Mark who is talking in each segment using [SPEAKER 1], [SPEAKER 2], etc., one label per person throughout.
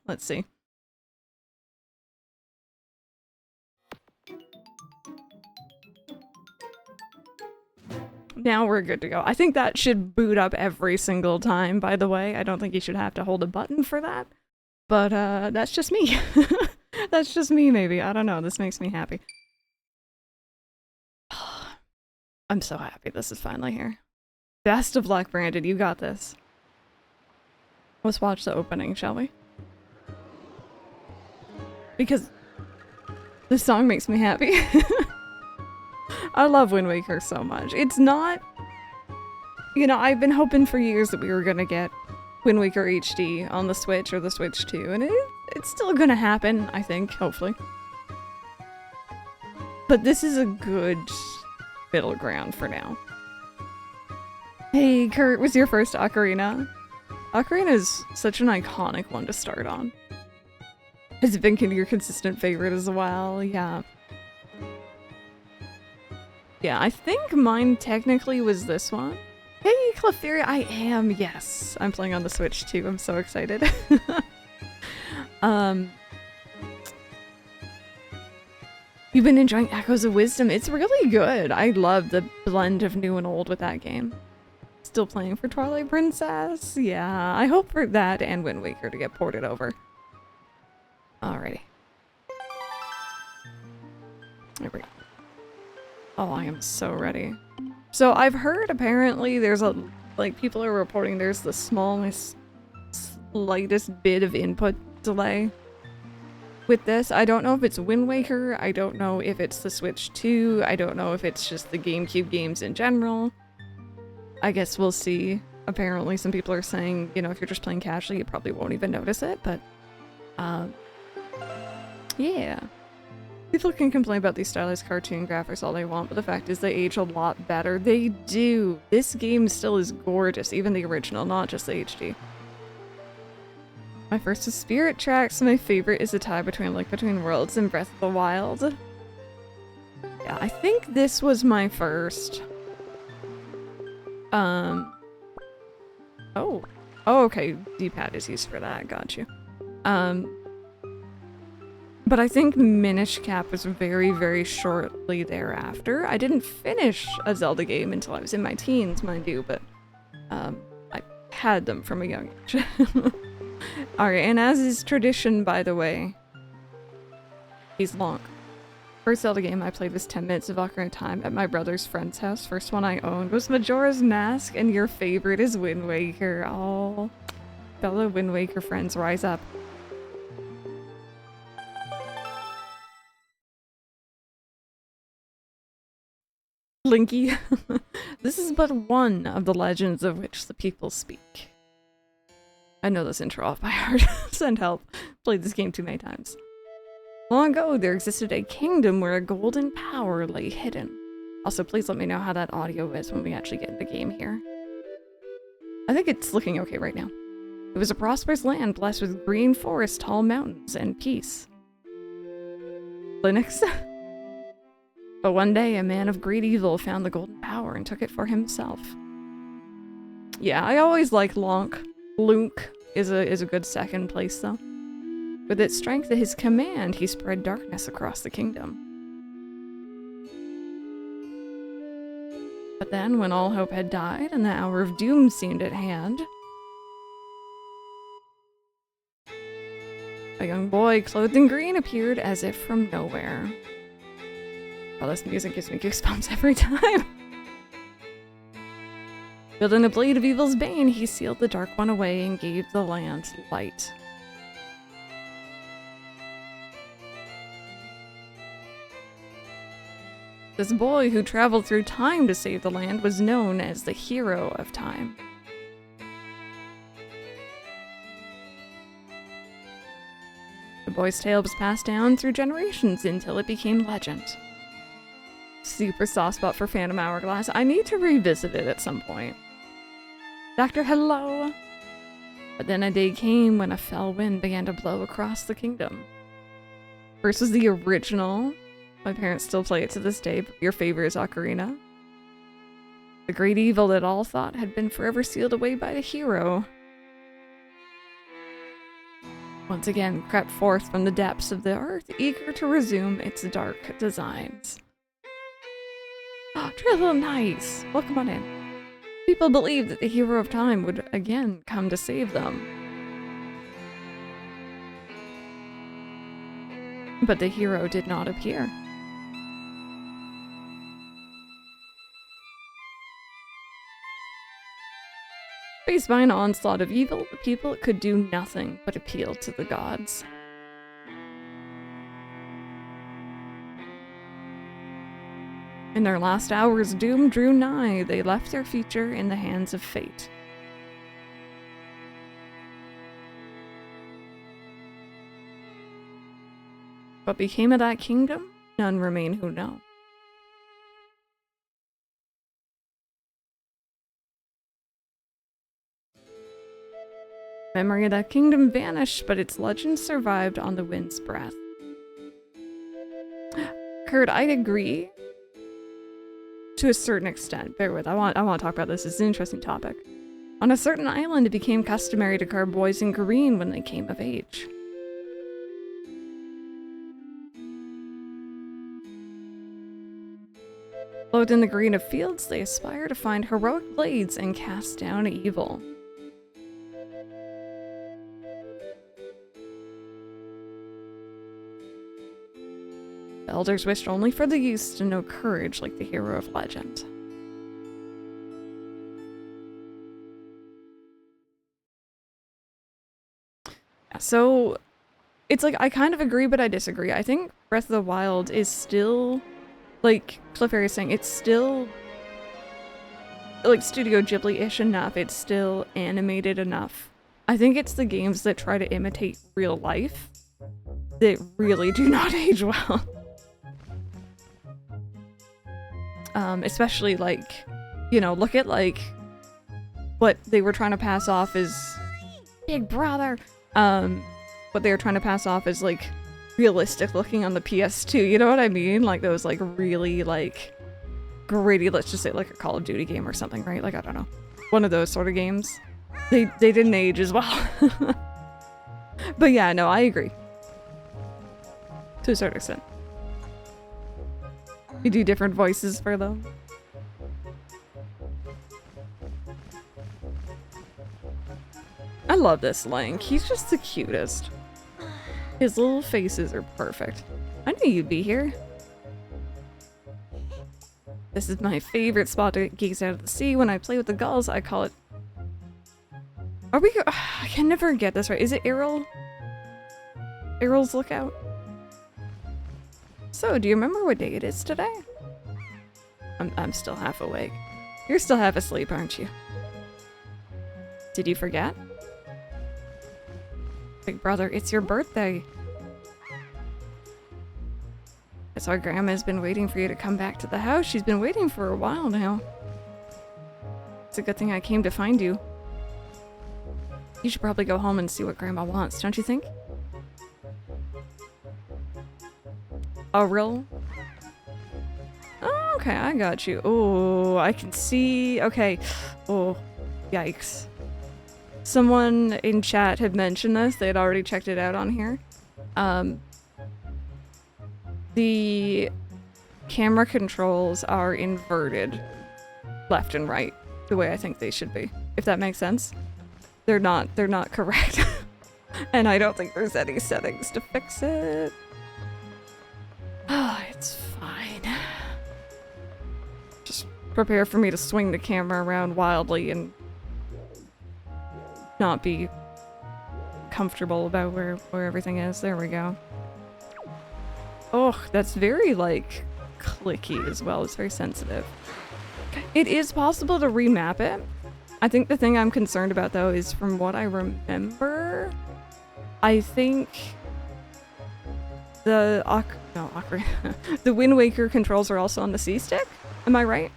[SPEAKER 1] Let's see. Now we're good to go. I think that should boot up every single time, by the way. I don't think you should have to hold a button for that. But, that's just me. That's just me, maybe. I don't know. This makes me happy. I'm so happy this is finally here. Best of luck, Brandon. You got this. Let's watch the opening, shall we? Because this song makes me happy. I love Wind Waker so much. It's not... You know, I've been hoping for years that we were gonna get Wind Waker HD on the Switch or the Switch 2, and it's still gonna happen, I think, hopefully. But this is a good middle ground for now. Hey, Kurt, was your first Ocarina? Ocarina is such an iconic one to start on. Has it been your consistent favorite as well? Yeah. Yeah, I think mine technically was this one. Hey, Clefairy, I am, yes. I'm playing on the Switch too, I'm so excited. You've been enjoying Echoes of Wisdom. It's really good. I love the blend of new and old with that game. Still playing for Twilight Princess? Yeah, I hope for that and Wind Waker to get ported over. Alrighty. There we go. Oh, I am so ready. So I've heard apparently there's a, like, people are reporting there's the smallest, slightest bit of input delay with this. I don't know if it's Wind Waker, I don't know if it's the Switch 2, I don't know if it's just the GameCube games in general. I guess we'll see. Apparently some people are saying, you know, if you're just playing casually, you probably won't even notice it, but, yeah. People can complain about these stylized cartoon graphics all they want, but the fact is they age a lot better. They do. This game still is gorgeous, even the original, not just the HD. My first is Spirit Tracks. My favorite is a tie between Link Between Worlds and Breath of the Wild. Yeah, I think this was my first. Oh, okay. D-pad is used for that. Got you. But I think Minish Cap was very, very shortly thereafter. I didn't finish a Zelda game until I was in my teens, mind you, but I had them from a young age. Alright, and as is tradition, by the way, he's long. First Zelda game I played was 10 minutes of Ocarina of Time at my brother's friend's house. First one I owned was Majora's Mask, and your favorite is Wind Waker. Oh, fellow Wind Waker friends, rise up. Linky, this is but one of the legends of which the people speak. I know this intro off by heart. Send help. Played this game too many times. Long ago, there existed a kingdom where a golden power lay hidden. Also, please let me know how that audio is when we actually get in the game here. I think it's looking okay right now. It was a prosperous land blessed with green forests, tall mountains, and peace. Linux? But one day, a man of great evil found the golden power and took it for himself. Yeah, I always like Lunk is a good second place, though. With its strength at his command, he spread darkness across the kingdom. But then, when all hope had died and the hour of doom seemed at hand, a young boy clothed in green appeared as if from nowhere. Oh, this music gives me goosebumps every time. Wielding the blade of evil's bane, he sealed the dark one away and gave the land light. This boy who traveled through time to save the land was known as the Hero of Time. The boy's tale was passed down through generations until it became legend. Super soft spot for Phantom Hourglass. I need to revisit it at some point. Dr. Hello! But then a day came when a fell wind began to blow across the kingdom. First was the original. My parents still play it to this day, but your favorite is Ocarina. The great evil that all thought had been forever sealed away by the hero. once again crept forth from the depths of the earth, eager to resume its dark designs. Oh, Drizzle, nice! Welcome on in. People believed that the hero of time would again come to save them. But the hero did not appear. Faced by an onslaught of evil, the people could do nothing but appeal to the gods. In their last hours, doom drew nigh. They left their future in the hands of fate. What became of that kingdom? None remain who know. Memory of that kingdom vanished, but its legend survived on the wind's breath. Kurt, I'd agree to a certain extent. Bear with, I want to talk about this. It's an interesting topic. On a certain island, it became customary to carve boys in green when they came of age. Clothed in the green of fields, they aspire to find heroic blades and cast down evil. The elders wished only for the youths to know courage like the hero of legend. So, it's like, I kind of agree, but I disagree. I think Breath of the Wild is still, like Clefairy is saying, it's still, like, Studio Ghibli-ish enough. It's still animated enough. I think it's the games that try to imitate real life that really do not age well. Especially, like, you know, look at, like, what they were trying to pass off as Big Brother. What they were trying to pass off as, like, realistic looking on the PS2, you know what I mean? Like, those, like, really, like, gritty, let's just say, like, a Call of Duty game or something, right? Like, I don't know. One of those sort of games. They didn't age as well. But yeah, no, I agree. To a certain extent. You do different voices for them. I love this Link. He's just the cutest. His little faces are perfect. I knew you'd be here. This is my favorite spot to gaze out at the sea. When I play with the gulls, I call it... Are we... I can never get this right. Is it Errol? Errol's Lookout? So, do you remember what day it is today? I'm still half awake. You're still half asleep, aren't you? Did you forget? Big brother, it's your birthday. That's why Grandma's been waiting for you to come back to the house. She's been waiting for a while now. It's a good thing I came to find you. You should probably go home and see what Grandma wants, don't you think? Oh, real? Oh, okay, I got you. Oh, I can see. Okay. Oh, yikes. Someone in chat had mentioned this. They had already checked it out on here. The camera controls are inverted left and right the way I think they should be, if that makes sense. They're not correct. And I don't think there's any settings to fix it. Oh, it's fine. Just prepare for me to swing the camera around wildly and not be comfortable about where everything is. There we go. Oh, that's very, like, clicky as well. It's very sensitive. It is possible to remap it. I think the thing I'm concerned about, though, is from what I remember, I think the the Wind Waker controls are also on the C-stick. Am I right?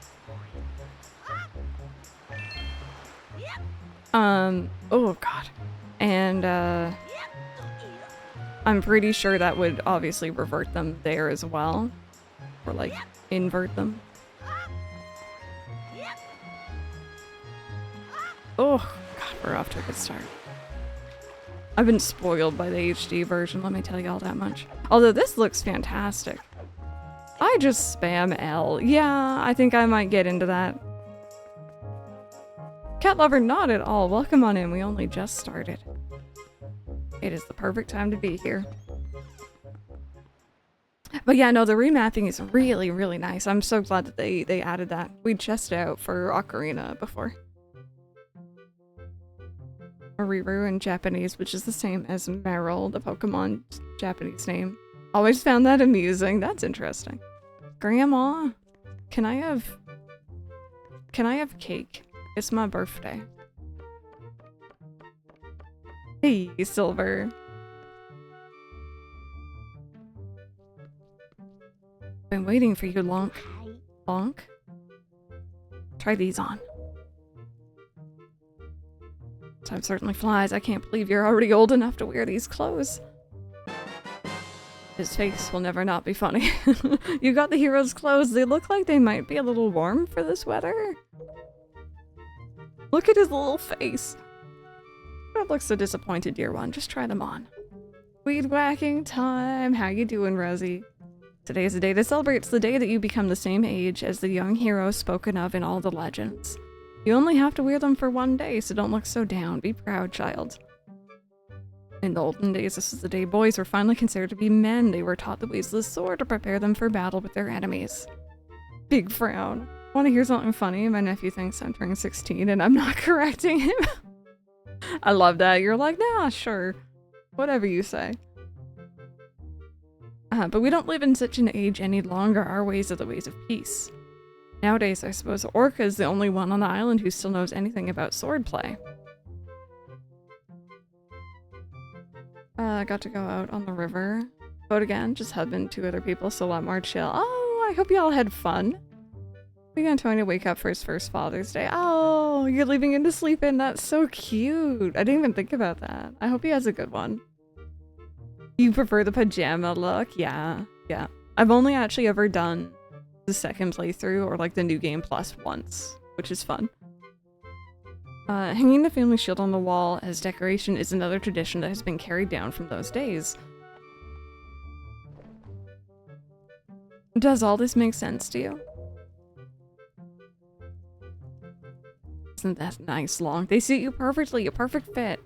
[SPEAKER 1] Oh god. And I'm pretty sure that would obviously revert them there as well. Or like invert them. Oh god, we're off to a good start. I've been spoiled by the HD version, let me tell you all that much. Although this looks fantastic. I just spam L. Yeah, I think I might get into that. Cat lover, not at all. Welcome on in. We only just started. It is the perfect time to be here. But yeah, no, the remapping is really, really nice. I'm so glad that they added that. We tested out for Ocarina before. Mariru in Japanese, which is the same as Meryl, the Pokemon Japanese name. Always found that amusing. That's interesting. Grandma, can I have cake? It's my birthday. Hey, Silver. Been waiting for you, Lonk. Lonk? Try these on. Time certainly flies. I can't believe you're already old enough to wear these clothes. His face will never not be funny. You got the hero's clothes. They look like they might be a little warm for this weather. Look at his little face. Don't look so disappointed, dear one. Just try them on. Weed whacking time. How you doing, Rosie? Today is the day to celebrate. It's the day that you become the same age as the young hero spoken of in all the legends. You only have to wear them for one day, so don't look so down. Be proud, child. In the olden days, this was the day boys were finally considered to be men. They were taught the ways of the sword to prepare them for battle with their enemies. Big frown. Want to hear something funny? My nephew thinks I'm turning 16 and I'm not correcting him. I love that. You're like, nah, sure. Whatever you say. But we don't live in such an age any longer. Our ways are the ways of peace. Nowadays, I suppose Orca is the only one on the island who still knows anything about swordplay. I got to go out on the river. Boat again, just hubbing 2 other people, so a lot more chill. Oh, I hope you all had fun. We got Tony to wake up for his first Father's Day. Oh, you're leaving him to sleep in. That's so cute. I didn't even think about that. I hope he has a good one. You prefer the pajama look? Yeah, yeah. I've only actually ever done the second playthrough or like the new game plus once, which is fun. Hanging the family shield on the wall as decoration is another tradition that has been carried down from those days. Does all this make sense to you? Isn't that nice, Long? They suit you perfectly, a perfect fit.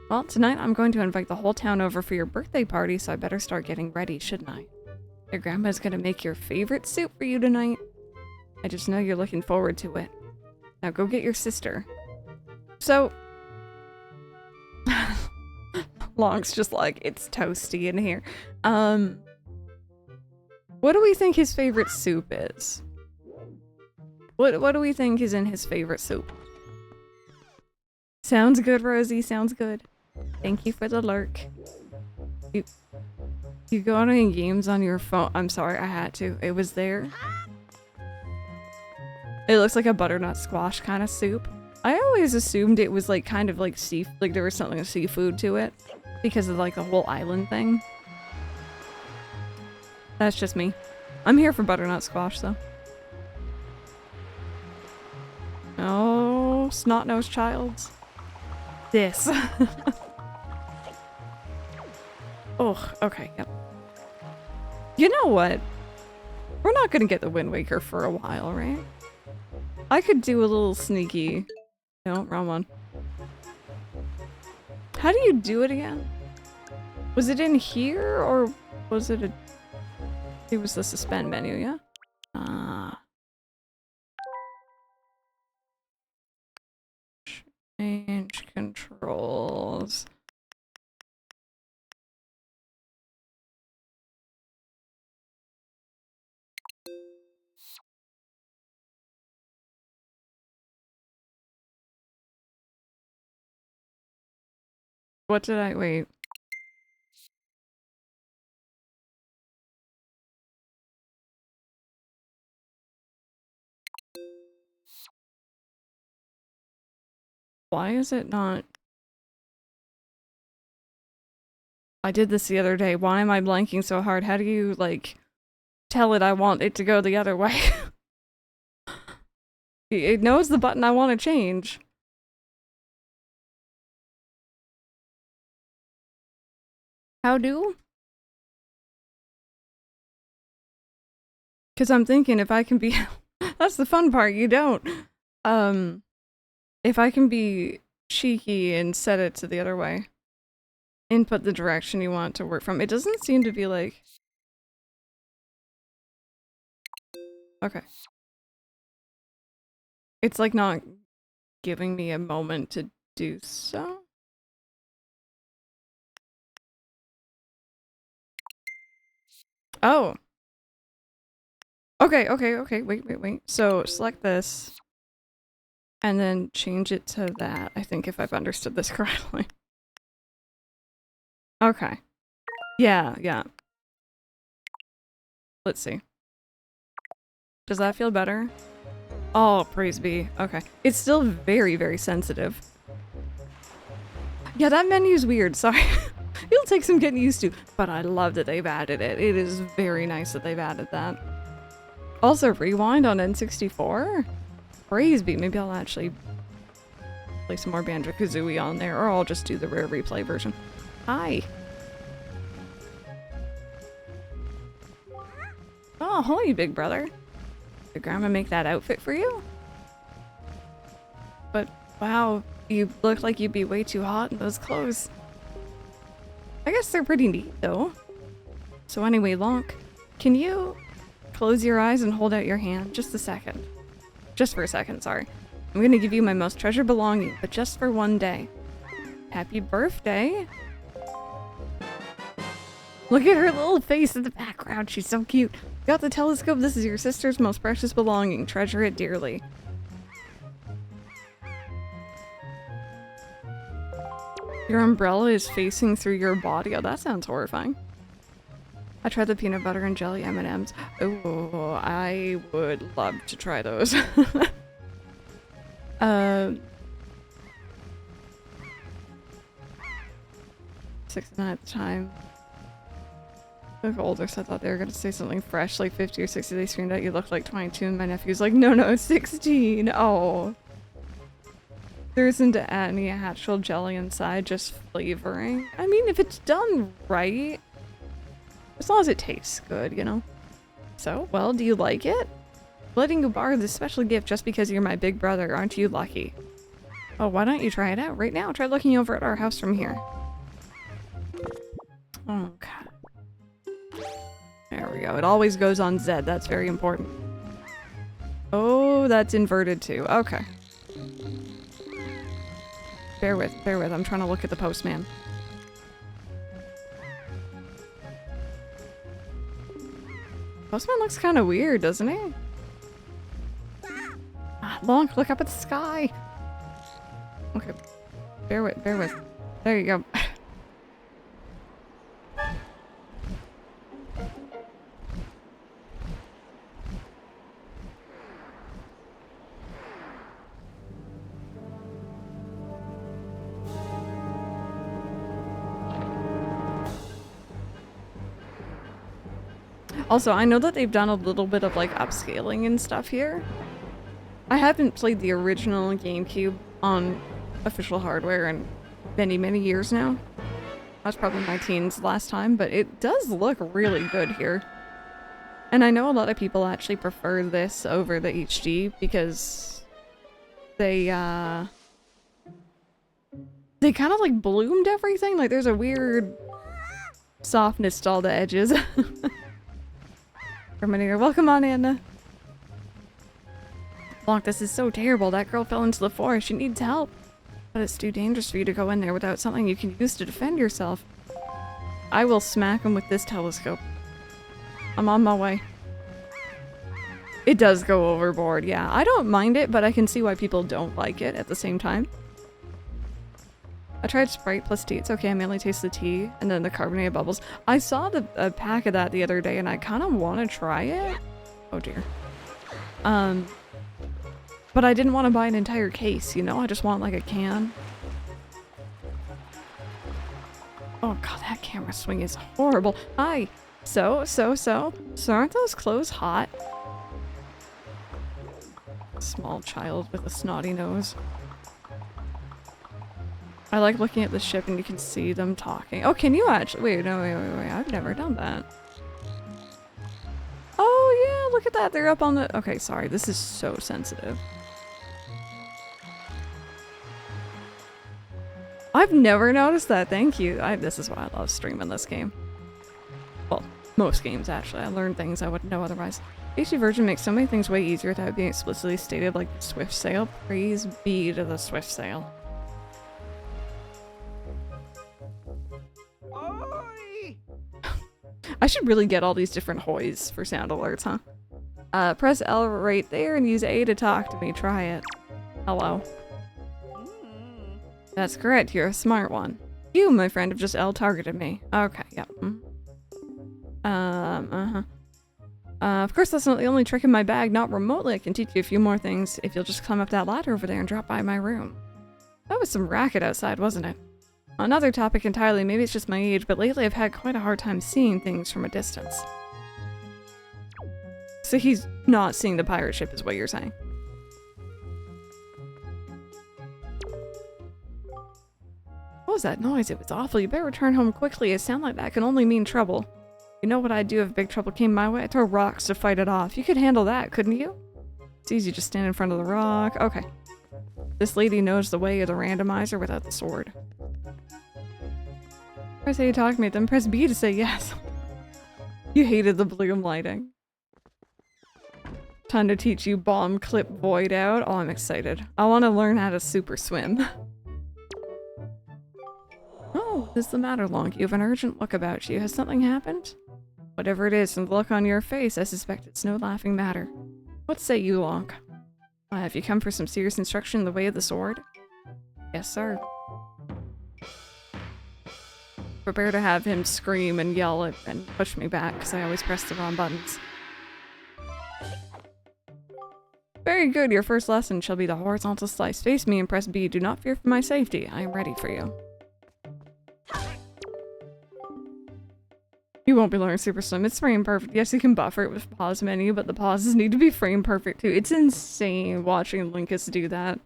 [SPEAKER 1] Well, tonight I'm going to invite the whole town over for your birthday party, so I better start getting ready, shouldn't I? Your grandma's gonna make your favorite soup for you tonight. I just know you're looking forward to it. Now go get your sister. So... Long's just like, it's toasty in here. What do we think his favorite soup is? What do we think is in his favorite soup? Sounds good, Rosie. Sounds good. Thank you for the lurk. You go on any games on your phone? I'm sorry, I had to. It was there. It looks like a butternut squash kind of soup. I always assumed it was like kind of like like there was something seafood to it because of like the whole island thing. That's just me. I'm here for butternut squash though. Oh, snot-nosed childs. This. Oh, okay, yep. You know what? We're not gonna get the Wind Waker for a while, right? I could do a little sneaky... No, wrong one. How do you do it again? Was it in here, or was it a... It was the suspend menu, yeah? Ah. Change controls. What did I wait? Why is it not? I did this the other day. Why am I blanking so hard? How do you, like, tell it I want it to go the other way? It knows the button I want to change. How do? Because I'm thinking if I can be... That's the fun part, you don't. If I can be cheeky and set it to the other way. Input the direction you want to work from. It doesn't seem to be like... Okay. It's like not giving me a moment to do so. Oh. Okay, wait. So select this. And then change it to that, I think, if I've understood this correctly. Okay. Yeah. Let's see. Does that feel better? Oh, praise be. Okay. It's still very, very sensitive. Yeah, that menu's weird, sorry. It'll take some getting used to, but I love that they've added it. It is very nice that they've added that. Also, rewind on N64? Praise be. Maybe I'll actually play some more Banjo-Kazooie on there, or I'll just do the rare replay version. Hi. Oh, holy big brother. Did Grandma make that outfit for you? But, wow, you look like you'd be way too hot in those clothes. I guess they're pretty neat, though. So anyway, Lonk, can you close your eyes and hold out your hand? Just a second. Just for a second, sorry. I'm gonna give you my most treasured belonging, but just for one day. Happy birthday! Look at her little face in the background, she's so cute. Got the telescope, this is your sister's most precious belonging. Treasure it dearly. Your umbrella is facing through your body. Oh, that sounds horrifying. I tried the peanut butter and jelly M&Ms. Oh, I would love to try those. 69 at the time. Look older, so I thought they were gonna say something fresh, like 50 or 60. They screamed out, you look like 22, and my nephew's like, no, 16. Oh. There isn't any actual jelly inside, just flavoring. I mean, if it's done right, as long as it tastes good, you know? So, well, do you like it? Letting you borrow this special gift just because you're my big brother, aren't you lucky? Oh, why don't you try it out right now? Try looking over at our house from here. Okay. There we go. It always goes on Z. That's very important. Oh, that's inverted too. Okay. Bear with. I'm trying to look at the postman. Postman looks kind of weird, doesn't he? Ah, Lonk, look up at the sky. Okay. Bear with. There you go. Also, I know that they've done a little bit of like upscaling and stuff here. I haven't played the original GameCube on official hardware in many, many years now. That's probably my teens last time, but it does look really good here. And I know a lot of people actually prefer this over the HD because they kind of like bloomed everything. Like there's a weird softness to all the edges. Welcome on, Anna. Lonk, this is so terrible. That girl fell into the forest. She needs help. But it's too dangerous for you to go in there without something you can use to defend yourself. I will smack him with this telescope. I'm on my way. It does go overboard, yeah. I don't mind it, but I can see why people don't like it at the same time. I tried Sprite plus tea. It's okay, I mainly taste the tea and then the carbonated bubbles. I saw a pack of that the other day and I kind of want to try it. Oh dear. But I didn't want to buy an entire case, you know? I just want like a can. Oh god, that camera swing is horrible. Hi. So aren't those clothes hot? Small child with a snotty nose. I like looking at the ship and you can see them talking. Oh, can you actually? Wait, no, wait. I've never done that. Oh, yeah, look at that. They're up on the... Okay, sorry. This is so sensitive. I've never noticed that. Thank you. This is why I love streaming this game. Well, most games, actually. I learned things I wouldn't know otherwise. HD version makes so many things way easier without being explicitly stated, like Swift Sail. Praise be to the Swift Sail. I should really get all these different hoys for sound alerts, huh? Press L right there and use A to talk to me. Try it. Hello. That's correct. You're a smart one. You, my friend, have just L targeted me. Okay, yep. Of course, that's not the only trick in my bag. Not remotely. I can teach you a few more things if you'll just climb up that ladder over there and drop by my room. That was some racket outside, wasn't it? Another topic entirely, maybe it's just my age, but lately I've had quite a hard time seeing things from a distance. So he's not seeing the pirate ship is what you're saying. What was that noise? It was awful. You better return home quickly. A sound like that can only mean trouble. You know what I'd do if big trouble came my way? I'd throw rocks to fight it off. You could handle that, couldn't you? It's easy, just stand in front of the rock. Okay. This lady knows the way of the randomizer without the sword. Press A to talk to me, then press B to say yes. You hated the bloom lighting. Time to teach you bomb clip void out. Oh, I'm excited. I want to learn how to super swim. Oh, what's the matter, Lonk? You have an urgent look about you. Has something happened? Whatever it is, from the look on your face, I suspect it's no laughing matter. What say you, Lonk? Have you come for some serious instruction in the way of the sword? Yes, sir. Prepare to have him scream and yell and push me back, because I always press the wrong buttons. Very good, your first lesson shall be the horizontal slice. Face me and press B. Do not fear for my safety. I am ready for you. You won't be learning super swim. It's frame perfect. Yes, you can buffer it with pause menu, but the pauses need to be frame perfect too. It's insane watching Linkus do that.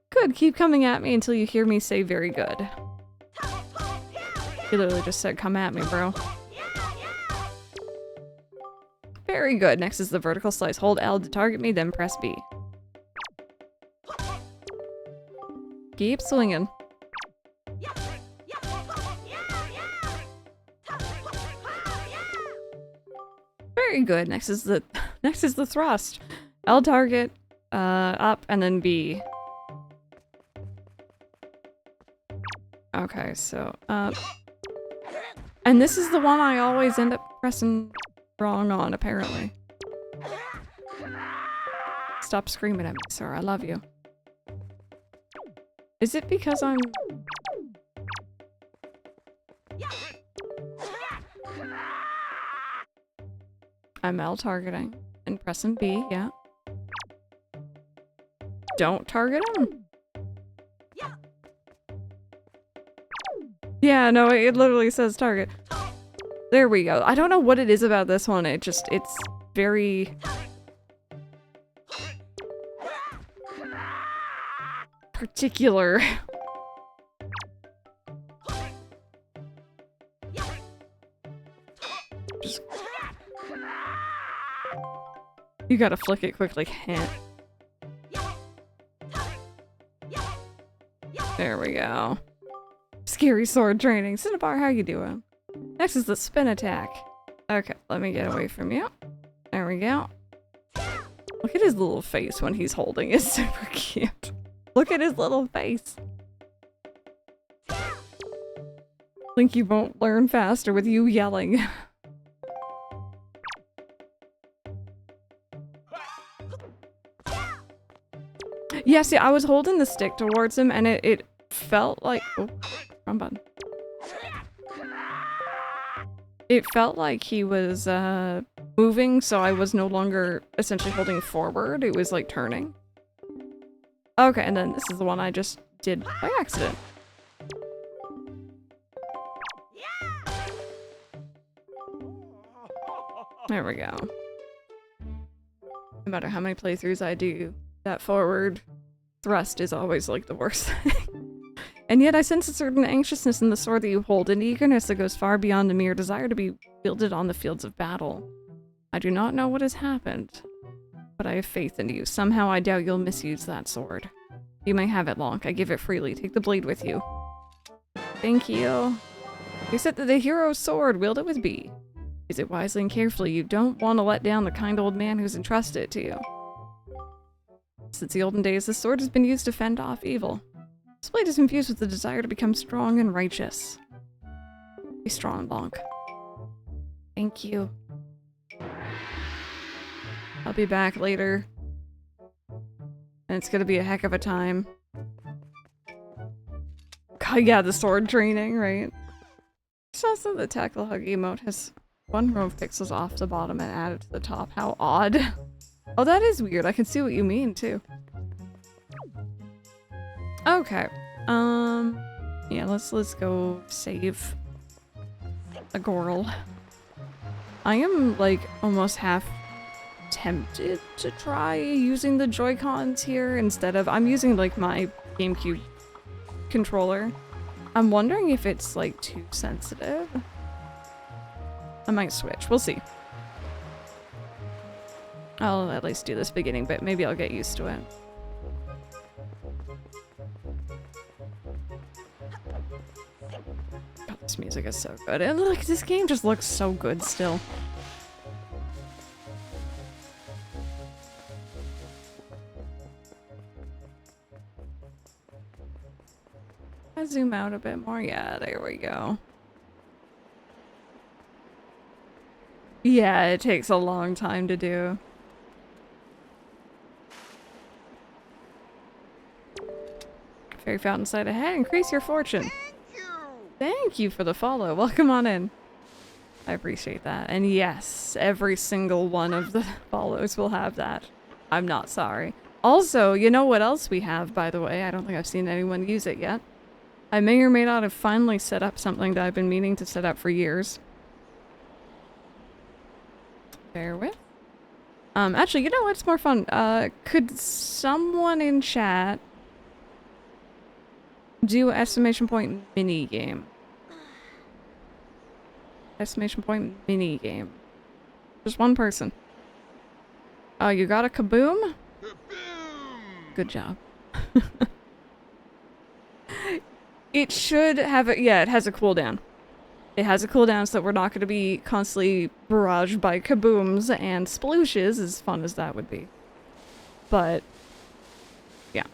[SPEAKER 1] Good, keep coming at me until you hear me say very good. He literally just said, come at me, bro. Very good. Next is the vertical slice. Hold L to target me, then press B. Keep swinging. Very good. Next is the thrust. L target, up, and then B. Okay, so up. And this is the one I always end up pressing wrong on, apparently. Stop screaming at me, sir. I love you. Is it because I'm... I'm L targeting and pressing B, yeah. Don't target him. Yeah, no, it literally says target. There we go. I don't know what it is about this one. It's very... particular. Just... You gotta flick it quickly. There we go. Scary sword training. Cinnabar, how you doing? Next is the spin attack. Okay, let me get away from you. There we go. Look at his little face when he's holding. It's super cute. Look at his little face. Think you won't learn faster with you yelling. Yeah, see, I was holding the stick towards him and it felt like... Oh, wrong button. It felt like he was moving, so I was no longer essentially holding forward. It was like turning. Okay, and then this is the one I just did by accident. There we go. No matter how many playthroughs I do, that forward thrust is always like the worst thing. And yet I sense a certain anxiousness in the sword that you hold, an eagerness that goes far beyond the mere desire to be wielded on the fields of battle. I do not know what has happened, but I have faith in you. Somehow I doubt you'll misuse that sword. You may have it, Lonk. I give it freely. Take the blade with you. Thank you. You said that the hero's sword, wield it with B. Use it wisely and carefully. You don't want to let down the kind old man who's entrusted it to you. Since the olden days, this sword has been used to fend off evil. This blade is infused with the desire to become strong and righteous. Be strong, Lonk. Thank you. I'll be back later. And it's gonna be a heck of a time. God, yeah, the sword training, right? It's also the tackle hug emote has one row of pixels off the bottom and added to the top. How odd. Oh, that is weird. I can see what you mean, too. Okay. Yeah, let's go save a girl. I am, like, almost half tempted to try using the Joy-Cons here instead of... I'm using, like, my GameCube controller. I'm wondering if it's, like, too sensitive. I might switch. We'll see. I'll at least do this beginning bit. Maybe I'll get used to it. God, this music is so good. And look, this game just looks so good still. I zoom out a bit more. Yeah, there we go. Yeah, it takes a long time to do. Fairy fountain side ahead. Increase your fortune. Thank you for the follow. Welcome on in. I appreciate that. And yes, every single one of the follows will have that. I'm not sorry. Also, you know what else we have, by the way? I don't think I've seen anyone use it yet. I may or may not have finally set up something that I've been meaning to set up for years. Bear with. Actually, you know what's more fun? Could someone in chat do exclamation point mini game? Exclamation point mini game. Just one person. Oh, you got a kaboom? Kaboom! Good job. It should have a, yeah, it has a cooldown. It has a cooldown so that we're not going to be constantly barraged by kabooms and splooshes, as fun as that would be. But, yeah.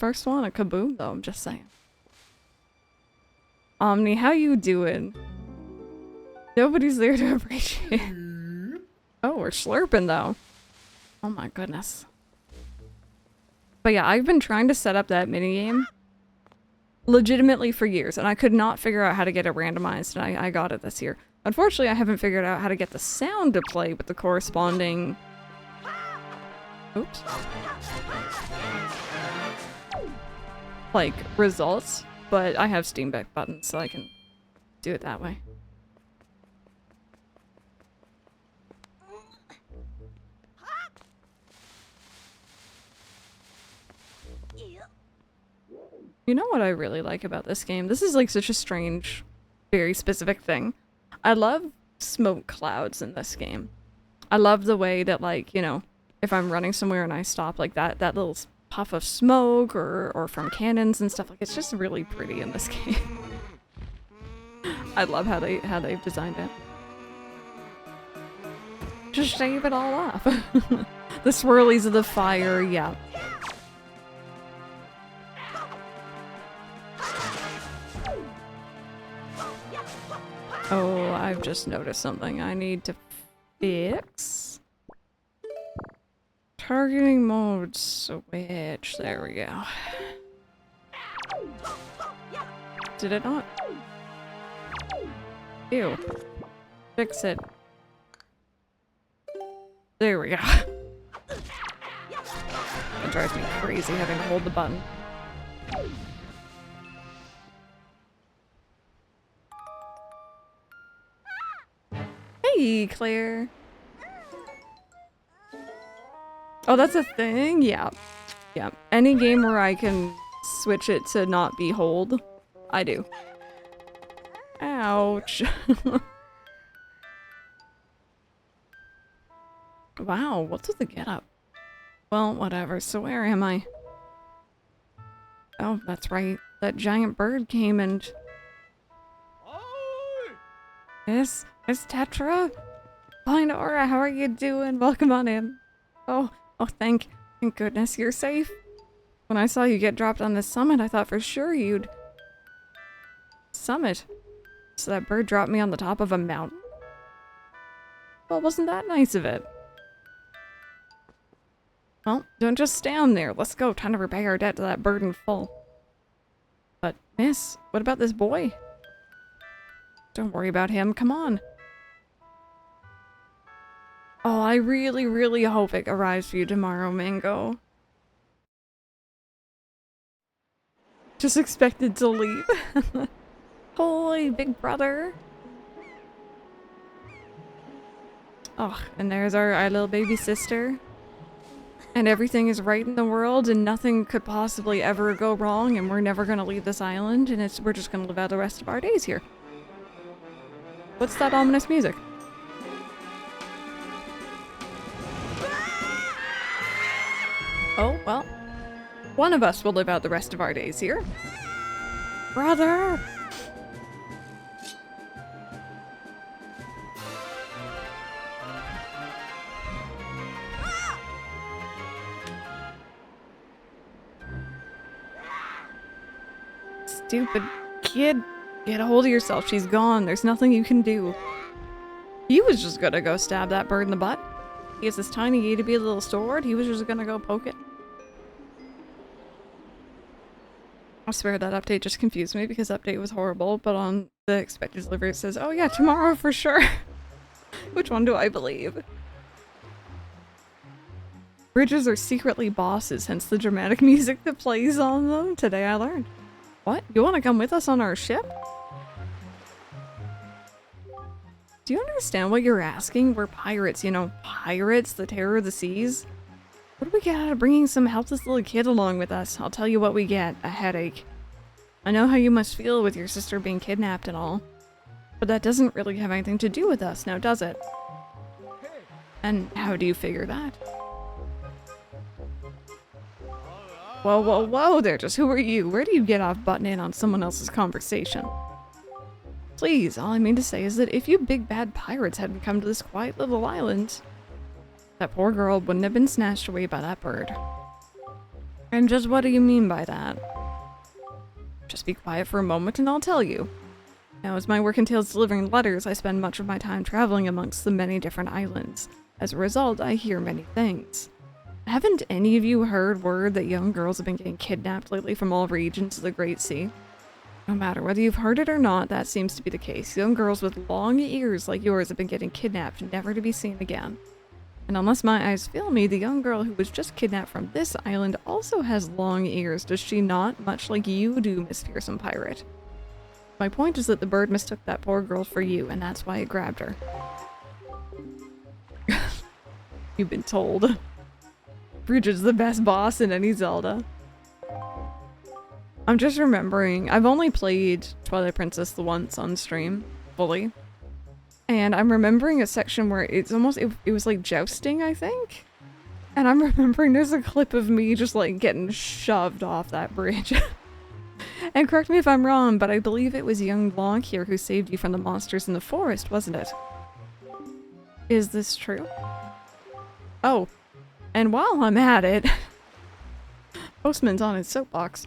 [SPEAKER 1] First one, a kaboom though, I'm just saying. Omni, how you doing? Nobody's there to appreciate it. Oh, we're slurping though. Oh my goodness. But yeah, I've been trying to set up that minigame legitimately for years, and I could not figure out how to get it randomized, and I got it this year. Unfortunately, I haven't figured out how to get the sound to play with the corresponding... Oops. Like, results, but I have Steam Deck buttons, so I can do it that way. You know what I really like about this game? This is like such a strange, very specific thing. I love smoke clouds in this game. I love the way that, like, you know, if I'm running somewhere and I stop, like that little puff of smoke or from cannons and stuff, like, it's just really pretty in this game. I love how they've designed it. Just shave it all off. The swirlies of the fire, yeah. Oh, I've just noticed something I need to fix. Targeting mode switch. There we go. Did it not? Ew. Fix it. There we go. It drives me crazy having to hold the button. Hey, Claire. Oh, that's a thing? Yeah. Yeah, any game where I can switch it to not be hold, I do. Ouch. Wow, what's with the getup? Well, whatever, so where am I? Oh, that's right. That giant bird came and... Miss Tetra? Pinora, how are you doing? Welcome on in. Oh, thank goodness you're safe. When I saw you get dropped on this summit, I thought for sure you'd... Summit? So that bird dropped me on the top of a mountain? Well, wasn't that nice of it? Well, don't just stand there. Let's go. Time to repay our debt to that bird in full. But, miss, what about this boy? Don't worry about him. Come on. Oh, I really, really hope it arrives for you tomorrow, Mango. Just expected to leave. Holy big brother. Oh, and there's our little baby sister. And everything is right in the world and nothing could possibly ever go wrong and we're never gonna leave this island and we're just gonna live out the rest of our days here. What's that ominous music? Oh, well. One of us will live out the rest of our days here. Brother! Stupid kid. Get a hold of yourself. She's gone. There's nothing you can do. He was just gonna go stab that bird in the butt. He has this tiny itty bitty little sword. He was just gonna go poke it. I swear that update just confused me because update was horrible, but on the expected delivery it says, oh yeah, tomorrow for sure. Which one do I believe? Bridges are secretly bosses, hence the dramatic music that plays on them. Today I learned. What? You want to come with us on our ship? Do you understand what you're asking? We're pirates, you know, pirates, the terror of the seas. What do we get out of bringing some helpless little kid along with us? I'll tell you what we get, a headache. I know how you must feel with your sister being kidnapped and all, but that doesn't really have anything to do with us now, does it? And how do you figure that? Whoa, whoa, whoa there, just who are you? Where do you get off butting in on someone else's conversation? Please, all I mean to say is that if you big bad pirates hadn't come to this quiet little island, that poor girl wouldn't have been snatched away by that bird. And just what do you mean by that? Just be quiet for a moment and I'll tell you. Now, as my work entails delivering letters, I spend much of my time traveling amongst the many different islands. As a result, I hear many things. Haven't any of you heard word that young girls have been getting kidnapped lately from all regions of the Great Sea? No matter whether you've heard it or not, that seems to be the case. Young girls with long ears like yours have been getting kidnapped, never to be seen again. And unless my eyes fail me, the young girl who was just kidnapped from this island also has long ears, does she not? Much like you do, Miss Fearsome Pirate. My point is that the bird mistook that poor girl for you, and that's why it grabbed her. You've been told. Bridget's the best boss in any Zelda. I'm just remembering, I've only played Twilight Princess the once on stream, fully. And I'm remembering a section where it's almost, it was like jousting, I think? And I'm remembering there's a clip of me just like getting shoved off that bridge. And correct me if I'm wrong, but I believe it was young Blanc here who saved you from the monsters in the forest, wasn't it? Is this true? Oh, and while I'm at it, Postman's on his soapbox.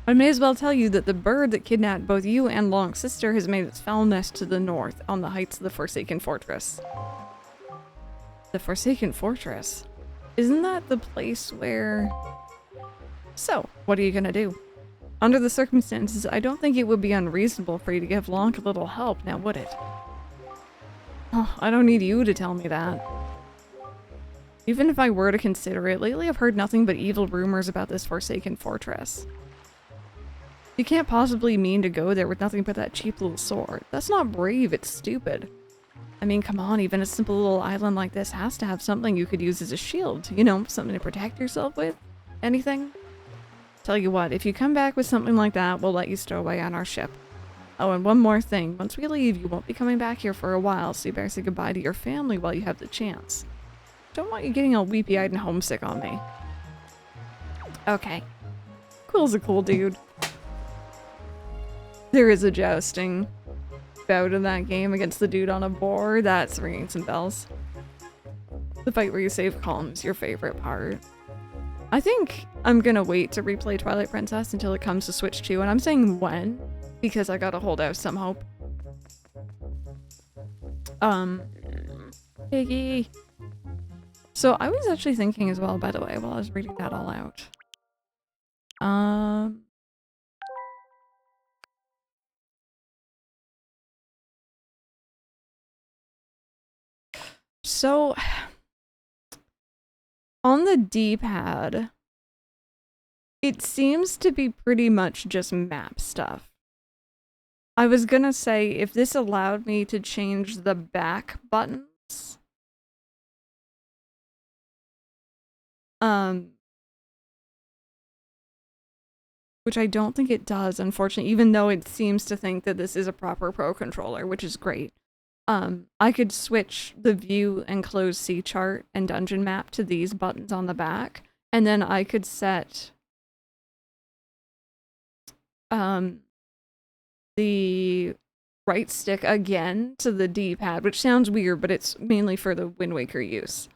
[SPEAKER 1] I may as well tell you that the bird that kidnapped both you and Long's sister has made its foul nest to the north, on the heights of the Forsaken Fortress. The Forsaken Fortress? Isn't that the place where... So, what are you gonna do? Under the circumstances, I don't think it would be unreasonable for you to give Long a little help, now would it? Oh, I don't need you to tell me that. Even if I were to consider it, lately I've heard nothing but evil rumors about this Forsaken Fortress. You can't possibly mean to go there with nothing but that cheap little sword. That's not brave, it's stupid. I mean, come on, even a simple little island like this has to have something you could use as a shield. You know, something to protect yourself with. anything? Tell you what, if you come back with something like that, we'll let you stow away on our ship. Oh, and one more thing. Once we leave, you won't be coming back here for a while, so you better say goodbye to your family while you have the chance. Don't want you getting all weepy-eyed and homesick on me. Okay. Quill's a cool dude. There is a jousting bout in that game against the dude on a board. That's ringing some bells. The fight where you save Calm is your favorite part. I think I'm gonna wait to replay Twilight Princess until it comes to Switch 2, and I'm saying when, because I gotta hold out some hope. Piggy. So I was actually thinking as well, by the way, while I was reading that all out. So on the D-pad, it seems to be pretty much just map stuff. I was gonna say, if this allowed me to change the back buttons, which I don't think it does, unfortunately, even though it seems to think that this is a proper Pro controller, which is great. I could switch the view and close C chart and dungeon map to these buttons on the back, and then I could set the right stick again to the D-pad, which sounds weird, but it's mainly for the Wind Waker use.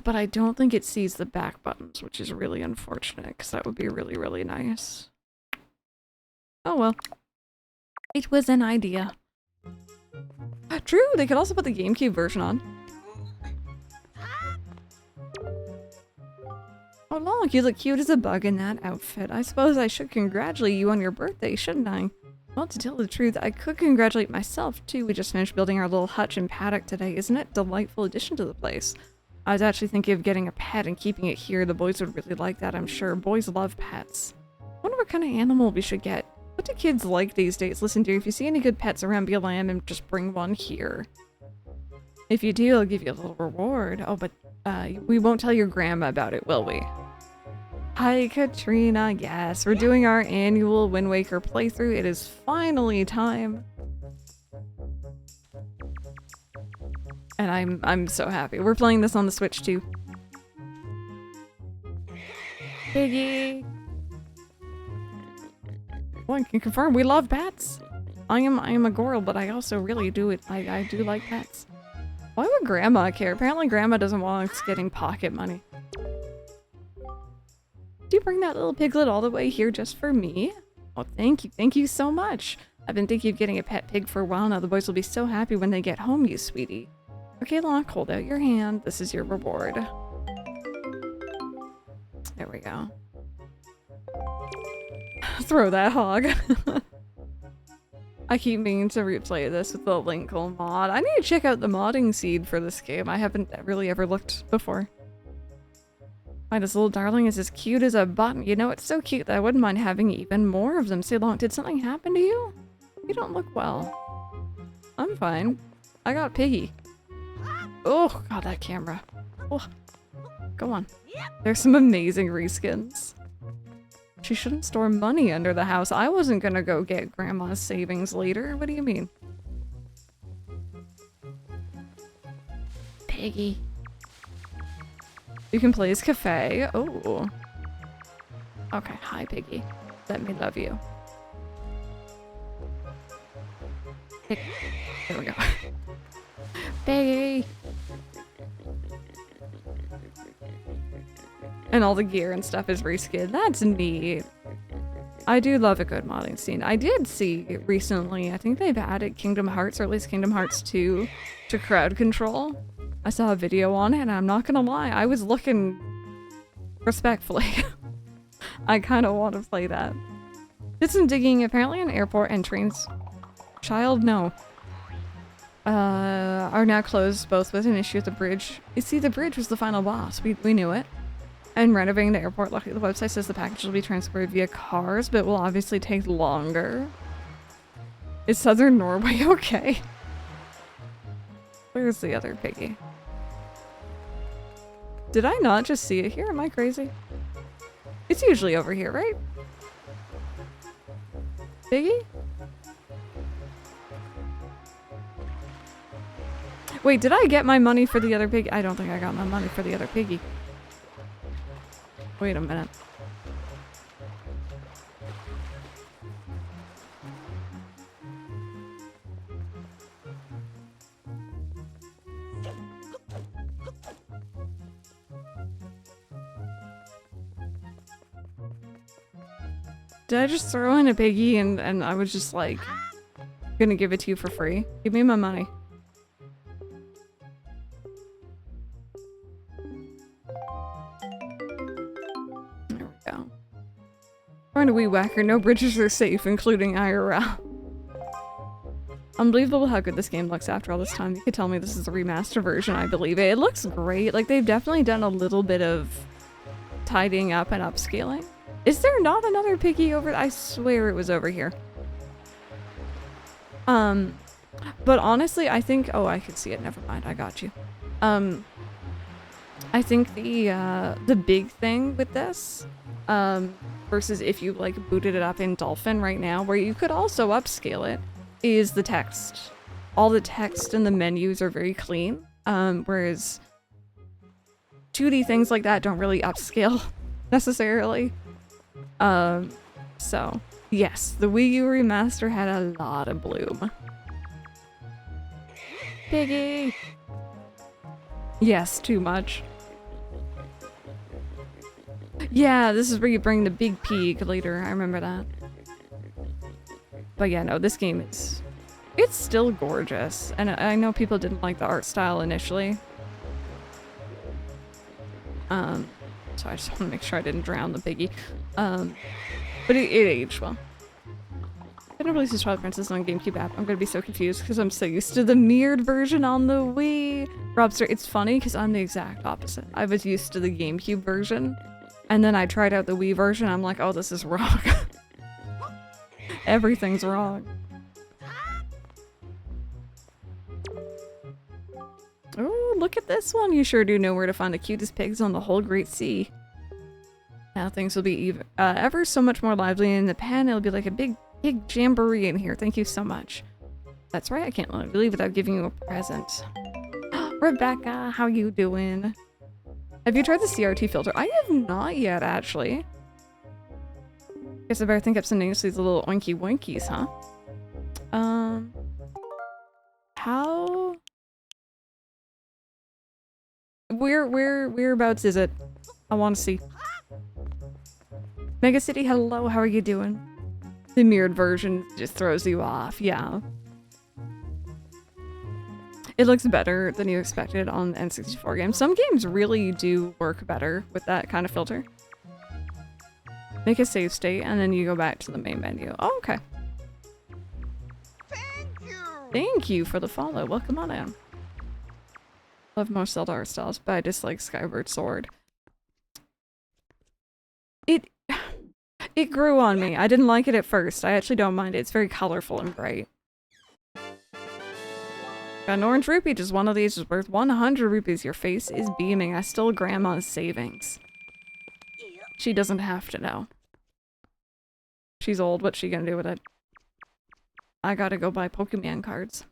[SPEAKER 1] But I don't think it sees the back buttons, which is really unfortunate, because that would be really, really nice. Oh well. It was an idea. True, they could also put the GameCube version on. Oh look, you look cute as a bug in that outfit. I suppose I should congratulate you on your birthday, shouldn't I? Well, to tell the truth, I could congratulate myself too. We just finished building our little hutch and paddock today. Isn't it a delightful addition to the place? I was actually thinking of getting a pet and keeping it here. The boys would really like that, I'm sure. Boys love pets. I wonder what kind of animal we should get. What do kids like these days? Listen, dear, if you see any good pets around, be a lamb and just bring one here. If you do, I'll give you a little reward. Oh, but we won't tell your grandma about it, will we? Hi, Katrina. Yes, we're doing our annual Wind Waker playthrough. It is finally time. And I'm so happy. We're playing this on the Switch too. Piggy. Well, I can confirm we love pets. I am a girl, but I also really do it. I do like pets. Why would Grandma care? Apparently Grandma doesn't want us getting pocket money. Did you bring that little piglet all the way here just for me? Oh, thank you so much. I've been thinking of getting a pet pig for a while now. The boys will be so happy when they get home, you sweetie. Okay, Locke, hold out your hand. This is your reward. There we go. Throw that hog. I keep meaning to replay this with the Linkle mod. I need to check out the modding seed for this game. I haven't really ever looked before. Why, this little darling is as cute as a button. You know, it's so cute that I wouldn't mind having even more of them. Say, Long, did something happen to you? You don't look well. I'm fine. I got Piggy. Oh, God, that camera. Oh, go on. There's some amazing reskins. She shouldn't store money under the house. I wasn't gonna go get Grandma's savings later. What do you mean? Piggy. You can play as Cafe. Oh. Okay, hi, Piggy. Let me love you. There we go. Piggy! And all the gear and stuff is reskinned. That's neat. I do love a good modding scene. I did see recently, I think they've added Kingdom Hearts, or at least Kingdom Hearts 2, to crowd control. I saw a video on it, and I'm not gonna lie, I was looking respectfully. I kind of want to play that. Did some digging. Apparently an airport and trains... Child, no. Are now closed, both with an issue with the bridge. You see, the bridge was the final boss. We knew it. And renovating the airport, luckily the website says the package will be transported via cars, but will obviously take longer. Is Southern Norway okay? Where's the other Piggy? Did I not just see it here? Am I crazy? It's usually over here, right? Piggy? Wait, did I get my money for the other piggy? I don't think I got my money for the other piggy. Wait a minute. Did I just throw in a piggy and I was just like gonna give it to you for free? Give me my money. There we go. Find a wee whacker, no bridges are safe, including IRL. Unbelievable how good this game looks after all this time. You could tell me this is a remaster version, I believe it. It looks great. Like, they've definitely done a little bit of tidying up and upscaling. Is there not another piggy over? I swear it was over here. But honestly, I think... Oh, I can see it. Never mind. I got you. I think the big thing with this, versus if you, like, booted it up in Dolphin right now, where you could also upscale it, is the text. All the text and the menus are very clean, whereas 2D things like that don't really upscale necessarily. So, yes, the Wii U remaster had a lot of bloom. Piggy! Yes, too much. Yeah, this is where you bring the big pig later, I remember that. But yeah, no, this game is... It's still gorgeous, and I know people didn't like the art style initially. So I just want to make sure I didn't drown the piggy. But it aged well. I didn't release this Twilight Princess on GameCube app. I'm gonna be so confused because I'm so used to the mirrored version on the Wii. Robster, it's funny because I'm the exact opposite. I was used to the GameCube version, and then I tried out the Wii version. I'm like, oh, this is wrong. Everything's wrong. Oh, look at this one. You sure do know where to find the cutest pigs on the whole Great Sea. Now things will be ever so much more lively in the pen. It'll be like a big jamboree in here. Thank you so much. That's right, I can't let it leave without giving you a present. Rebecca, how you doing? Have you tried the CRT filter? I have not yet, actually. Guess I better think up some names to these little oinky woinkies, huh? How? Whereabouts is it? I want to see. Mega City, hello, how are you doing? The mirrored version just throws you off, yeah. It looks better than you expected on the N64 game. Some games really do work better with that kind of filter. Make a save state, and then you go back to the main menu. Oh, okay. Thank you for the follow. Welcome on in. Love most Zelda art styles, but I dislike Skyward Sword. It grew on me. I didn't like it at first. I actually don't mind it. It's very colorful and bright. Got an orange rupee. Just one of these is worth 100 rupees. Your face is beaming. I stole Grandma's savings. She doesn't have to know. She's old. What's she gonna do with it? I gotta go buy Pokemon cards.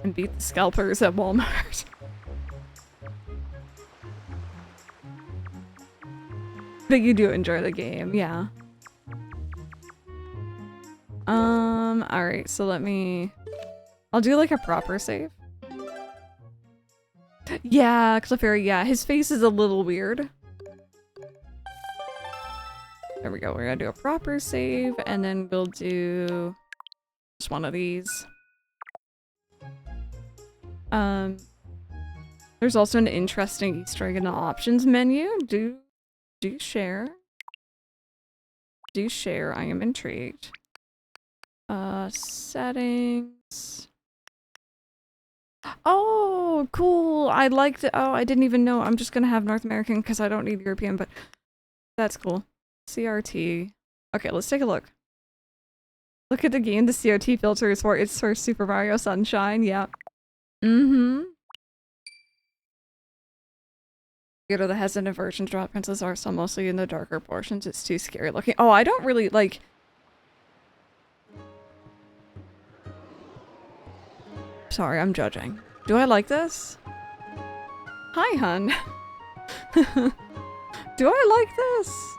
[SPEAKER 1] And beat the scalpers at Walmart. But you do enjoy the game, yeah. Alright, so I'll do like a proper save. Yeah, Clefairy, yeah, his face is a little weird. There we go, we're gonna do a proper save, and then we'll do just one of these. There's also an interesting Easter egg in the options menu. Do share. Do share, I am intrigued. Settings. Oh, cool. I liked it. Oh, I didn't even know. I'm just gonna have North American because I don't need European, but that's cool. CRT. Okay, let's take a look. Look at the game the CRT filter is for. It's for Super Mario Sunshine. Yeah. Mm-hmm. You know, the hesitant versions drop princess are still mostly in the darker portions. It's too scary looking. Oh, I don't really like... Sorry, I'm judging. Do I like this? Hi, hun. Do I like this?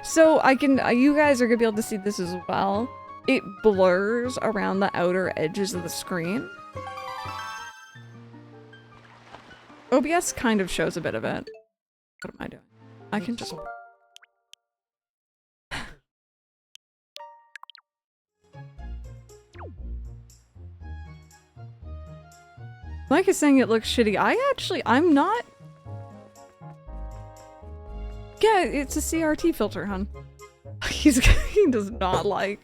[SPEAKER 1] So I can, you guys are gonna be able to see this as well. It blurs around the outer edges of the screen. OBS kind of shows a bit of it. What am I doing? I can just... Mike is saying it looks shitty. I'm not... Yeah, it's a CRT filter, hun. He does not like...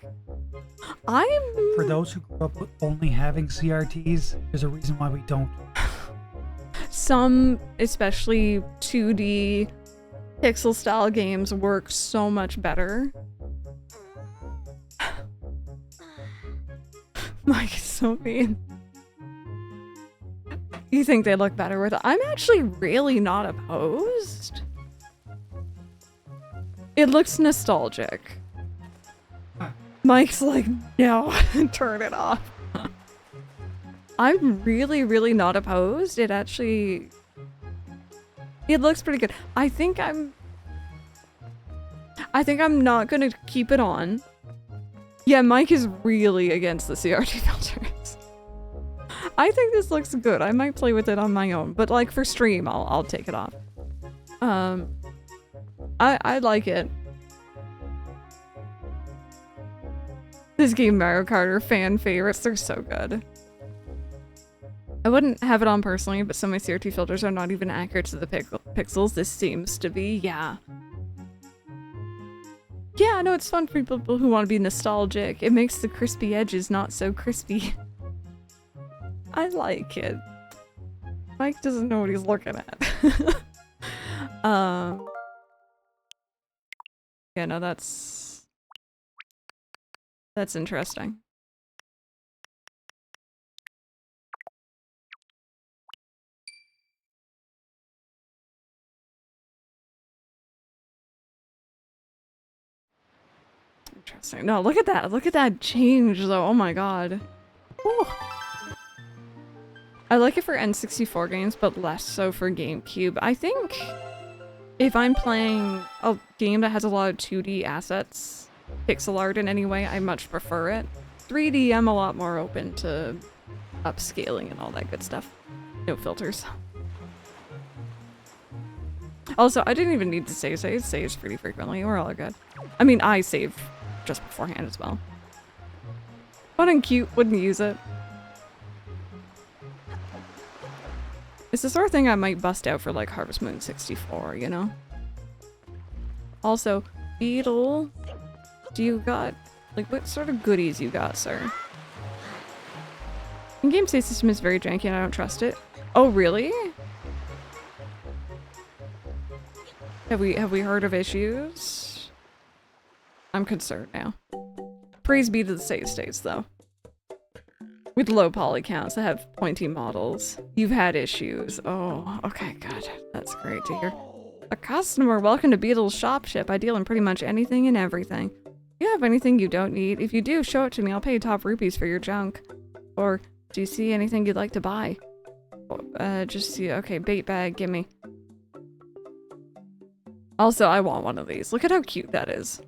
[SPEAKER 2] For those who grew up with only having CRTs, there's a reason why we don't.
[SPEAKER 1] Some, especially 2D pixel style games, work so much better. Mike is so mean. You think they look better with it? I'm actually really not opposed. It looks nostalgic. Mike's like, no, turn it off. I'm really, really not opposed. It looks pretty good. I think I'm not gonna keep it on. Yeah, Mike is really against the CRT filters. I think this looks good. I might play with it on my own, but like for stream, I'll take it off. I like it. This game Mario Kart are fan favorites. They're so good. I wouldn't have it on personally, but some of my CRT filters are not even accurate to the pixels. This seems to be, yeah. Yeah, I know it's fun for people who want to be nostalgic. It makes the crispy edges not so crispy. I like it. Mike doesn't know what he's looking at. Yeah, no, that's interesting. Interesting. No, look at that. Look at that change, though. Oh my god. Ooh. I like it for N64 games, but less so for GameCube. I think if I'm playing a game that has a lot of 2D assets, pixel art in any way, I much prefer it. 3D, I'm a lot more open to upscaling and all that good stuff. No filters. Also, I didn't even need to save. It saves pretty frequently. We're all good. I mean, I save just beforehand as well. Fun and cute, wouldn't use it. It's the sort of thing I might bust out for like Harvest Moon 64, you know? Also, Beetle, do you got, like, what sort of goodies you got, sir? In-game save system is very janky and I don't trust it. Oh, really? Have we heard of issues? I'm concerned now. Praise be to the save states, though. With low poly counts that have pointy models. You've had issues. Oh, okay, good. That's great to hear. A customer, welcome to Beetle's Shop Ship. I deal in pretty much anything and everything. Do you have anything you don't need? If you do, show it to me. I'll pay you top rupees for your junk. Or, do you see anything you'd like to buy? Just see, okay, bait bag, gimme. Also, I want one of these. Look at how cute that is.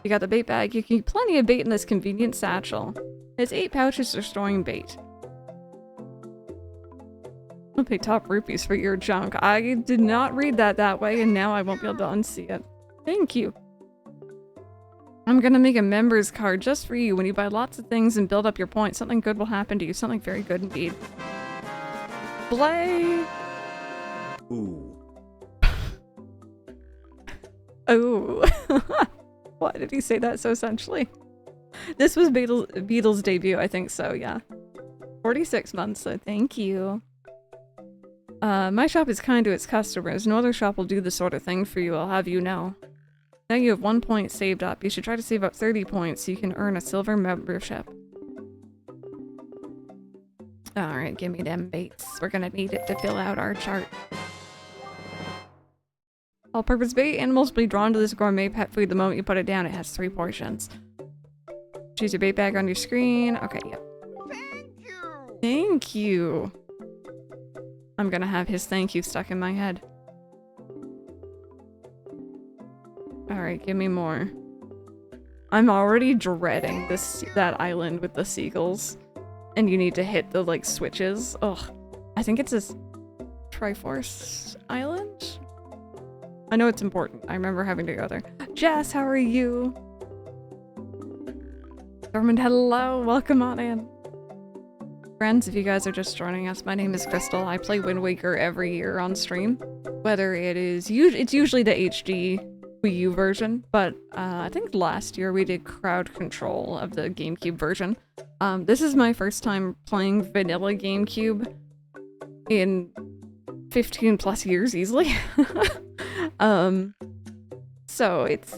[SPEAKER 1] You got the bait bag. You can keep plenty of bait in this convenient satchel. It's 8 pouches for storing bait. I'll pay top rupees for your junk. I did not read that way, and now I won't be able to unsee it. Thank you. I'm gonna make a members card just for you. When you buy lots of things and build up your points, something good will happen to you. Something very good indeed. Blay!
[SPEAKER 3] Ooh.
[SPEAKER 1] Oh. Why did he say that so essentially? This was Beetle's debut, I think so, yeah. 46 months, so thank you. My shop is kind to its customers. No other shop will do this sort of thing for you, I'll have you know. Now you have 1 point saved up. You should try to save up 30 points so you can earn a silver membership. Alright, give me them baits. We're gonna need it to fill out our chart. All-purpose bait. Animals will be drawn to this gourmet pet food the moment you put it down. It has 3 portions. Choose your bait bag on your screen. Okay, yep. Thank you! Thank you! I'm gonna have his thank you stuck in my head. Alright, give me more. I'm already dreading that island with the seagulls. And you need to hit the, like, switches. Ugh. I think it's this Triforce Island? I know it's important. I remember having to go there. Jess, how are you? Dormant, hello. Welcome on in. Friends, if you guys are just joining us, my name is Crystal. I play Wind Waker every year on stream. Whether it is... it's usually the HD Wii U version, but I think last year we did crowd control of the GameCube version. This is my first time playing vanilla GameCube in 15 plus years easily. So it's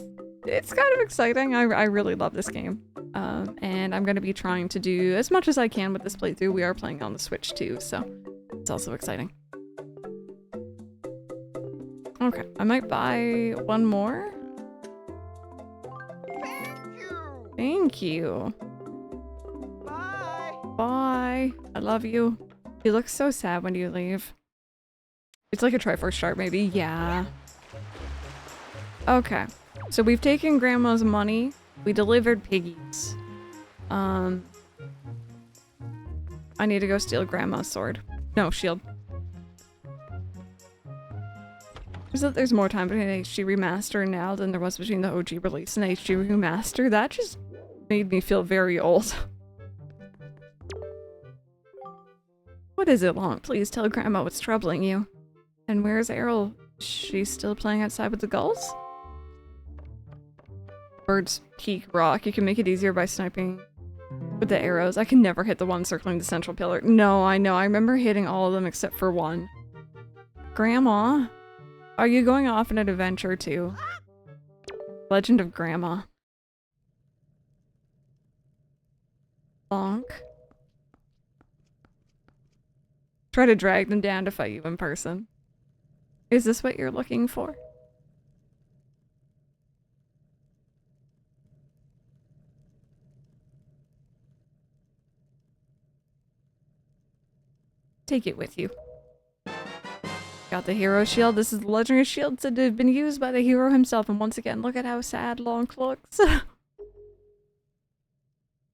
[SPEAKER 1] kind of exciting. I really love this game. And I'm gonna be trying to do as much as I can with this playthrough. We are playing on the Switch too, so it's also exciting. Okay, I might buy one more. Thank you. Bye. Bye. I love you. You look so sad when you leave. It's like a SimplyPressStart maybe. Yeah. Okay. So we've taken Grandma's money. We delivered piggies. I need to go steal Grandma's sword. No, shield. There's more time between HD Remaster now than there was between the OG release and HD Remaster. That just made me feel very old. What is it, Long? Please tell Grandma what's troubling you. And where's Errol? She's still playing outside with the gulls? Birds peak rock. You can make it easier by sniping with the arrows. I can never hit the one circling the central pillar. No, I know. I remember hitting all of them except for one. Grandma? Are you going off on an adventure too? Legend of Grandma. Bonk. Try to drag them down to fight you in person. Is this what you're looking for? Take it with you. Got the hero shield. This is the legendary shield said to have been used by the hero himself, and once again, look at how sad Lonk looks.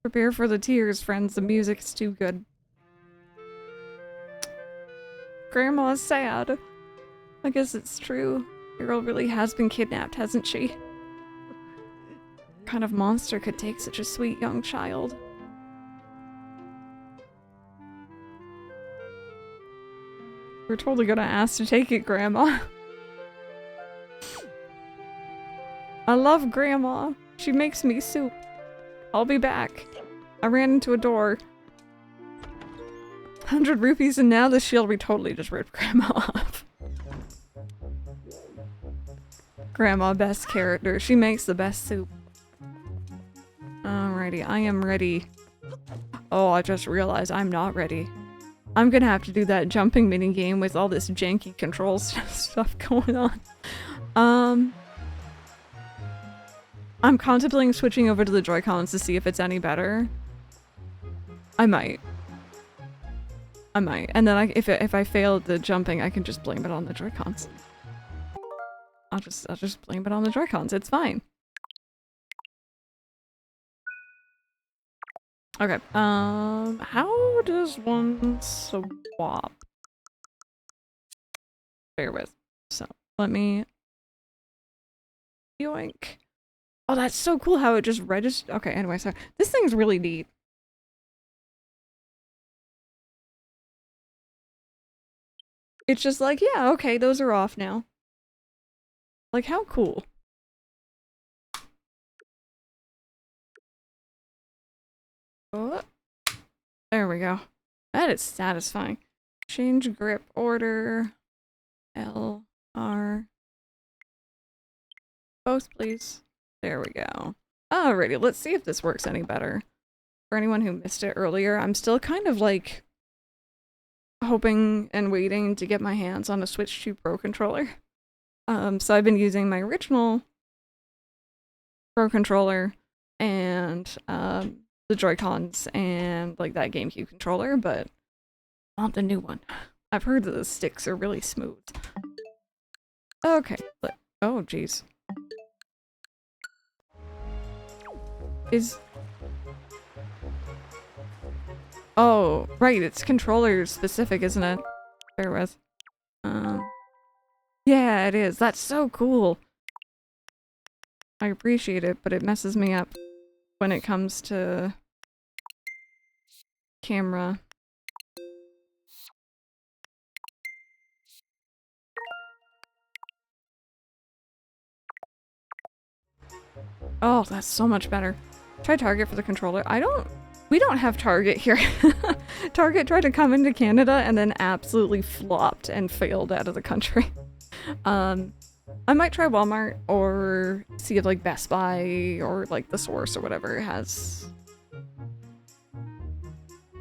[SPEAKER 1] Prepare for the tears, friends. The music's too good. Grandma's sad. I guess it's true. Hero really has been kidnapped, hasn't she? What kind of monster could take such a sweet young child? We're totally gonna ask to take it, Grandma. I love Grandma. She makes me soup. I'll be back. I ran into a door. 100 rupees and now the shield. We totally just ripped Grandma off. Grandma, best character. She makes the best soup. Alrighty, I am ready. Oh, I just realized I'm not ready. I'm gonna have to do that jumping minigame with all this janky controls stuff going on. I'm contemplating switching over to the Joy-Cons to see if it's any better. I might. And then if I fail at the jumping, I can just blame it on the Joy-Cons. I'll just blame it on the Joy-Cons. It's fine. Okay. How does one swap? Bear with. So let me. Yoink. Oh, that's so cool how it just registers. Okay. Anyway, so this thing's really neat. It's just like, yeah, okay, those are off now. Like, how cool. Oh, there we go. That is satisfying. Change grip order. L, R. Both, please. There we go. Alrighty, let's see if this works any better. For anyone who missed it earlier, I'm still kind of like hoping and waiting to get my hands on a Switch 2 Pro controller. So I've been using my original Pro controller and the Joy-Cons and like that GameCube controller, but I want the new one. I've heard that the sticks are really smooth. Okay, oh jeez. Oh, right, it's controller specific, isn't it? Bear with. Yeah, it is. That's so cool. I appreciate it, but it messes me up when it comes to camera. Oh, that's so much better. Try Target for the controller. We don't have Target here. Target tried to come into Canada and then absolutely flopped and failed out of the country. I might try Walmart or see if like Best Buy or like The Source or whatever has.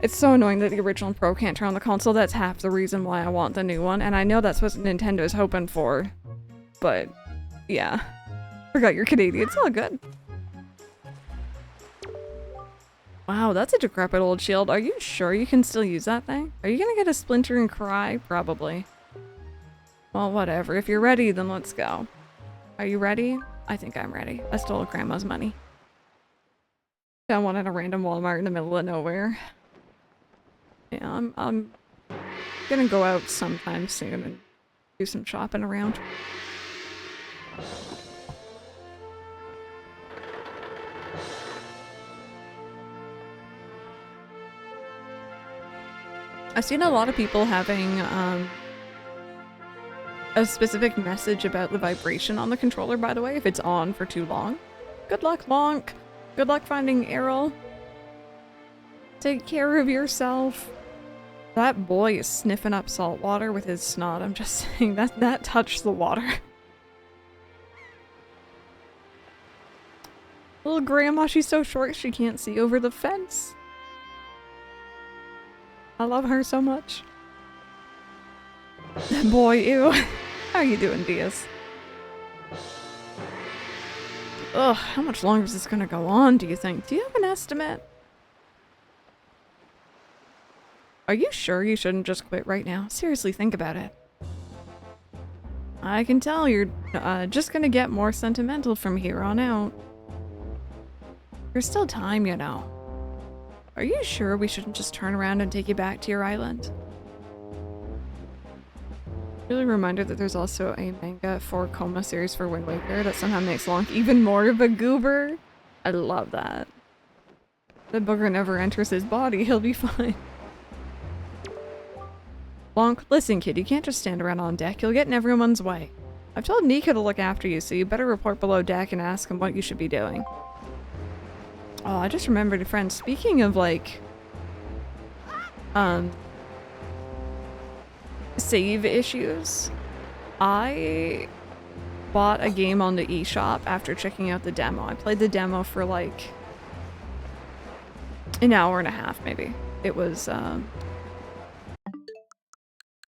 [SPEAKER 1] It's so annoying that the original Pro can't turn on the console. That's half the reason why I want the new one, and I know that's what Nintendo's hoping for. But yeah, forgot you're Canadian. It's all good. Wow, that's a decrepit old shield. Are you sure you can still use that thing? Are you gonna get a splinter and cry? Probably. Well, whatever. If you're ready, then let's go. Are you ready? I think I'm ready. I stole Grandma's money. Found one at a random Walmart in the middle of nowhere. Yeah, I'm gonna go out sometime soon and do some shopping around. I've seen a lot of people having a specific message about the vibration on the controller, by the way, if it's on for too long. Good luck, Lonk. Good luck finding Errol. Take care of yourself. That boy is sniffing up salt water with his snot. I'm just saying that touched the water. Little grandma, she's so short she can't see over the fence. I love her so much. Boy, ew. How you doing, Diaz? Ugh, how much longer is this gonna go on, do you think? Do you have an estimate? Are you sure you shouldn't just quit right now? Seriously, think about it. I can tell you're just gonna get more sentimental from here on out. There's still time, you know. Are you sure we shouldn't just turn around and take you back to your island? Really reminder that there's also a manga for Coma series for Wind Waker that somehow makes Lonk even more of a goober. I love that. The booger never enters his body, he'll be fine. Lonk, listen kid, you can't just stand around on deck, you'll get in everyone's way. I've told Nico to look after you, so you better report below deck and ask him what you should be doing. Oh, I just remembered a friend. Speaking of, like, save issues, I bought a game on the eShop after checking out the demo. I played the demo for, like, an hour and a half, maybe. It was,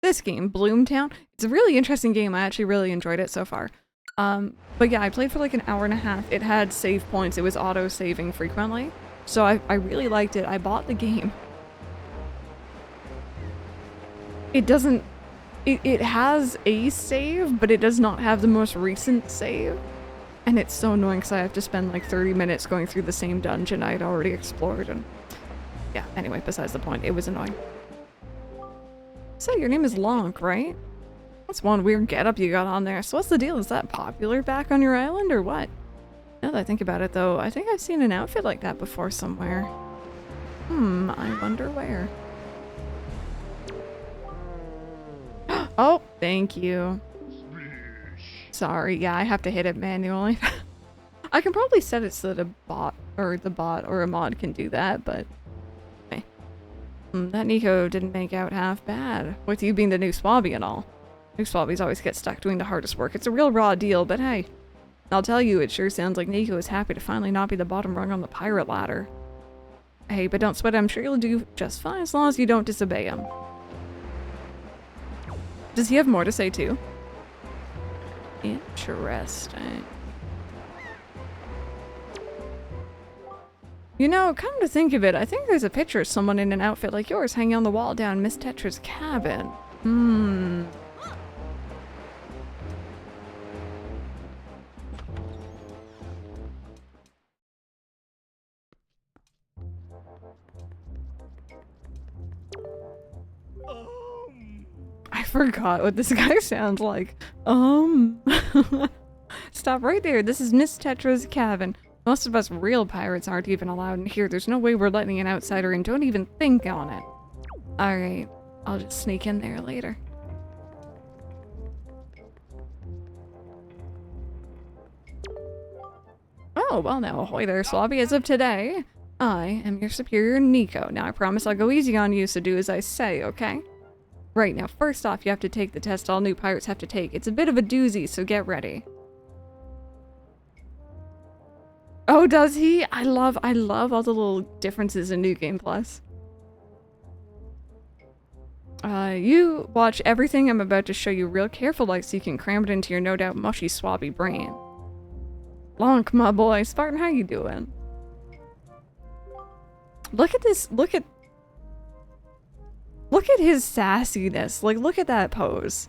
[SPEAKER 1] this game, Bloomtown. It's a really interesting game. I actually really enjoyed it so far. But yeah, I played for like an hour and a half. It had save points. It was auto-saving frequently. So I really liked it. I bought the game. It doesn't... It has a save, but it does not have the most recent save. And it's so annoying because I have to spend like 30 minutes going through the same dungeon I'd already explored. And yeah, anyway, besides the point, it was annoying. So your name is Lonk, right? That's one weird getup you got on there. So what's the deal? Is that popular back on your island or what? Now that I think about it though, I think I've seen an outfit like that before somewhere. I wonder where. Oh, thank you. Sorry, yeah, I have to hit it manually. I can probably set it so that the bot or a mod can do that, but okay. That Nico didn't make out half bad, with you being the new Swabby and all. New Swabbies always get stuck doing the hardest work. It's a real raw deal, but hey, I'll tell you, it sure sounds like Nico is happy to finally not be the bottom rung on the pirate ladder. Hey, but don't sweat it, I'm sure you'll do just fine as long as you don't disobey him. Does he have more to say too? Interesting. You know, come to think of it, I think there's a picture of someone in an outfit like yours hanging on the wall down Miss Tetra's cabin. Hmm. I forgot what this guy sounds like. Stop right there. This is Miss Tetra's cabin. Most of us real pirates aren't even allowed in here. There's no way we're letting an outsider in. Don't even think on it. Alright. I'll just sneak in there later. Oh, well now, ahoy there, Swabby. As of today, I am your superior Nico. Now, I promise I'll go easy on you, so do as I say, okay? Right, now, first off, you have to take the test all new pirates have to take. It's a bit of a doozy, so get ready. Oh, does he? I love all the little differences in New Game Plus. You watch everything I'm about to show you real careful like so you can cram it into your no doubt mushy swabby brain. Lonk, my boy. Spartan, how you doing? Look at this, look at his sassiness. Like, look at that pose.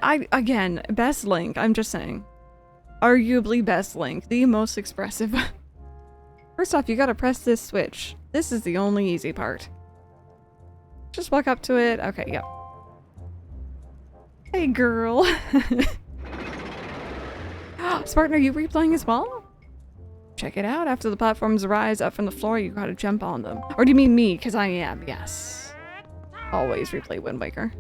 [SPEAKER 1] Again, best Link, I'm just saying. Arguably best Link, the most expressive. First off, you gotta press this switch. This is the only easy part. Just walk up to it. Okay, yep. Hey, girl. Spartan, are you replaying as well? Check it out. After the platforms rise up from the floor, you gotta jump on them. Or do you mean me? Because I am, yes. Always replay Wind Waker.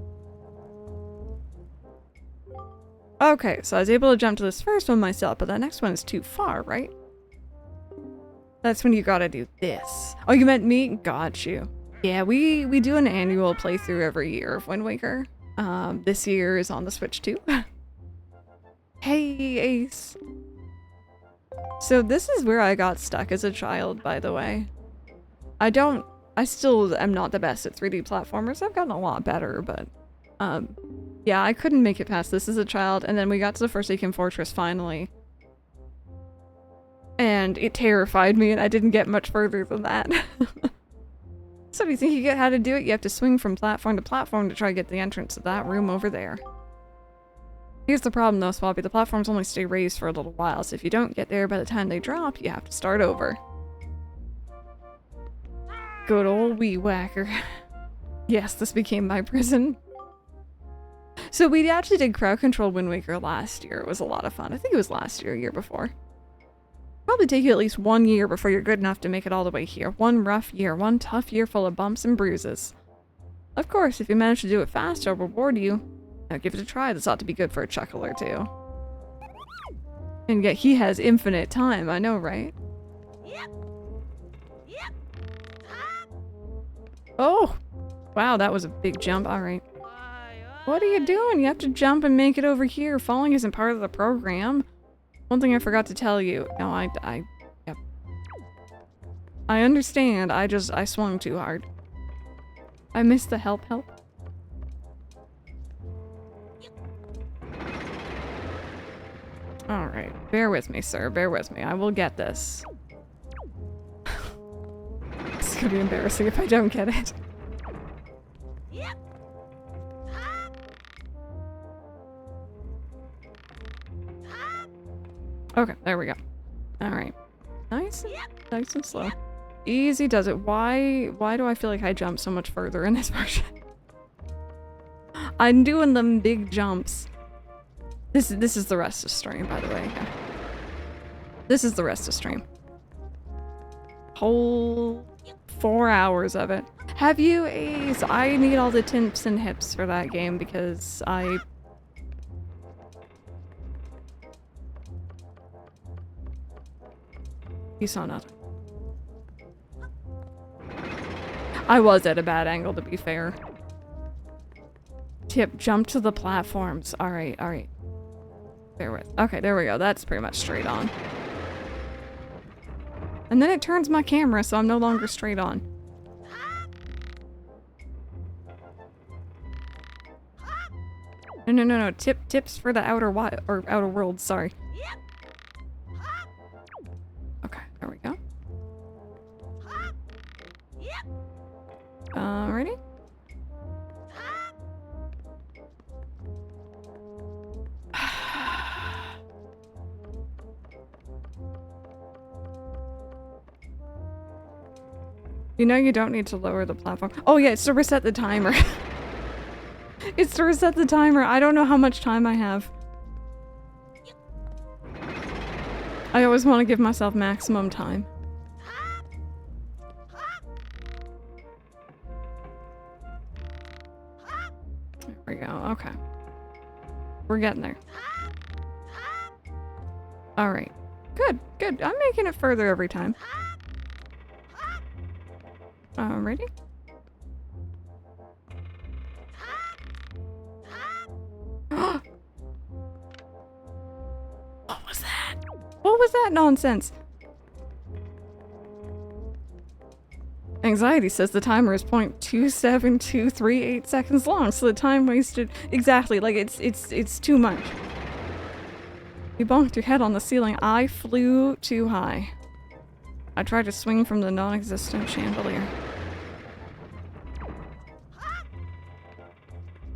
[SPEAKER 1] Okay, so I was able to jump to this first one myself, but that next one is too far, right? That's when you gotta do this. Oh, you meant me? Got you. Yeah, we do an annual playthrough every year of Wind Waker. This year is on the Switch too. Hey, Ace. So this is where I got stuck as a child, by the way. I still am not the best at 3D platformers. I've gotten a lot better, but yeah, I couldn't make it past this as a child, and then we got to the Forsaken Fortress finally. And it terrified me, and I didn't get much further than that. So do you think you get how to do it? You have to swing from platform to platform to try to get the entrance to that room over there. Here's the problem though, Swappy. The platforms only stay raised for a little while, so if you don't get there by the time they drop, you have to start over. Good old Wee Whacker. Yes, this became my prison. So we actually did crowd control Wind Waker last year. It was a lot of fun. I think it was last year, year before. Probably take you at least 1 year before you're good enough to make it all the way here. One rough year, one tough year full of bumps and bruises. Of course, if you manage to do it fast, I'll reward you. Now give it a try. This ought to be good for a chuckle or two. And yet he has infinite time, I know, right? Oh! Wow, that was a big jump. Alright. What are you doing? You have to jump and make it over here. Falling isn't part of the program. One thing I forgot to tell you. No, yep. I understand. I swung too hard. I missed the help. Alright. Bear with me, sir. Bear with me. I will get this. It's gonna be embarrassing if I don't get it. Okay, there we go. Alright. Nice and slow. Easy does it. Why do I feel like I jump so much further in this version? I'm doing them big jumps. This is the rest of stream, by the way. Yeah. This is the rest of stream. Whole 4 hours of it. Have you, Ace? I need all the tips and hips for that game because You saw nothing. I was at a bad angle, to be fair. Tip, jump to the platforms. Alright. Bear with. Okay, there we go. That's pretty much straight on. And then it turns my camera, so I'm no longer straight on. No. Tips for the outer outer world, sorry. Okay, there we go. Ready? You know you don't need to lower the platform. Oh yeah, it's to reset the timer. It's to reset the timer. I don't know how much time I have. I always want to give myself maximum time. There we go. Okay. We're getting there. Alright. Good, good. I'm making it further every time. Ready? What was that? What was that nonsense? Anxiety says the timer is 0.27238 seconds long, so the time wasted exactly, like it's too much. You bonked your head on the ceiling. I flew too high. I tried to swing from the non-existent chandelier.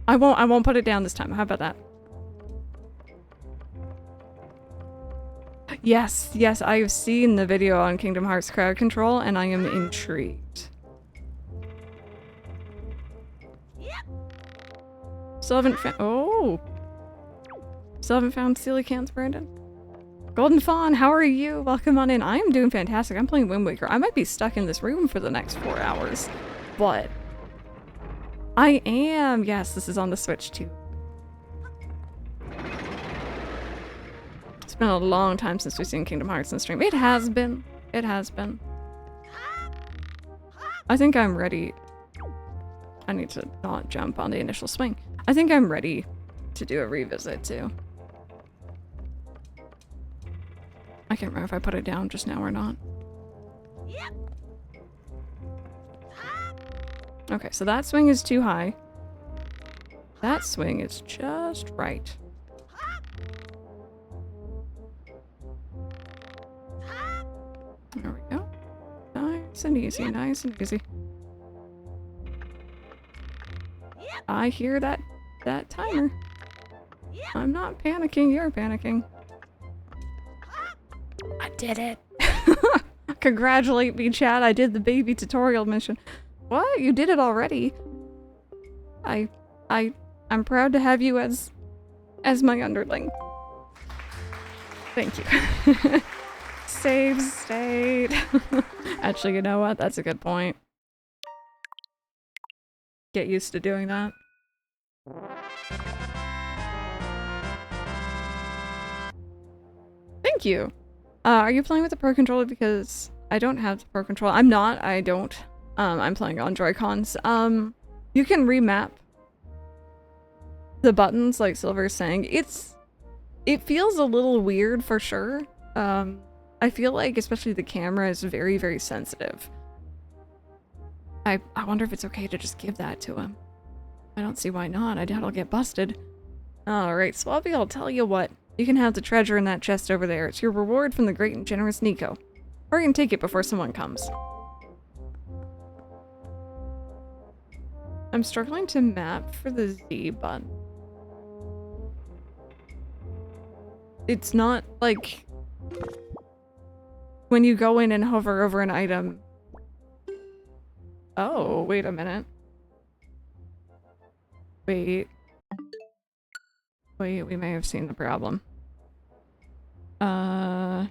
[SPEAKER 1] I won't put it down this time. How about that? Yes, I have seen the video on Kingdom Hearts crowd control and I am intrigued. Still haven't found— oh! Still haven't found Coelacanth, Brandon. Golden Fawn, how are you? Welcome on in. I am doing fantastic. I'm playing Wind Waker. I might be stuck in this room for the next 4 hours, but I am. Yes, this is on the Switch too. It's been a long time since we've seen Kingdom Hearts in stream. It has been. It has been. I think I'm ready. I need to not jump on the initial swing. I think I'm ready to do a revisit too. I can't remember if I put it down just now or not. Okay, so that swing is too high. That swing is just right. There we go. Nice and easy, nice and easy. I hear that timer. I'm not panicking, you're panicking. I did it. Congratulate me, Chad. I did the baby tutorial mission. What? You did it already? I'm proud to have you as my underling. Thank you. Save state. Actually, you know what? That's a good point. Get used to doing that. Thank you. Are you playing with the Pro Controller? Because I don't have the Pro Controller. I'm not. I don't. I'm playing on Joy-Cons. You can remap the buttons, like Silver's saying. It feels a little weird for sure. I feel like especially the camera is very, very sensitive. I wonder if it's okay to just give that to him. I don't see why not. I doubt I'll get busted. Alright, Swabby, I'll tell you what. You can have the treasure in that chest over there. It's your reward from the great and generous Nico. Or you can take it before someone comes. I'm struggling to map for the Z button. It's not like when you go in and hover over an item. Oh, wait a minute. Wait, we may have seen the problem. I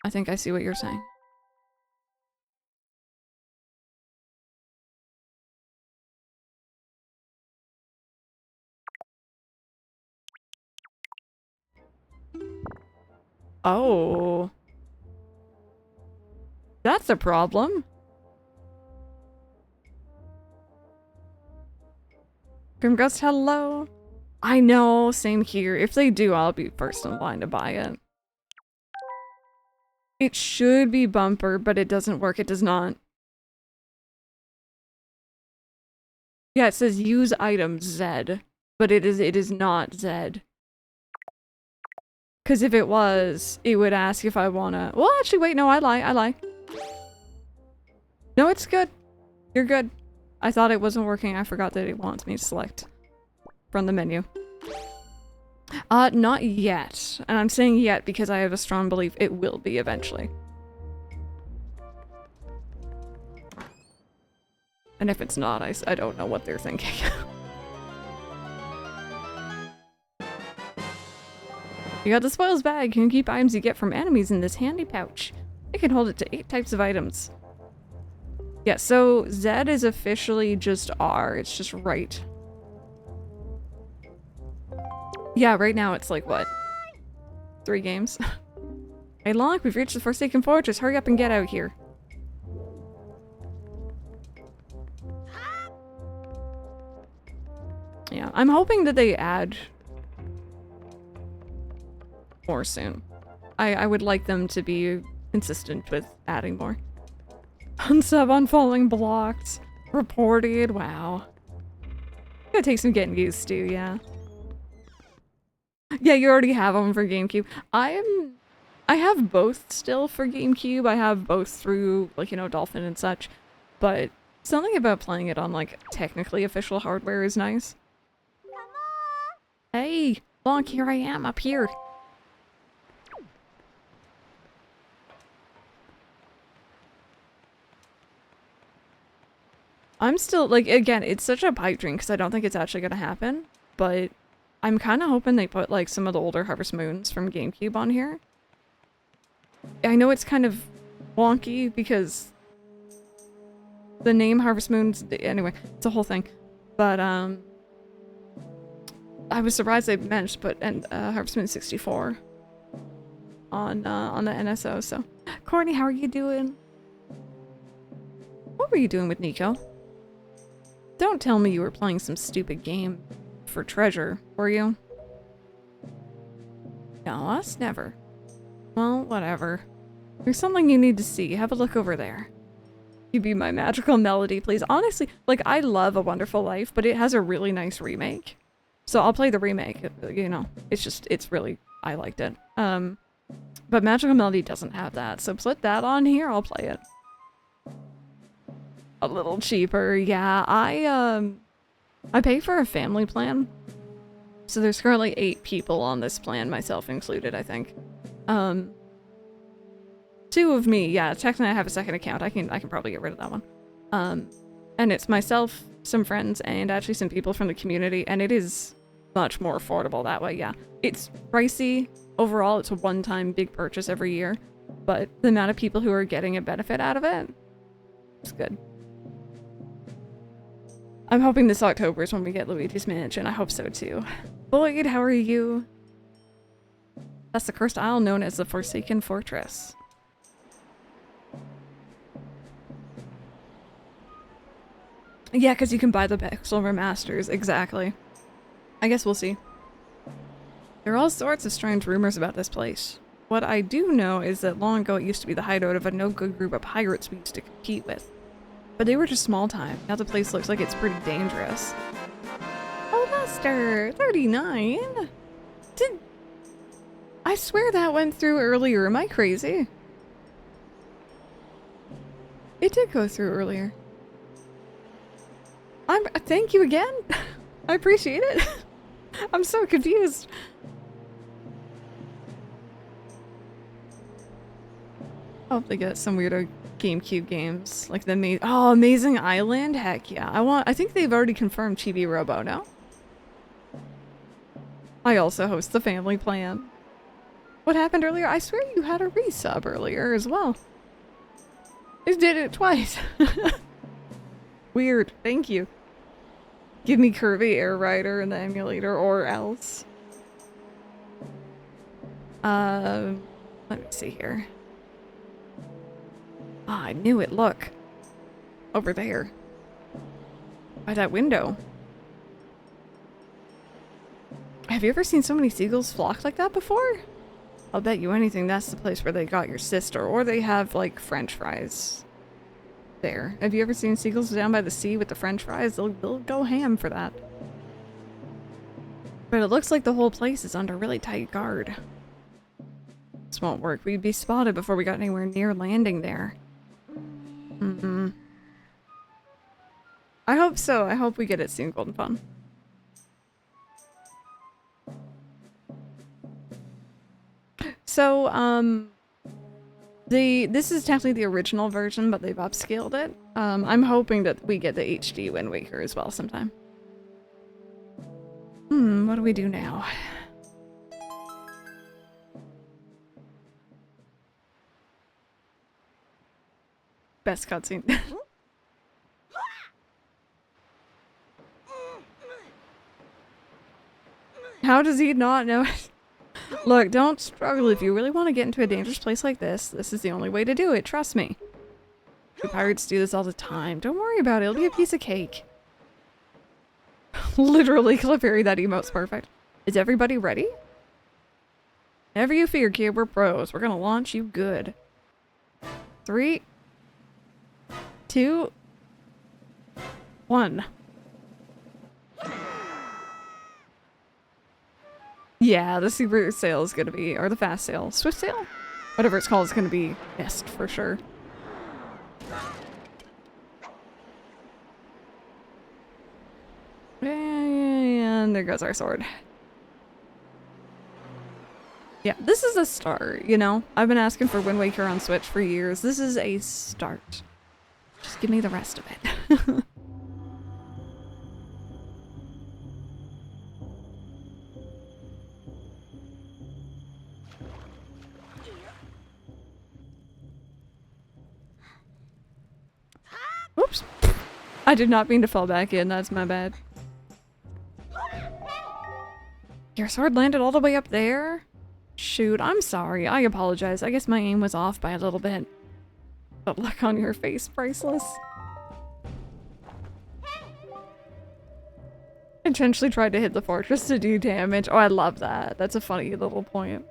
[SPEAKER 1] think I see what you're saying. Oh. That's a problem. Congrats, hello. I know, same here. If they do, I'll be first in line to buy it. It should be bumper, but it doesn't work. It does not. Yeah, it says use item Z. But it is not Zed. Because if it was, it would ask if I wanna... Well, actually, wait, no, I lie. No, it's good. You're good. I thought it wasn't working. I forgot that it wants me to select from the menu. Not yet. And I'm saying yet because I have a strong belief it will be eventually. And if it's not, I don't know what they're thinking. You got the spoils bag. You can keep items you get from enemies in this handy pouch. It can hold it to 8 types of items. Yeah, so Z is officially just R. It's just right. Yeah, right now it's like, what? 3 games? Hey, Lonk, we've reached the Forsaken Fortress. Hurry up and get out here. Yeah, I'm hoping that they add more soon. I would like them to be consistent with adding more. Unsub on falling blocks. Reported. Wow. Gonna take some getting used to, yeah. Yeah, you already have them for GameCube. I have both still for GameCube. I have both through, like, you know, Dolphin and such. But something about playing it on, like, technically official hardware is nice. Hey, Lonk, here I am, up here. I'm still, like, again, it's such a pipe dream because I don't think it's actually gonna happen, but I'm kind of hoping they put, like, some of the older Harvest Moons from GameCube on here. I know it's kind of wonky because the name Harvest Moons, anyway, it's a whole thing, but, I was surprised they managed to put Harvest Moon 64 on the NSO, so. Courtney, how are you doing? What were you doing with Nico? Don't tell me you were playing some stupid game for treasure, were you? No, us never. Well, whatever. There's something you need to see. Have a look over there. You be my magical melody, please. Honestly, like, I love A Wonderful Life, but it has a really nice remake. So I'll play the remake, you know. It's just, it's really, I liked it. But Magical Melody doesn't have that, so put that on here, I'll play it. A little cheaper, yeah. I pay for a family plan. So there's currently 8 people on this plan, myself included, I think. 2 of me, yeah, technically I have a second account. I can probably get rid of that one. And it's myself, some friends, and actually some people from the community, and it is much more affordable that way, yeah. It's pricey. Overall, it's a one-time big purchase every year, but the amount of people who are getting a benefit out of it, it's good. I'm hoping this October is when we get Luigi's Mansion. I hope so too. Boyd, how are you? That's the cursed isle known as the Forsaken Fortress. Yeah, because you can buy the Pixel remasters, exactly. I guess we'll see. There are all sorts of strange rumors about this place. What I do know is that long ago it used to be the hideout of a no-good group of pirates we used to compete with. But they were just small time. Now the place looks like it's pretty dangerous. Oh, Lester! 39? I swear that went through earlier. Am I crazy? It did go through earlier. Thank you again. I appreciate it. I'm so confused. I hope they get some weirdo GameCube games like the Amazing Island. Heck yeah! I think they've already confirmed Chibi Robo. No. I also host the family plan. What happened earlier? I swear you had a resub earlier as well. You did it twice. Weird. Thank you. Give me Kirby Air Rider in the emulator or else. Let me see here. Ah, I knew it. Look. Over there. By that window. Have you ever seen so many seagulls flock like that before? I'll bet you anything that's the place where they got your sister, or they have, like, French fries. There. Have you ever seen seagulls down by the sea with the French fries? They'll go ham for that. But it looks like the whole place is under really tight guard. This won't work. We'd be spotted before we got anywhere near landing there. I hope so. I hope we get it soon, Golden Fun. So, this is technically the original version, but they've upscaled it. I'm hoping that we get the HD Wind Waker as well sometime. What do we do now? Best cutscene. How does he not know it? Look, don't struggle if you really want to get into a dangerous place like this. This is the only way to do it, trust me. The pirates do this all the time. Don't worry about it, it'll be a piece of cake. Literally, Clefairy, that emote's perfect. Is everybody ready? Never you fear, kid, we're pros. We're gonna launch you good. 3, 2, 1. Yeah, the super sail is gonna be, or the fast sail, swift sail? Whatever it's called is gonna be best for sure. And there goes our sword. Yeah, this is a start, you know? I've been asking for Wind Waker on Switch for years. This is a start. Just give me the rest of it. Oops. I did not mean to fall back in, that's my bad. Your sword landed all the way up there? Shoot, I'm sorry. I apologize. I guess my aim was off by a little bit. But look on your face, priceless. Intentionally tried to hit the fortress to do damage. Oh, I love that. That's a funny little point.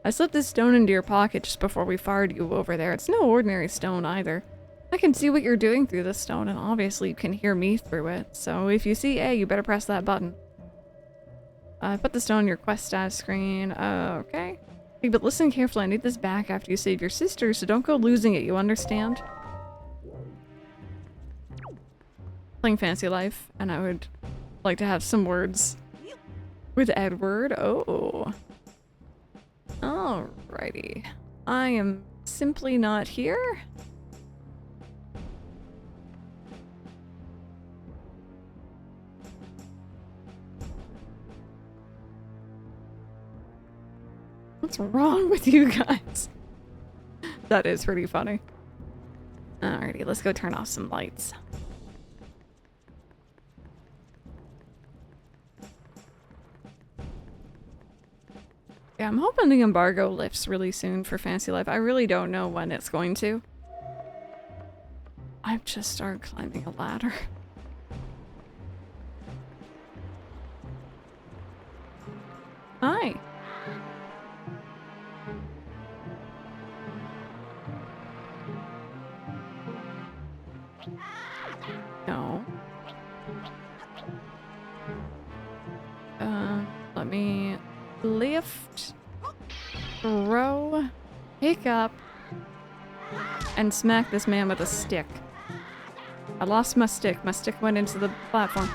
[SPEAKER 1] I slipped this stone into your pocket just before we fired you over there. It's no ordinary stone either. I can see what you're doing through this stone, and obviously you can hear me through it. So if you see A, you better press that button. Put the stone on your quest status screen. Okay. Hey, but listen carefully. I need this back after you save your sister, so don't go losing it, you understand? Playing Fantasy Life, and I would like to have some words with Edward. Oh. Alrighty. I am simply not here. What's wrong with you guys? That is pretty funny. Alrighty, let's go turn off some lights. Yeah, I'm hoping the embargo lifts really soon for Fantasy Life. I really don't know when it's going to. I've just started climbing a ladder. Hi. No. Let me lift, throw, pick up, and smack this man with a stick. I lost my stick. My stick went into the platform.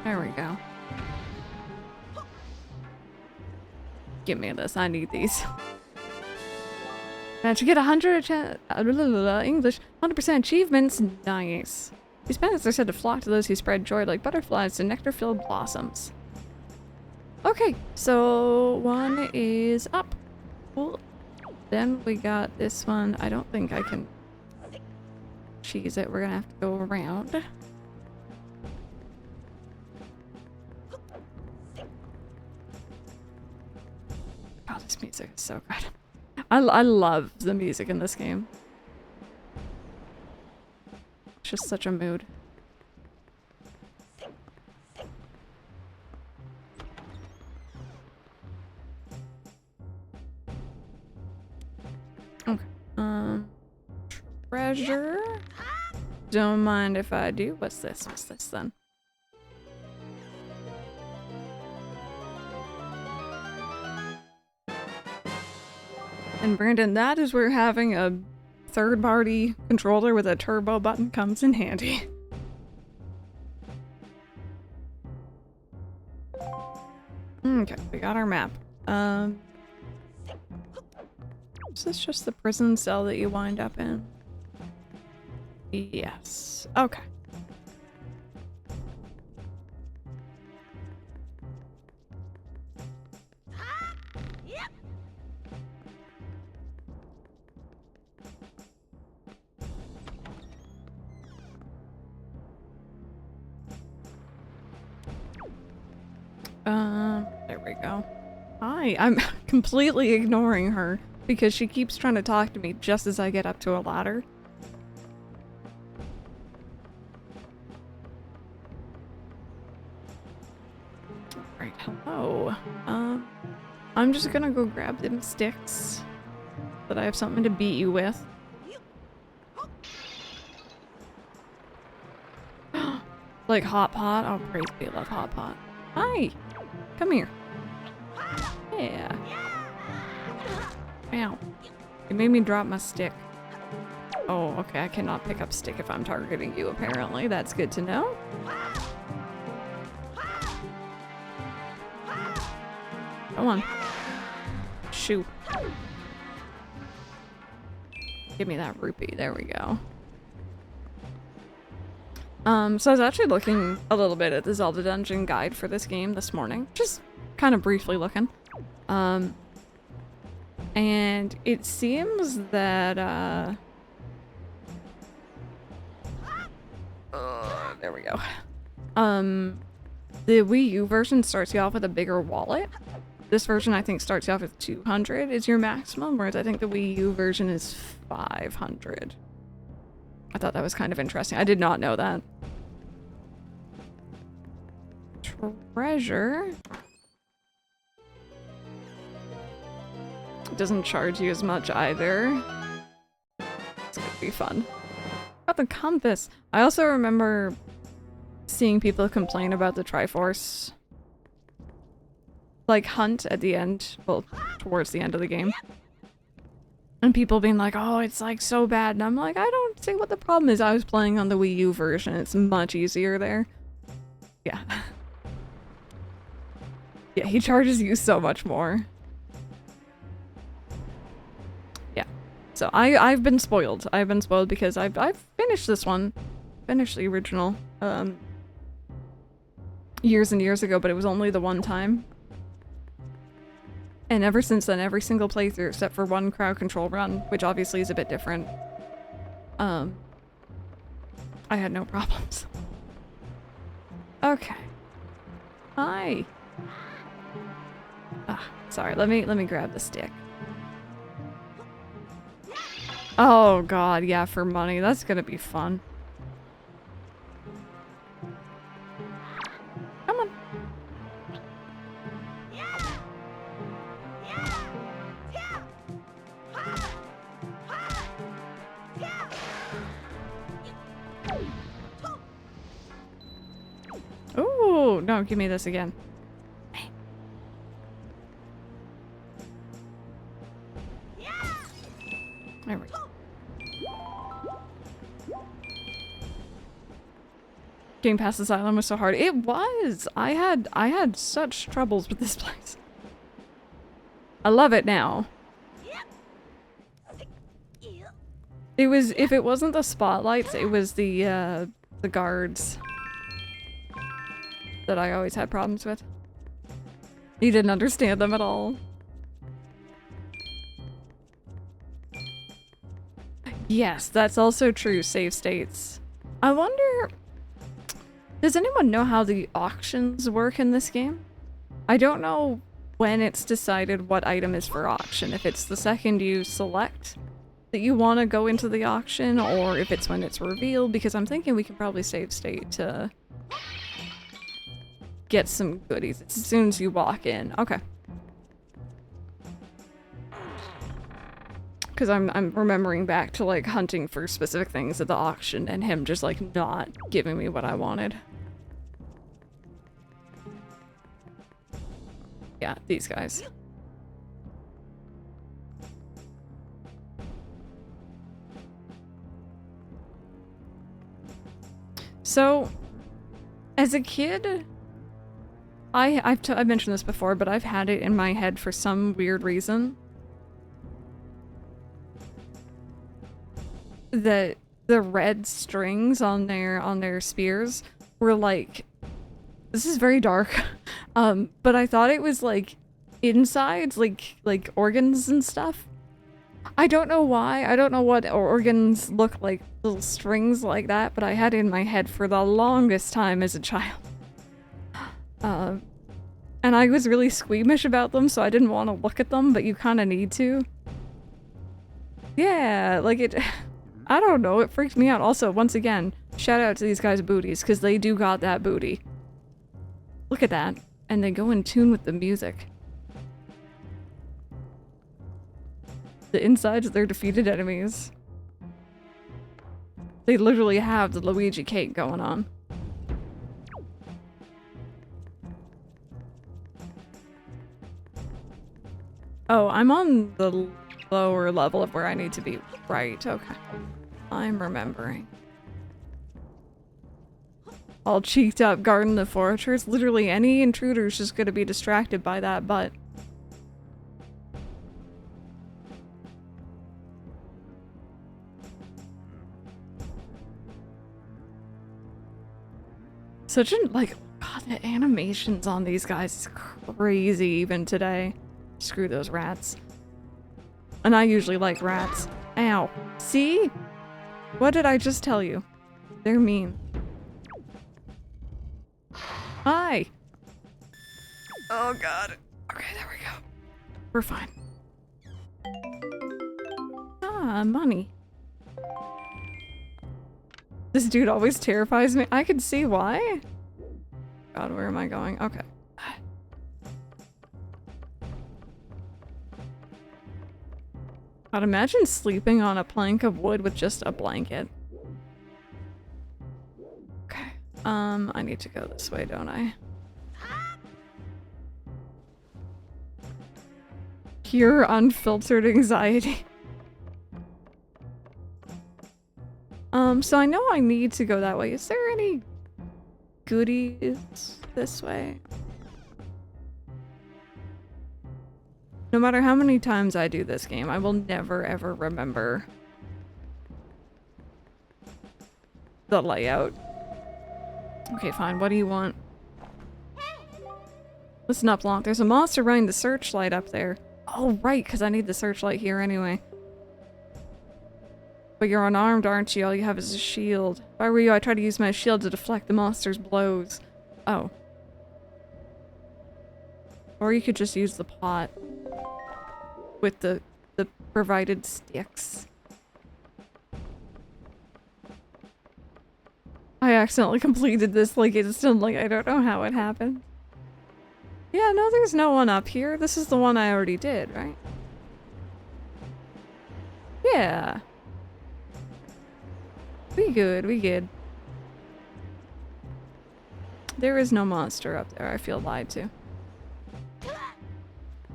[SPEAKER 1] There we go. Give me this. I need these. Managed to get 100 English, 100% achievements. Nice. These planets are said to flock to those who spread joy like butterflies to nectar-filled blossoms. Okay, so one is up. Cool. Then we got this one. I don't think I can cheese it. We're gonna have to go around. Oh, this music is so good. I love the music in this game. It's just such a mood. Okay. Treasure. Don't mind if I do. What's this? What's this then? And Brandon, that is where having a third-party controller with a turbo button comes in handy. Okay, we got our map. Is this just the prison cell that you wind up in? Yes. Okay. There we go. Hi, I'm completely ignoring her because she keeps trying to talk to me just as I get up to a ladder. Alright, hello. I'm just gonna go grab them sticks so that I have something to beat you with. Like hot pot? Oh, praise be, I love hot pot. Hi! Come here. Yeah. Ow. You made me drop my stick. Oh, okay, I cannot pick up stick if I'm targeting you, apparently. That's good to know. Come on. Shoot. Give me that rupee. There we go. So I was actually looking a little bit at the Zelda Dungeon guide for this game this morning. Just kind of briefly looking. And it seems that, there we go. The Wii U version starts you off with a bigger wallet. This version, I think, starts you off with 200 is your maximum, whereas I think the Wii U version is 500. I thought that was kind of interesting. I did not know that. Treasure. It doesn't charge you as much either. It's gonna be fun. Got the compass. I also remember seeing people complain about the Triforce like hunt at the end, well, towards the end of the game. And people being like, oh, it's like so bad. And I'm like, I don't see what the problem is. I was playing on the Wii U version. It's much easier there. Yeah. Yeah, he charges you so much more. Yeah. So I've been spoiled. I've been spoiled because I've finished this one. Finished the original years and years ago, but it was only the one time. And ever since then, every single playthrough except for one crowd control run, which obviously is a bit different, I had no problems. Okay. Hi. Ah, sorry, let me grab the stick. Oh god, yeah, for money. That's gonna be fun. Come on. Ooh, no, give me this again. There we go. Getting past this island was so hard. It was! I had such troubles with this place. I love it now. It was, if it wasn't the spotlights, it was the guards that I always had problems with. You didn't understand them at all. Yes, that's also true, save states. I wonder, does anyone know how the auctions work in this game? I don't know when it's decided what item is for auction, if it's the second you select that you want to go into the auction, or if it's when it's revealed, because I'm thinking we can probably save state to get some goodies as soon as you walk in. Okay. because I'm remembering back to like hunting for specific things at the auction and him just like not giving me what I wanted. Yeah, these guys. So, as a kid, I've mentioned this before, but I've had it in my head for some weird reason that the red strings on their spears were like, this is very dark, but I thought it was like insides, like organs and stuff. I don't know why. I don't know what organs look like, little strings like that, but I had it in my head for the longest time as a child. And I was really squeamish about them, so I didn't want to look at them, but you kind of need to. Yeah, like it... I don't know, it freaked me out. Also, once again, shout out to these guys' booties, because they do got that booty. Look at that. And they go in tune with the music. The insides of their defeated enemies. They literally have the Luigi cake going on. Oh, I'm on the lower level of where I need to be. Right, okay. I'm remembering. All cheeked up, guarding the fortress. Literally any intruder's just gonna be distracted by that butt. Such an, like, god, the animations on these guys is crazy even today. Screw those rats. And I usually like rats. Ow. See? What did I just tell you? They're mean. Hi! Oh god. Okay, there we go. We're fine. Ah, money. This dude always terrifies me. I can see why. God, where am I going? Okay. I'd imagine sleeping on a plank of wood with just a blanket. Okay. I need to go this way, don't I? Pure unfiltered anxiety. So I know I need to go that way. Is there any goodies this way? No matter how many times I do this game, I will never ever remember the layout. Okay, fine. What do you want? Listen up, Lonk. There's a monster running the searchlight up there. Oh, right, because I need the searchlight here anyway. But you're unarmed, aren't you? All you have is a shield. If I were you, I'd try to use my shield to deflect the monster's blows. Oh. Or you could just use the pot. With the provided sticks. I accidentally completed this like instantly. I don't know how it happened. Yeah, no, there's no one up here. This is the one I already did, right? Yeah. We good, we good. There is no monster up there. I feel lied to.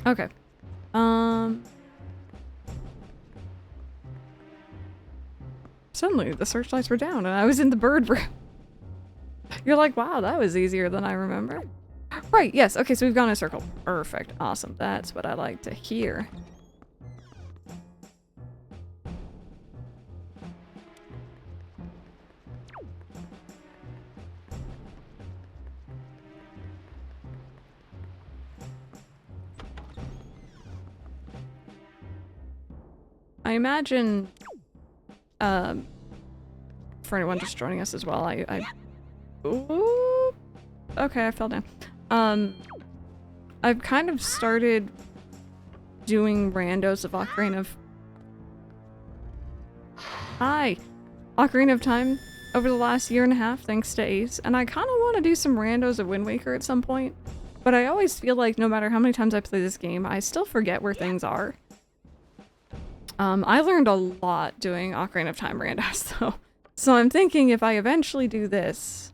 [SPEAKER 1] Okay. Suddenly the searchlights were down and I was in the bird room. You're like, wow, that was easier than I remember. Right, yes, okay, so we've gone in a circle. Perfect, awesome, that's what I like to hear. I imagine, for anyone just joining us as well, ooh, okay, I fell down. I've kind of started doing randos of Ocarina of Time over the last year and a half, thanks to Ace, and I kind of want to do some randos of Wind Waker at some point, but I always feel like no matter how many times I play this game, I still forget where things are. I learned a lot doing Ocarina of Time randos, though. So I'm thinking if I eventually do this,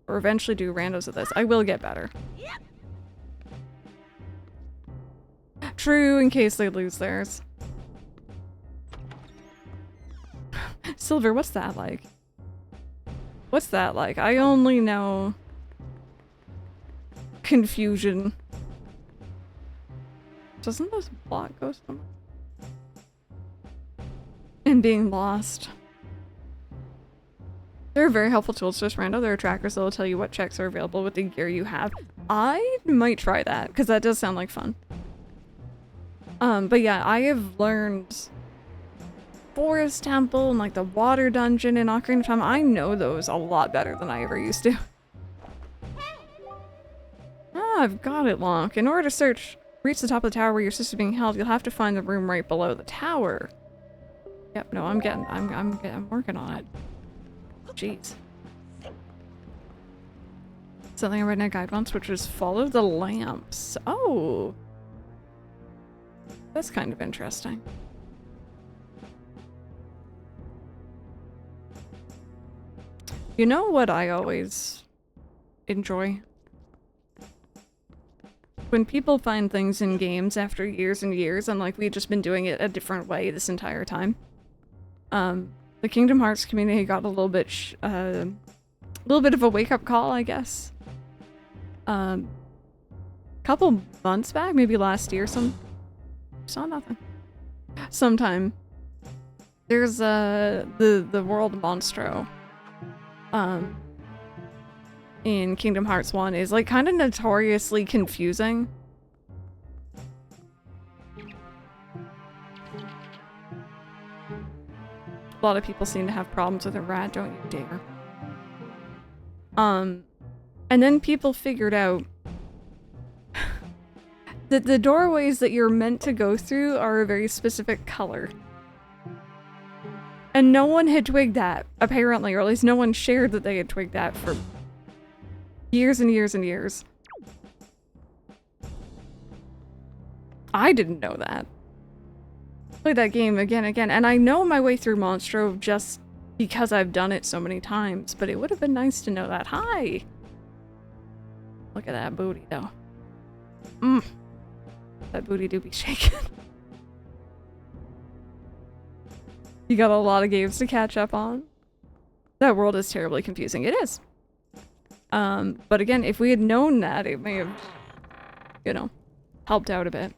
[SPEAKER 1] or eventually do randos of this, I will get better. True, in case they lose theirs. Silver, what's that like? What's that like? I only know confusion. Doesn't this block go somewhere? And being lost. They're very helpful tools to just rando. There are trackers that will tell you what checks are available with the gear you have. I might try that, because that does sound like fun. But yeah, I have learned Forest Temple and like the Water Dungeon in Ocarina of Time. I know those a lot better than I ever used to. Ah, I've got it, Lonk. In order to reach the top of the tower where your sister's being held, you'll have to find the room right below the tower. Yep, no, I'm working on it. Jeez. Something I read in a guide once, which was follow the lamps. Oh. That's kind of interesting. You know what I always enjoy? When people find things in games after years and years, and like we've just been doing it a different way this entire time. The Kingdom Hearts community got a little bit of a wake-up call, I guess. Couple months back, maybe last year, saw nothing. Sometime. There's the world Monstro. In Kingdom Hearts 1 is like kind of notoriously confusing. A lot of people seem to have problems with it. Rat, don't you dare. And then people figured out that the doorways that you're meant to go through are a very specific color. And no one had twigged that, apparently, or at least no one shared that they had twigged that for years and years and years. I didn't know that. Played that game again and again, and I know my way through Monstro just because I've done it so many times, but it would have been nice to know that. Hi! Look at that booty, though. That booty do be shaking. You got a lot of games to catch up on. That world is terribly confusing. It is. But again, if we had known that, it may have, you know, helped out a bit.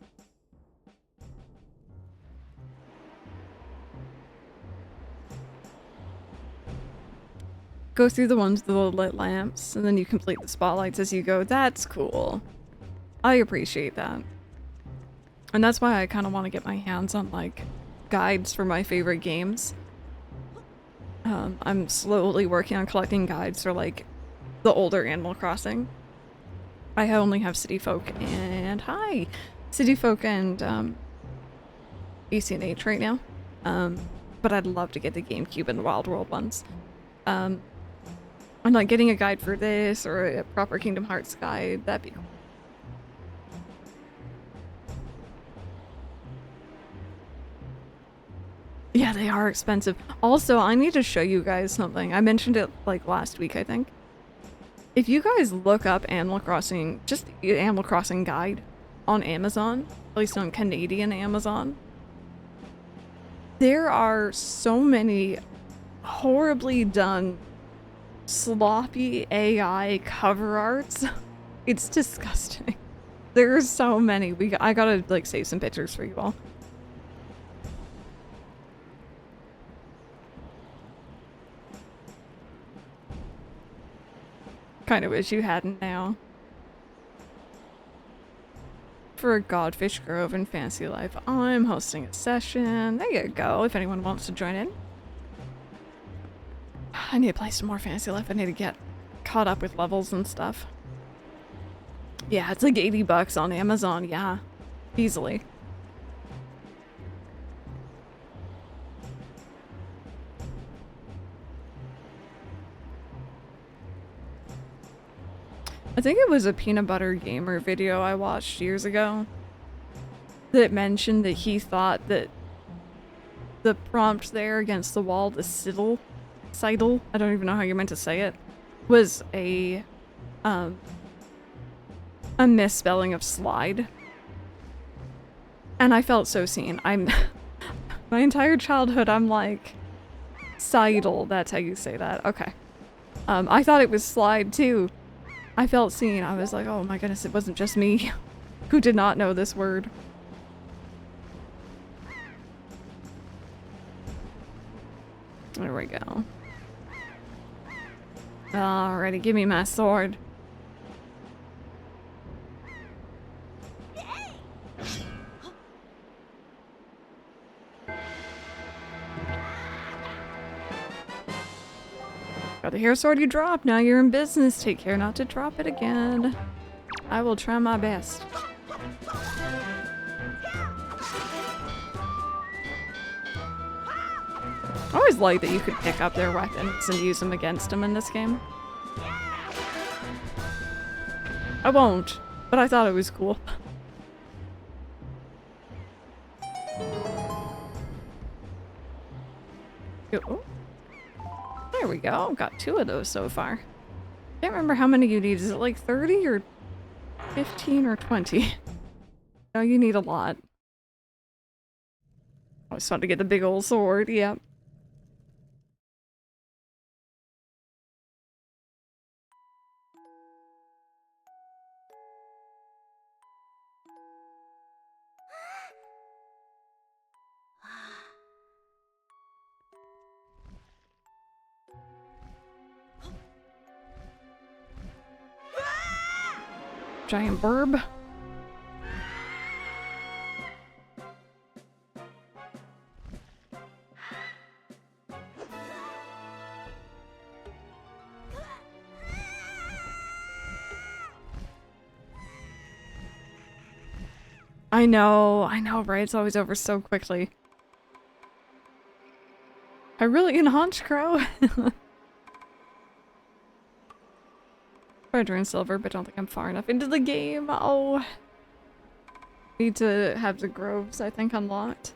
[SPEAKER 1] Go through the ones with the little lit lamps, and then you complete the spotlights as you go. That's cool. I appreciate that. And that's why I kind of want to get my hands on, like, guides for my favorite games. I'm slowly working on collecting guides for, like, the older Animal Crossing. I only have City Folk and... Hi! City Folk and, ECNH right now. But I'd love to get the GameCube and the Wild World ones. I'm like getting a guide for this, or a proper Kingdom Hearts guide. That'd be cool. Yeah, they are expensive. Also, I need to show you guys something. I mentioned it like last week, I think. If you guys look up Animal Crossing, just Animal Crossing guide on Amazon, at least on Canadian Amazon, there are so many horribly done sloppy AI cover arts. It's disgusting. There are so many. I gotta like save some pictures for you all. Kind of wish you hadn't now. For Godfish Grove and Fantasy Life, I'm hosting a session. There you go, if anyone wants to join in. I need to play some more Fantasy Life. I need to get caught up with levels and stuff. Yeah, it's like $80 on Amazon. Yeah, easily. I think it was a Peanut Butter Gamer video I watched years ago. that mentioned that he thought that the prompt there against the wall, the sidle, I don't even know how you're meant to say it, was a misspelling of slide. And I felt so seen. My entire childhood, I'm like, sidle, that's how you say that. Okay. I thought it was slide too. I felt seen. I was like, oh my goodness, it wasn't just me who did not know this word. There we go. Alrighty, give me my sword. Got the hair sword you dropped, now you're in business. Take care not to drop it again. I will try my best. I always like that you could pick up their weapons and use them against them in this game. I won't, but I thought it was cool. Oh. There we go. Got 2 of those so far. Can't remember how many you need. Is it like 30 or 15 or 20? No, you need a lot. I just want to get the big old sword. Yep. Giant burb. I know, right? It's always over so quickly. Hyrillian Haunch Crow? Treasure and silver, but don't think I'm far enough into the game. Oh. Need to have the groves, I think, unlocked.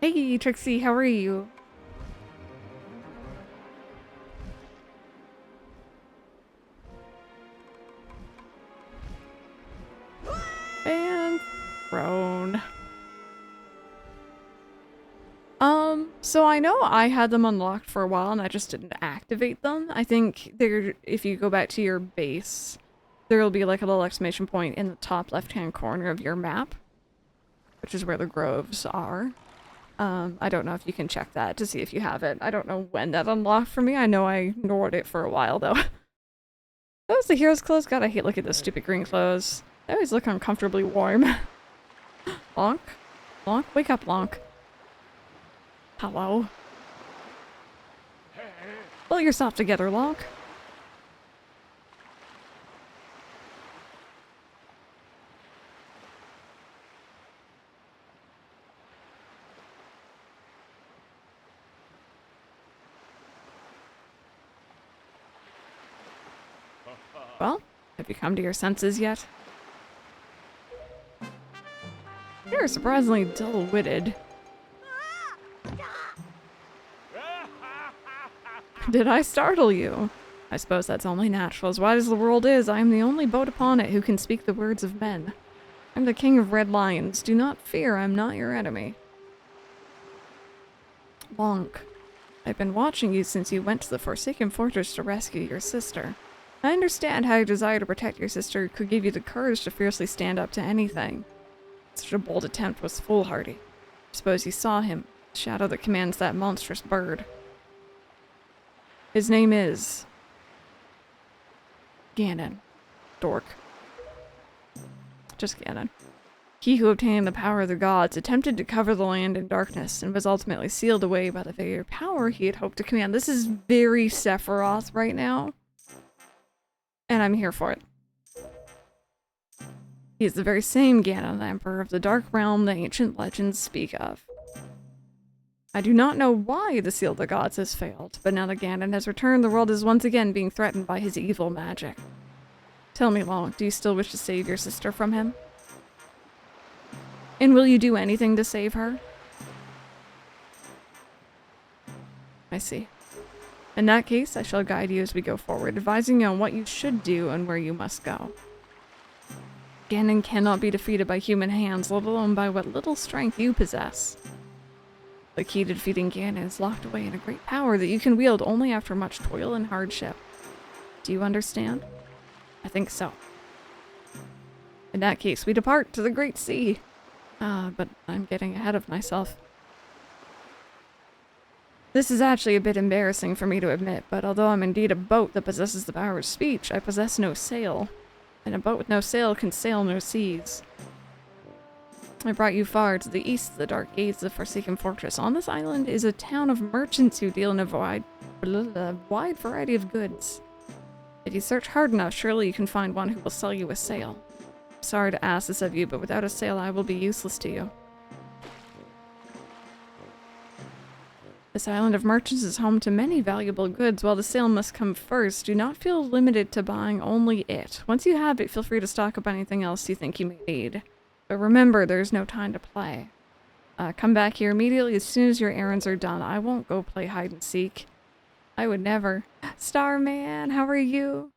[SPEAKER 1] Hey, Trixie, how are you? And thrown. So I know I had them unlocked for a while and I just didn't activate them. I think if you go back to your base, there'll be like a little exclamation point in the top left-hand corner of your map, which is where the groves are. I don't know if you can check that to see if you have it. I don't know when that unlocked for me. I know I ignored it for a while though. That was the hero's clothes? God, I hate looking at those stupid green clothes. They always look uncomfortably warm. Lonk? Lonk? Wake up, Lonk. Hello? Pull yourself together, Lonk. Well, have you come to your senses yet? You're surprisingly dull-witted. Did I startle you? I suppose that's only natural. As wide as the world is, I am the only boat upon it who can speak the words of men. I'm the king of red lions. Do not fear, I'm not your enemy. Lonk, I've been watching you since you went to the Forsaken Fortress to rescue your sister. I understand how your desire to protect your sister could give you the courage to fiercely stand up to anything. Such a bold attempt was foolhardy. I suppose you saw him, the shadow that commands that monstrous bird. His name is... Ganon. Dork. Just Ganon. He who obtained the power of the gods attempted to cover the land in darkness and was ultimately sealed away by the very power he had hoped to command. This is very Sephiroth right now. And I'm here for it. He is the very same Ganon, the Emperor of the Dark Realm the ancient legends speak of. I do not know why the Seal of the Gods has failed, but now that Ganon has returned, the world is once again being threatened by his evil magic. Tell me, Long, do you still wish to save your sister from him? And will you do anything to save her? I see. In that case, I shall guide you as we go forward, advising you on what you should do and where you must go. Ganon cannot be defeated by human hands, let alone by what little strength you possess. The key to defeating Ganon is locked away in a great power that you can wield only after much toil and hardship. Do you understand? I think so. In that case, we depart to the Great Sea. But I'm getting ahead of myself. This is actually a bit embarrassing for me to admit, but although I'm indeed a boat that possesses the power of speech, I possess no sail. And a boat with no sail can sail no seas. I brought you far to the east of the dark gates of the Forsaken Fortress. On this island is a town of merchants who deal in a wide variety of goods. If you search hard enough, surely you can find one who will sell you a sail. Sorry to ask this of you, but without a sail I will be useless to you. This island of merchants is home to many valuable goods. While the sail must come first, do not feel limited to buying only it. Once you have it, feel free to stock up on anything else you think you may need. But remember, there's no time to play. Come back here immediately as soon as your errands are done. I won't go play hide and seek. I would never. Starman, how are you?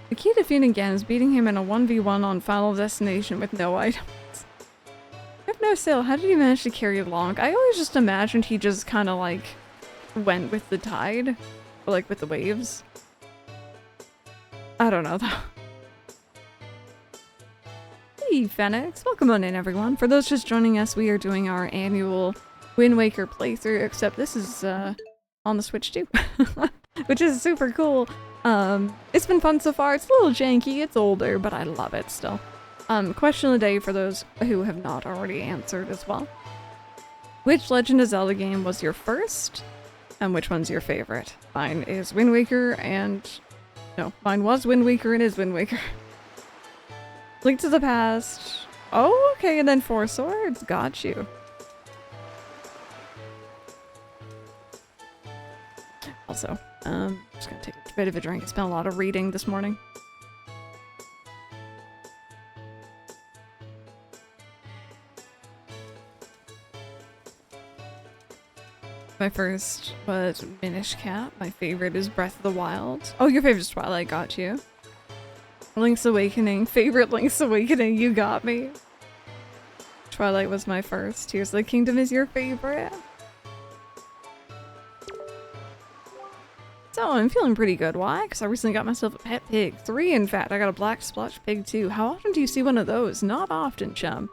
[SPEAKER 1] The key to defeating Ganon is beating him in a 1v1 on Final Destination with no items. I have no sail. How did he manage to carry it along? I always just imagined he just kind of like went with the tide. Or like with the waves. I don't know though. Hey Phoenix, welcome on in everyone. For those just joining us, we are doing our annual Wind Waker playthrough, except this is on the Switch too. Which is super cool. It's been fun so far. It's a little janky, it's older, but I love it still. Question of the day for those who have not already answered as well. Which Legend of Zelda game was your first? And which one's your favorite? Mine is Wind Waker and... No, mine was Wind Waker and is Wind Waker. Link to the Past. Oh, okay, and then Four Swords. Got you. Also, just gonna take a bit of a drink. It's been a lot of reading this morning. My first was Minish Cap. My favorite is Breath of the Wild. Oh, your favorite is Twilight, got you. Link's Awakening. Favorite Link's Awakening, you got me. Twilight was my first. Tears of the Kingdom is your favorite. So I'm feeling pretty good. Why? Because I recently got myself a pet pig. 3 in fact. I got a black splotch pig too. How often do you see one of those? Not often, chum.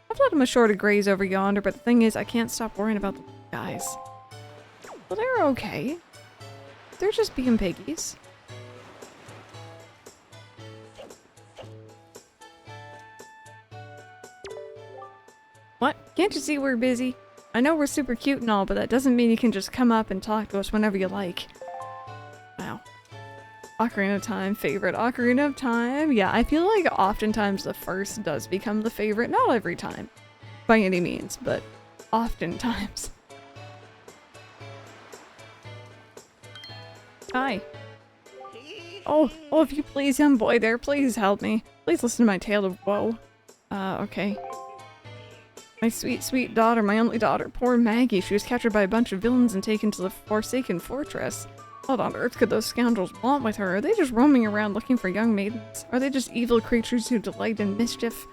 [SPEAKER 1] I've let them ashore to graze over yonder, but the thing is I can't stop worrying about the guys. Well, they're okay. They're just being piggies. What? Can't you see we're busy? I know we're super cute and all, but that doesn't mean you can just come up and talk to us whenever you like. Wow. Ocarina of Time, favorite. Ocarina of Time. Yeah, I feel like oftentimes the first does become the favorite. Not every time, by any means, but oftentimes. Hi. Oh, if you please, young boy there, please help me. Please listen to my tale of woe. Okay. My sweet, sweet daughter, my only daughter, poor Maggie. She was captured by a bunch of villains and taken to the Forsaken Fortress. What on earth could those scoundrels want with her? Are they just roaming around looking for young maidens? Are they just evil creatures who delight in mischief?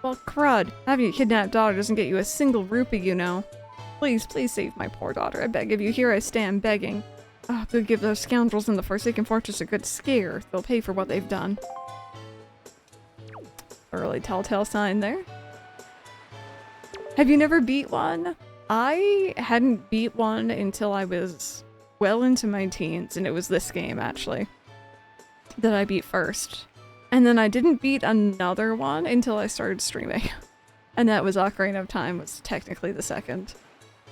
[SPEAKER 1] Well, crud. Having a kidnapped daughter doesn't get you a single rupee, you know. Please, please save my poor daughter. I beg of you. Here I stand begging. Oh, they'll give those scoundrels in the Forsaken Fortress a good scare. They'll pay for what they've done. Early telltale sign there. Have you never beat one? I hadn't beat one until I was well into my teens, and it was this game, actually, that I beat first. And then I didn't beat another one until I started streaming. And that was Ocarina of Time, was technically the second.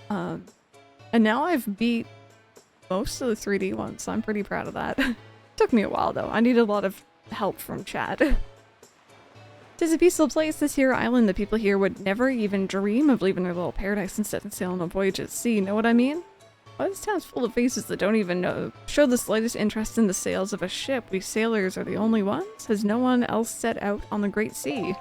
[SPEAKER 1] And now I've beat most of the 3D ones, so I'm pretty proud of that. Took me a while, though. I need a lot of help from chat. Tis a peaceful place, this here island. The people here would never even dream of leaving their little paradise and setting sail on a voyage at sea, know what I mean? Why this town's full of faces that don't even show the slightest interest in the sails of a ship? We sailors are the only ones? Has no one else set out on the great sea?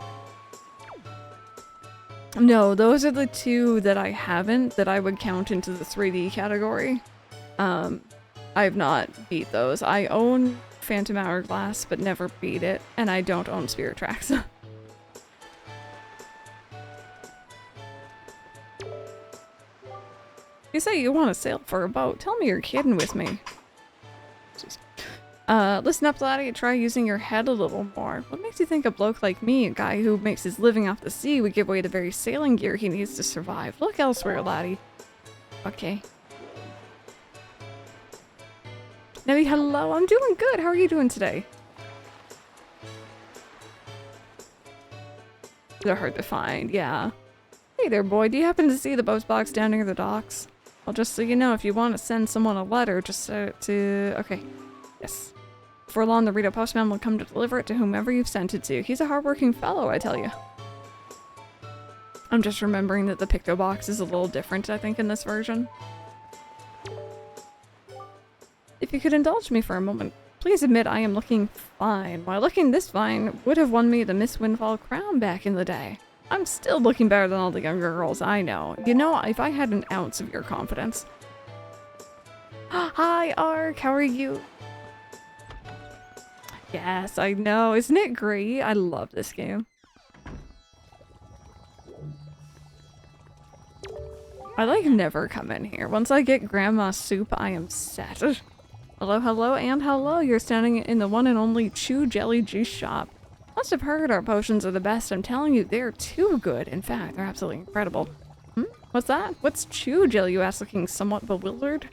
[SPEAKER 1] No, those are the two that I haven't, that I would count into the 3D category. I have not beat those. I own Phantom Hourglass, but never beat it, and I don't own Spirit Tracks. You say you want to sail for a boat. Tell me you're kidding with me. Listen up, laddie. Try using your head a little more. What makes you think a bloke like me, a guy who makes his living off the sea, would give away the very sailing gear he needs to survive? Look elsewhere, laddie. Okay. Nebby, hello. I'm doing good. How are you doing today? They're hard to find, yeah. Hey there, boy. Do you happen to see the boat's box down near the docks? Well, just so you know, if you want to send someone a letter, just okay. Yes. Before long, the Rito postman will come to deliver it to whomever you've sent it to. He's a hardworking fellow, I tell you. I'm just remembering that the Picto box is a little different, I think, in this version. If you could indulge me for a moment, please admit I am looking fine. Why, looking this fine would have won me the Miss Windfall crown back in the day. I'm still looking better than all the younger girls I know. You know, if I had an ounce of your confidence. Hi, Ark. How are you? Yes, I know. Isn't it great? I love this game. I like never come in here. Once I get Grandma's soup, I am set. Hello, hello, and hello. You're standing in the one and only Chew Jelly Juice Shop. Must have heard our potions are the best. I'm telling you, they're too good. In fact, they're absolutely incredible. What's that? What's Chew Jelly, you ask, looking somewhat bewildered?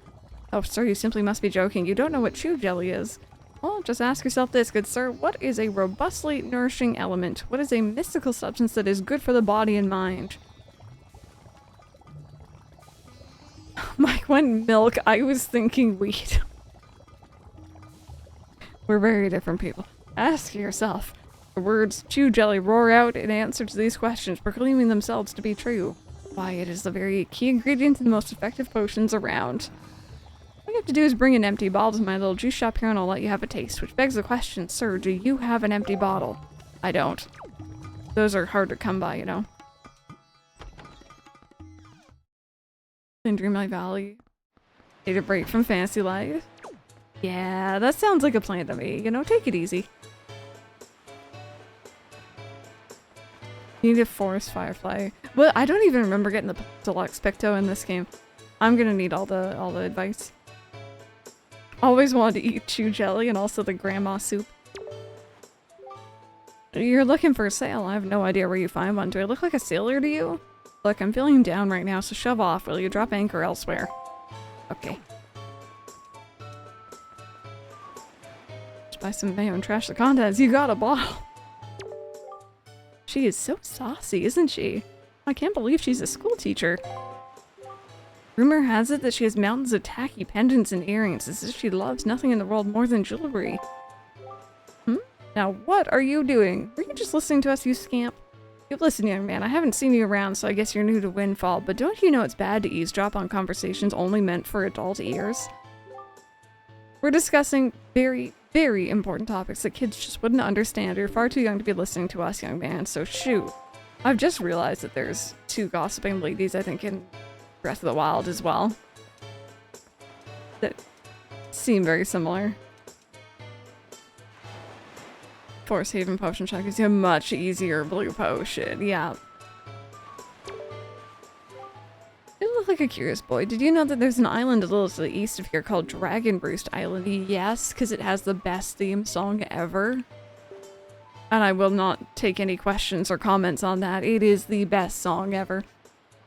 [SPEAKER 1] Oh, sir, you simply must be joking. You don't know what Chew Jelly is. Well, just ask yourself this, good sir. What is a robustly nourishing element? What is a mystical substance that is good for the body and mind? Mike went milk. I was thinking wheat. We're very different people. Ask yourself. The words Chew Jelly roar out in answer to these questions, proclaiming themselves to be true. Why, it is the very key ingredient in the most effective potions around. All you have to do is bring an empty bottle to my little juice shop here and I'll let you have a taste. Which begs the question, sir, do you have an empty bottle? I don't. Those are hard to come by, you know. In Dreamlight Valley. Need a break from fantasy life? Yeah, that sounds like a plan to me. You know, take it easy. You need a forest firefly. Well, I don't even remember getting the deluxe Picto in this game. I'm gonna need all the advice. Always wanted to eat Chew Jelly and also the grandma soup. You're looking for a sail. I have no idea where you find one. Do I look like a sailor to you? Look, I'm feeling down right now, so shove off, will you? Drop anchor elsewhere. Okay. Just buy some mayo and trash the contents. You got a bottle. She is so saucy, isn't she? I can't believe she's a school teacher. Rumor has it that she has mountains of tacky pendants and earrings, as if she loves nothing in the world more than jewelry. Now what are you doing? Were you just listening to us, you scamp? You listen, young man, I haven't seen you around, so I guess you're new to Windfall, but don't you know it's bad to eavesdrop on conversations only meant for adult ears? We're discussing very, very important topics that kids just wouldn't understand. You're far too young to be listening to us, young man, so shoot. I've just realized that there's two gossiping ladies, I think, in Breath of the Wild as well. That seem very similar. Forest Haven potion shop gives you a much easier blue potion, yeah. You look like a curious boy. Did you know that there's an island a little to the east of here called Dragon Roost Island? Yes, because it has the best theme song ever. And I will not take any questions or comments on that. It is the best song ever.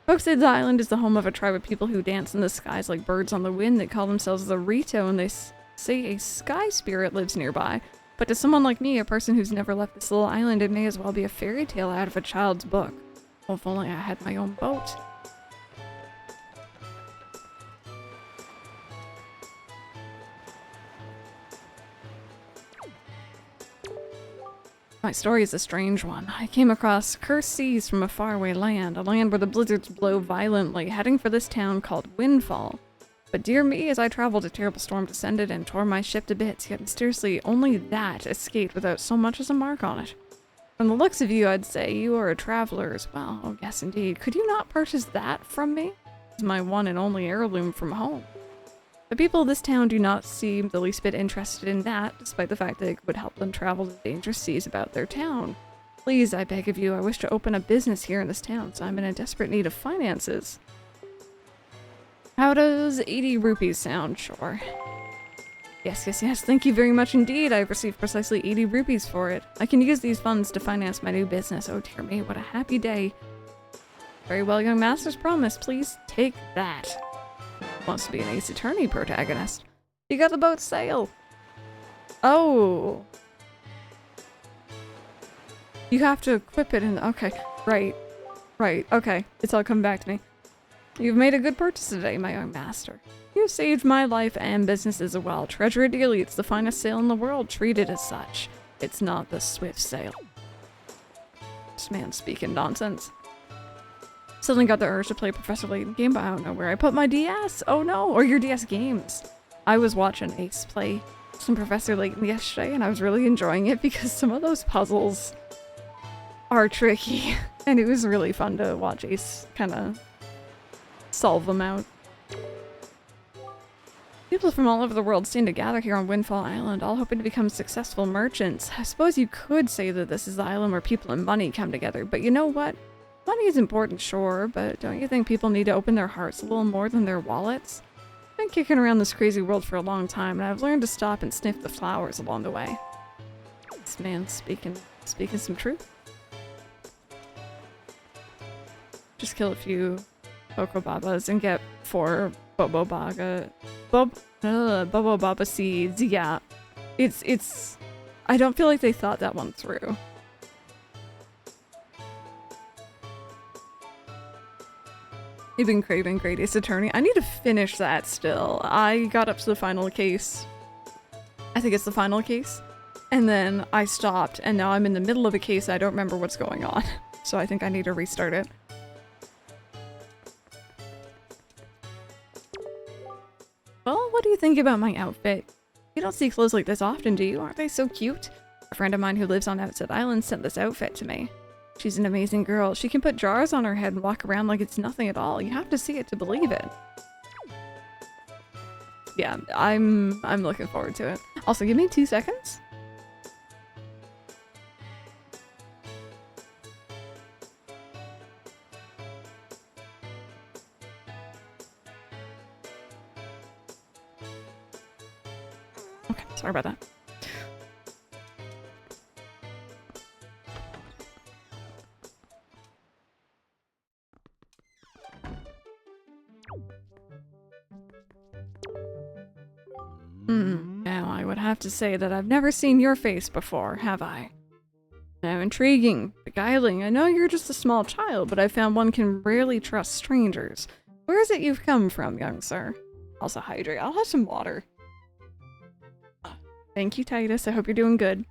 [SPEAKER 1] Folks say the island is the home of a tribe of people who dance in the skies like birds on the wind. They call themselves the Rito, and they say a sky spirit lives nearby. But to someone like me, a person who's never left this little island, it may as well be a fairy tale out of a child's book. Well, if only I had my own boat. My story is a strange one. I came across cursed seas from a faraway land, a land where the blizzards blow violently, heading for this town called Windfall. But dear me, as I traveled, a terrible storm descended and tore my ship to bits, yet mysteriously only that escaped without so much as a mark on it. From the looks of you, I'd say you are a traveler as well. Oh, yes, indeed. Could you not purchase that from me? It's my one and only heirloom from home. The people of this town do not seem the least bit interested in that, despite the fact that it would help them travel to dangerous seas about their town. Please, I beg of you, I wish to open a business here in this town, so I'm in a desperate need of finances. How does 80 rupees sound? Sure. Yes, yes, yes, thank you very much indeed. I've received precisely 80 rupees for it. I can use these funds to finance my new business. Oh dear me, what a happy day. Very well, young master's promise. Please take that. Wants to be an Ace Attorney protagonist. You got the boat sail. Oh. You have to equip it in. Okay, right. Right, okay. It's all come back to me. You've made a good purchase today, my young master. You saved my life and business as well. Treasure it dearly. It's the finest sail in the world. Treat it as such. It's not the swift sail. This man's speaking nonsense. Suddenly got the urge to play Professor Layton game, but I don't know where I put my DS. Oh no, or your DS games. I was watching Ace play some Professor Layton yesterday, and I was really enjoying it because some of those puzzles are tricky, and it was really fun to watch Ace kind of solve them out. People from all over the world seem to gather here on Windfall Island, all hoping to become successful merchants. I suppose you could say that this is the island where people and money come together, but you know what? Money is important, sure, but don't you think people need to open their hearts a little more than their wallets? I've been kicking around this crazy world for a long time, and I've learned to stop and sniff the flowers along the way. This man's speaking some truth. Just kill a few Coco Babas and get 4 Bobo Baba seeds. Yeah, it's. I don't feel like they thought that one through. You've been craving Great Ace Attorney. I need to finish that still. I got up to the final case. I think it's the final case. And then I stopped, and now I'm in the middle of a case. I don't remember what's going on. So I think I need to restart it. Well, what do you think about my outfit? You don't see clothes like this often, do you? Aren't they so cute? A friend of mine who lives on Outset Island sent this outfit to me. She's an amazing girl. She can put jars on her head and walk around like it's nothing at all. You have to see it to believe it. Yeah, I'm looking forward to it. Also, give me 2 seconds. Okay, sorry about that. Now I would have to say that I've never seen your face before, have I? Now, intriguing, beguiling. I know you're just a small child, but I found one can rarely trust strangers. Where is it you've come from, young sir? Also hydrate. I'll have some water. Thank you, Titus. I hope you're doing good.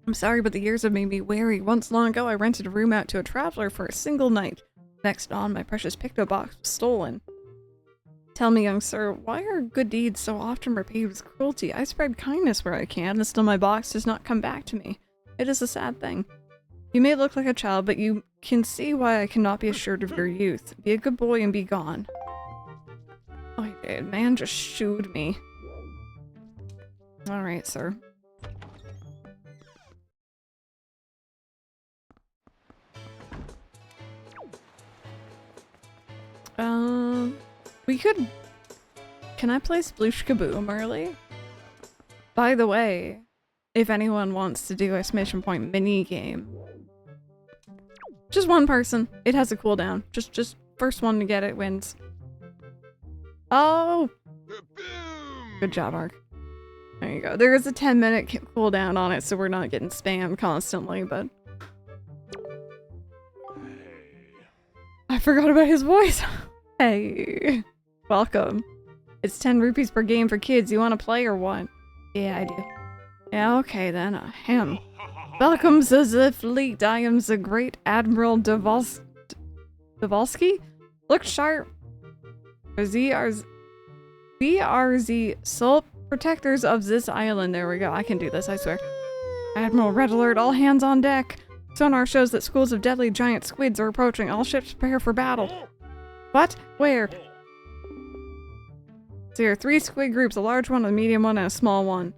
[SPEAKER 1] I'm sorry, but the years have made me wary. Once long ago, I rented a room out to a traveler for a single night. Next dawn, my precious picto box was stolen. Tell me, young sir, why are good deeds so often repaid with cruelty? I spread kindness where I can, and still my box does not come back to me. It is a sad thing. You may look like a child, but you can see why I cannot be assured of your youth. Be a good boy and be gone. Oh, he did. Man just shooed me. Alright, sir. We could... Can I play Sploosh Kaboom early? By the way, if anyone wants to do a exclamation point mini game, just one person. It has a cooldown. Just first one to get it wins. Oh! Good job, Ark. There you go. There is a 10-minute cooldown on it, so we're not getting spammed constantly, but... I forgot about his voice! Hey! Welcome. It's 10 rupees per game for kids. You want to play or what? Yeah, I do. Yeah, okay then. Him. Welcome to the fleet. I am the great Admiral Devolsky. Look sharp. We are the sole protectors of this island. There we go. I can do this, I swear. Admiral, red alert, all hands on deck. Sonar shows that schools of deadly giant squids are approaching. All ships prepare for battle. What? Where? So there are 3 squid groups, a large one, a medium one, and a small one.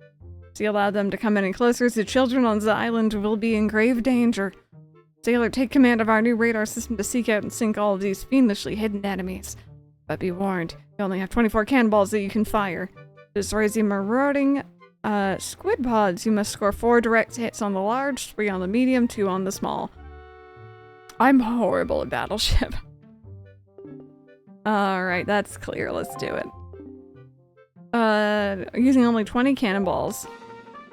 [SPEAKER 1] If you allow them to come any closer, the children on the island will be in grave danger. Sailor, take command of our new radar system to seek out and sink all of these fiendishly hidden enemies. But be warned, you only have 24 cannonballs that you can fire. To destroy the marauding squid pods, you must score 4 direct hits on the large, 3 on the medium, 2 on the small. I'm horrible at Battleship. Alright, that's clear. Let's do it. Using only 20 cannonballs.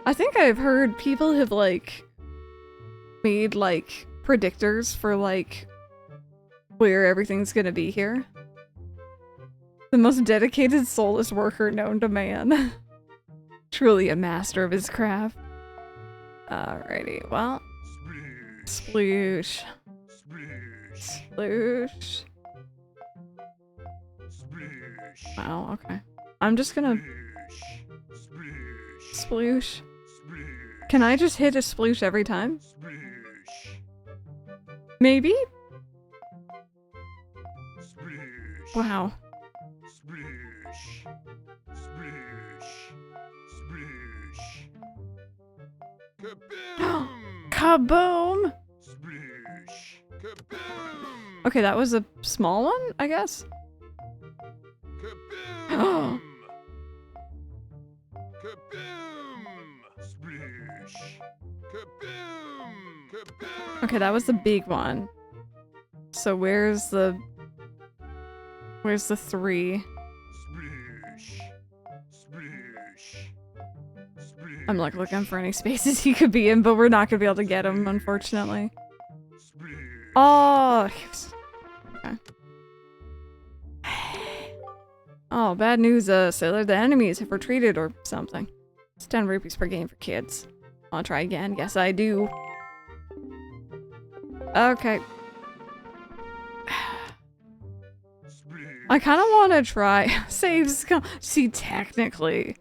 [SPEAKER 1] I think I've heard people have, like, made, like, predictors for, like, where everything's gonna be here. The most dedicated, soulless worker known to man. Truly a master of his craft. Alrighty, well. Sploosh. Sploosh. Wow, okay. I'm just gonna... Sploosh. Can I just hit a sploosh every time? Maybe? Wow. Kaboom! Okay, that was a small one, I guess? Oh. Okay, that was the big one. So where's the 3? I'm like looking for any spaces he could be in, but we're not gonna be able to get him, unfortunately. Oh, okay. Oh, bad news, sailor. The enemies have retreated or something. It's 10 rupees per game for kids. I'll try again. Yes, I do. Okay. I kind of want to try saves. See, technically,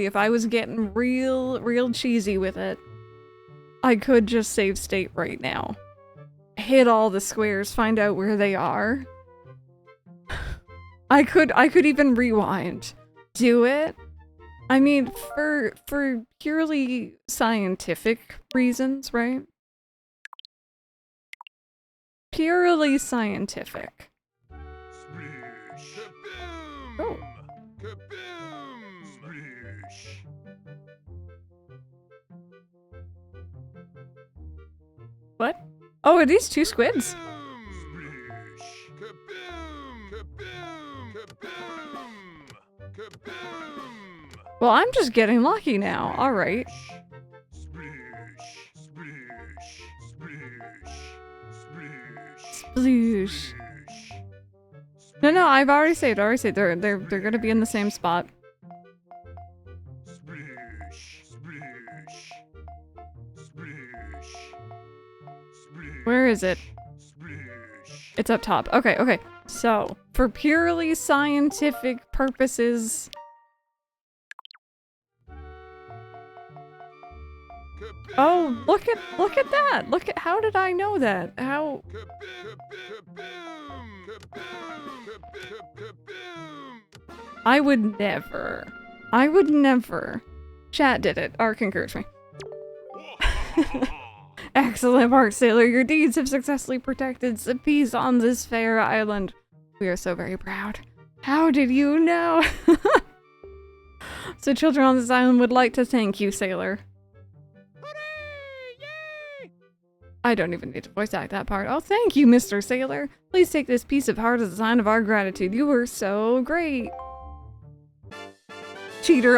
[SPEAKER 1] if I was getting real cheesy with it, I could just save state right now. Hit all the squares, find out where they are. I could even rewind. Do it. I mean, for purely scientific reasons, right? Purely scientific. Oh. What? Oh, are these 2 squids? Well, I'm just getting lucky now. Alright. Sploosh. No, I've already saved. They're gonna be in the same spot. Where is it? It's up top. Okay. So, for purely scientific purposes... Oh, look at that! Look at, how did I know that? How... I would never. Chat did it. Ark encouraged me. Excellent work, sailor. Your deeds have successfully protected the peace on this fair island. We are so very proud. How did you know? So children on this island would like to thank you, sailor. I don't even need to voice act that part. Oh, thank you, Mr. Sailor. Please take this piece of heart as a sign of our gratitude. You were so great. Cheater,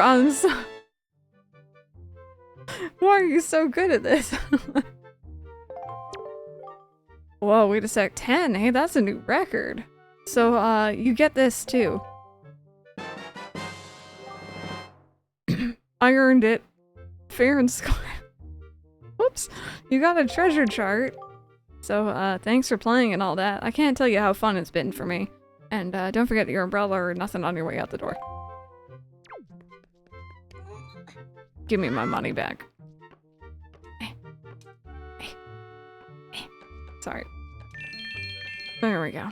[SPEAKER 1] why are you so good at this? Whoa, wait a sec. 10. Hey, that's a new record. So, you get this too. I earned it. Fair and square. Whoops. You got a treasure chart. So, thanks for playing and all that. I can't tell you how fun it's been for me. And, don't forget your umbrella or nothing on your way out the door. Give me my money back. Sorry. There we go.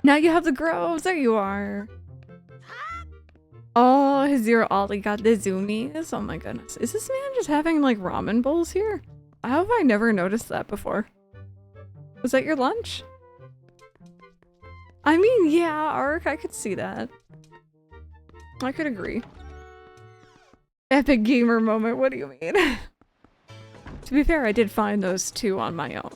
[SPEAKER 1] Now you have the groves! There you are! Oh, Zero Ollie got the zoomies. Oh my goodness. Is this man just having, like, ramen bowls here? How have I never noticed that before? Was that your lunch? I mean, yeah, Ark, I could see that. I could agree. Epic gamer moment, what do you mean? To be fair, I did find those two on my own.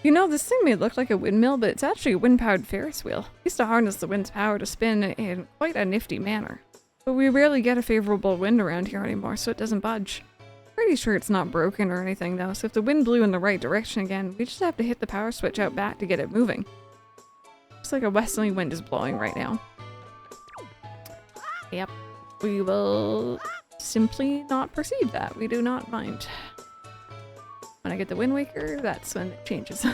[SPEAKER 1] You know, this thing may look like a windmill, but it's actually a wind-powered Ferris wheel. We used to harness the wind's power to spin in quite a nifty manner. But we rarely get a favorable wind around here anymore, so it doesn't budge. Pretty sure it's not broken or anything though, so if the wind blew in the right direction again, we just have to hit the power switch out back to get it moving. Looks like a westerly wind is blowing right now. Yep. We will simply not perceive that. We do not mind. When I get the Wind Waker, that's when it changes.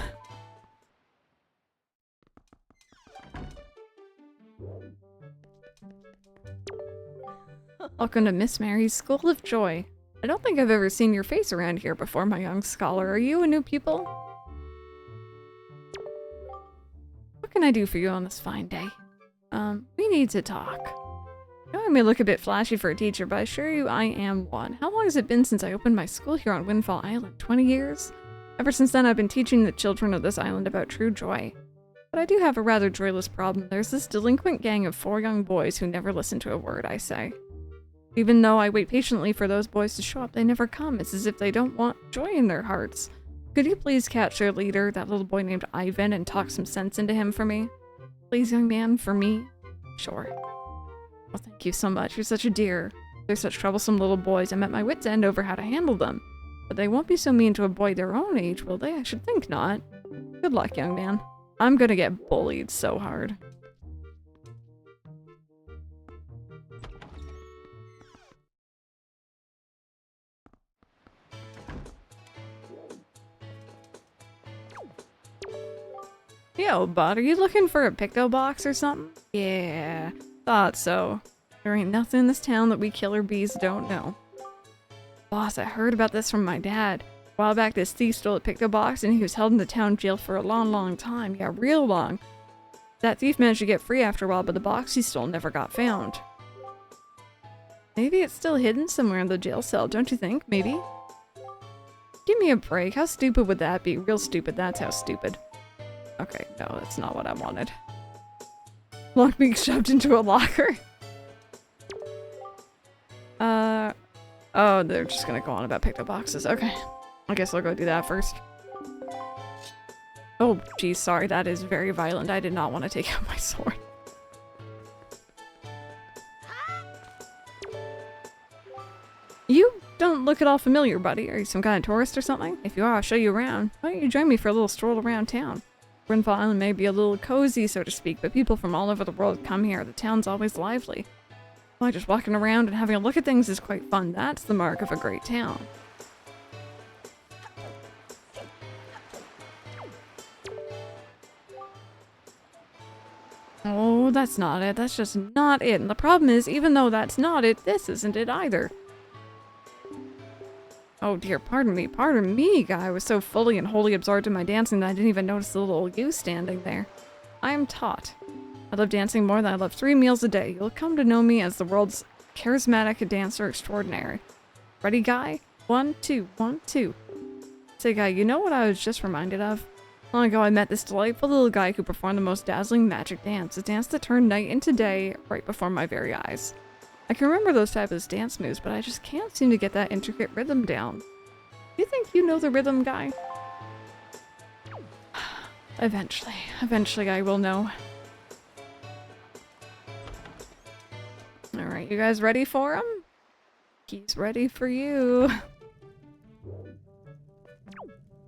[SPEAKER 1] Welcome to Miss Mary's School of Joy. I don't think I've ever seen your face around here before, my young scholar. Are you a new pupil? What can I do for you on this fine day? We need to talk. I know I may look a bit flashy for a teacher, but I assure you I am one. How long has it been since I opened my school here on Windfall Island? 20 years? Ever since then, I've been teaching the children of this island about true joy. But I do have a rather joyless problem. There's this delinquent gang of 4 young boys who never listen to a word I say. Even though I wait patiently for those boys to show up, they never come. It's as if they don't want joy in their hearts. Could you please catch their leader, that little boy named Ivan, and talk some sense into him for me? Please, young man, for me? Sure. Well, thank you so much. You're such a dear. They're such troublesome little boys. I'm at my wit's end over how to handle them. But they won't be so mean to a boy their own age, will they? I should think not. Good luck, young man. I'm gonna get bullied so hard. Yo, bud, are you looking for a picto box or something? Yeah, thought so. There ain't nothing in this town that we killer bees don't know. Boss, I heard about this from my dad. A while back, this thief stole a picto box and he was held in the town jail for a long, long time. Yeah, real long. That thief managed to get free after a while, but the box he stole never got found. Maybe it's still hidden somewhere in the jail cell, don't you think? Maybe? Give me a break. How stupid would that be? Real stupid. That's how stupid. Okay, no, that's not what I wanted. Lock being shoved into a locker. Oh, they're just gonna go on about picto boxes. Okay. I guess I'll go do that first. Oh, geez, sorry, that is very violent. I did not want to take out my sword. You don't look at all familiar, buddy. Are you some kind of tourist or something? If you are, I'll show you around. Why don't you join me for a little stroll around town? Windfall Island may be a little cozy, so to speak, but people from all over the world come here. The town's always lively. Why, just walking around and having a look at things is quite fun. That's the mark of a great town. Oh, that's not it. That's just not it. And the problem is, even though that's not it, this isn't it either. Oh dear, pardon me, guy. I was so fully and wholly absorbed in my dancing that I didn't even notice the little you standing there. I am taught. I love dancing more than I love 3 meals a day. You'll come to know me as the world's charismatic dancer extraordinary. Ready, guy? 1, 2, 1, 2. Say, guy, you know what I was just reminded of? Long ago I met this delightful little guy who performed the most dazzling magic dance. A dance that turned night into day right before my very eyes. I can remember those fabulous dance moves, but I just can't seem to get that intricate rhythm down. You think you know the rhythm, guy? Eventually I will know. Alright, you guys ready for him? He's ready for you.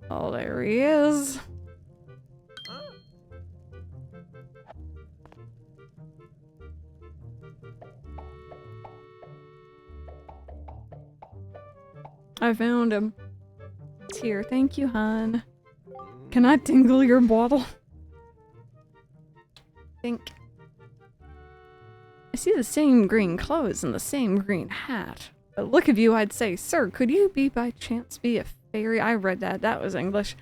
[SPEAKER 1] Oh, there he is. I found him. It's here. Thank you, hon. Can I tingle your bottle? Think. I see the same green clothes and the same green hat. But look of you, I'd say, sir, could you by chance be a fairy? I read that. That was English.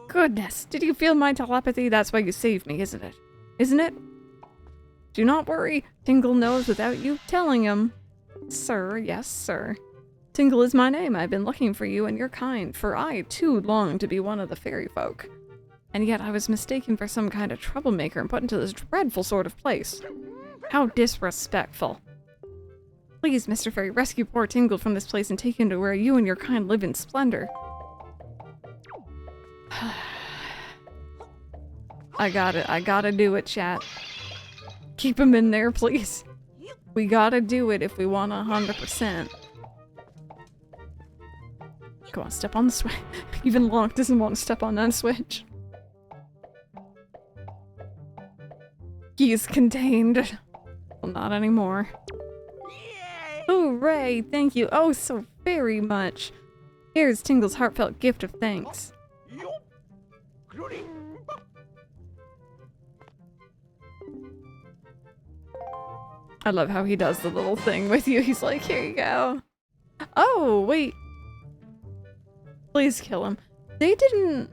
[SPEAKER 1] Goodness, did you feel my telepathy? That's why you saved me, isn't it? Isn't it? Do not worry. Tingle knows without you telling him. Sir, yes, sir. Tingle is my name. I've been looking for you and your kind, for I, too, long to be one of the fairy folk. And yet I was mistaken for some kind of troublemaker and put into this dreadful sort of place. How disrespectful. Please, Mr. Fairy, rescue poor Tingle from this place and take him to where you and your kind live in splendor. I gotta do it, chat. Keep him in there, please. We gotta do it if we want 100%. Go on, step on the switch. Even Lonk doesn't want to step on that switch. He is contained. Well, not anymore. Hooray! Thank you oh so very much. Here's Tingle's heartfelt gift of thanks. I love how he does the little thing with you. He's like, here you go. Oh, wait. Please kill him. They didn't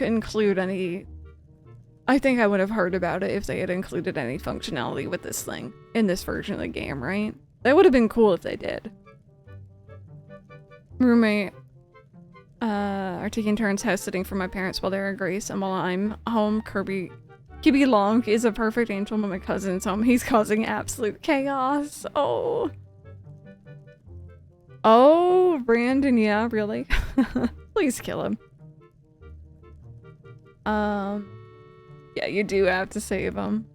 [SPEAKER 1] include any... I think I would have heard about it if they had included any functionality with this thing in this version of the game, right? That would have been cool if they did. Roommate are taking turns house sitting for my parents while they're at Grace, and while I'm home, Kirby Long is a perfect angel when my cousin's home. He's causing absolute chaos. Oh. Oh, Brandon, yeah, really? Please kill him. Yeah, you do have to save him.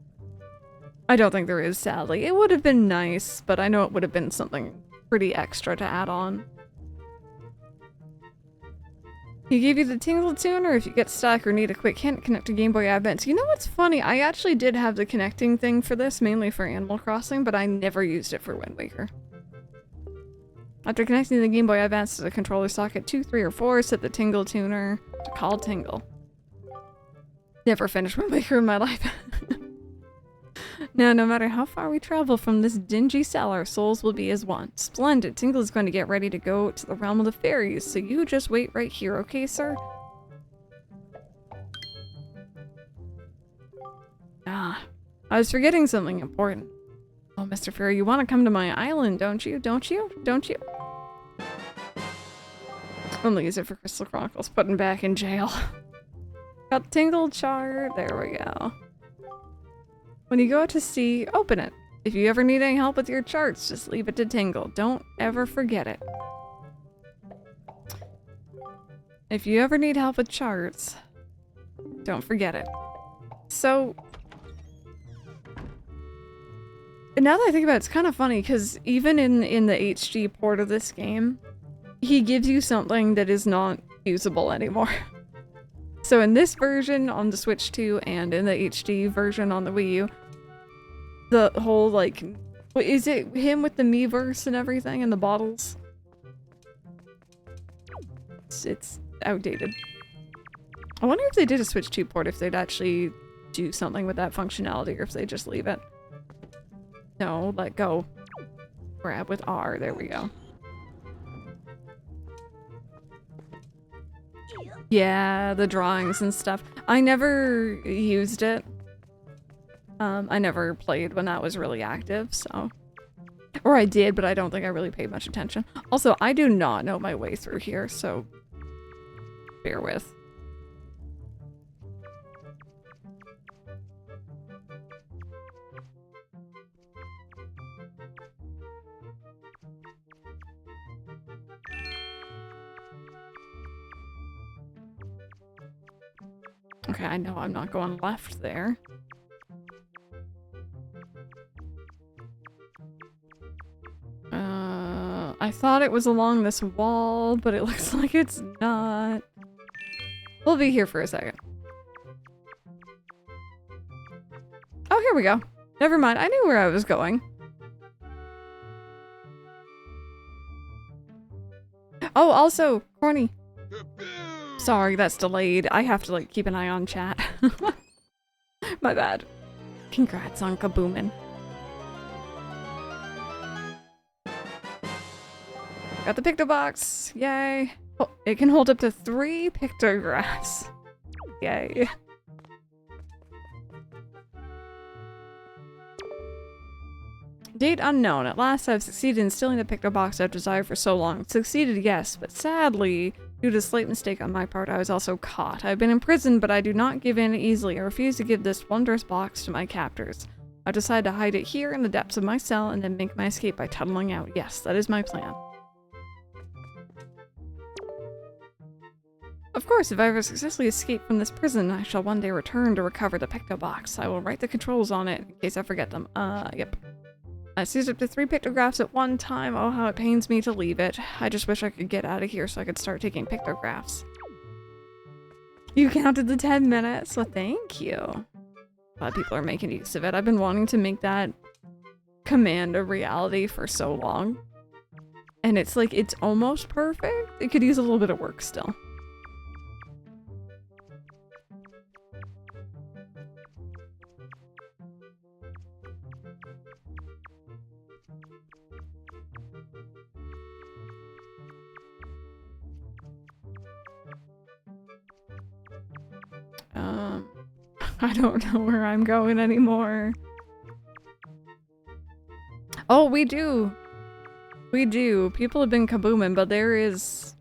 [SPEAKER 1] I don't think there is, sadly. It would have been nice, but I know it would have been something pretty extra to add on. He gave you the Tingle tuner. If you get stuck or need a quick hint, connect to Game Boy Advance. You know what's funny? I actually did have the connecting thing for this, mainly for Animal Crossing, but I never used it for Wind Waker. After connecting the Game Boy Advance to the controller socket 2, 3, or 4, set the Tingle tuner to call Tingle. Never finished Wind Waker in my life. Now, no matter how far we travel from this dingy cell, our souls will be as one. Splendid. Tingle is going to get ready to go to the realm of the fairies, so you just wait right here, okay, sir? Ah, I was forgetting something important. Oh, Mr. Fairy, you want to come to my island, don't you? Don't you? Don't you? Only use it for Crystal Chronicles, putting back in jail. Got the Tingle chart. There we go. When you go out to sea, open it. If you ever need any help with your charts, just leave it to Tingle. Don't ever forget it. If you ever need help with charts, don't forget it. So, now that I think about it, it's kind of funny because even in the HD port of this game, he gives you something that is not usable anymore. So in this version on the Switch 2 and in the HD version on the Wii U, the whole, like, is it him with the Miiverse and everything and the bottles? It's outdated. I wonder if they did a Switch 2 port, if they'd actually do something with that functionality or if they just leave it. No, let go. Grab with R, there we go. Yeah, the drawings and stuff. I never used it. I never played when that was really active, so. Or I did, but I don't think I really paid much attention. Also, I do not know my way through here, so bear with. Okay, I know I'm not going left there. I thought it was along this wall, but it looks like it's not. We'll be here for a second. Oh, here we go. Never mind, I knew where I was going. Oh, also, Corny. Sorry, that's delayed. I have to, like, keep an eye on chat. My bad. Congrats on kaboomin'. Got the picto box. Yay. Oh, it can hold up to 3 pictographs. Yay. Date unknown. At last I've succeeded in stealing the picto box I've desired for so long. Succeeded, yes, but sadly, due to a slight mistake on my part, I was also caught. I've been imprisoned, but I do not give in easily. I refuse to give this wondrous box to my captors. I've decided to hide it here in the depths of my cell and then make my escape by tunneling out. Yes, that is my plan. Of course, if I ever successfully escape from this prison, I shall one day return to recover the picto box. I will write the controls on it in case I forget them. Yep. I seized up to 3 pictographs at one time. Oh, how it pains me to leave it. I just wish I could get out of here so I could start taking pictographs. You counted the 10 minutes? Well, thank you. Glad people are making use of it. I've been wanting to make that command a reality for so long. And it's like, it's almost perfect. It could use a little bit of work still. I don't know where I'm going anymore. Oh, we do. We do. People have been kaboomin', but there is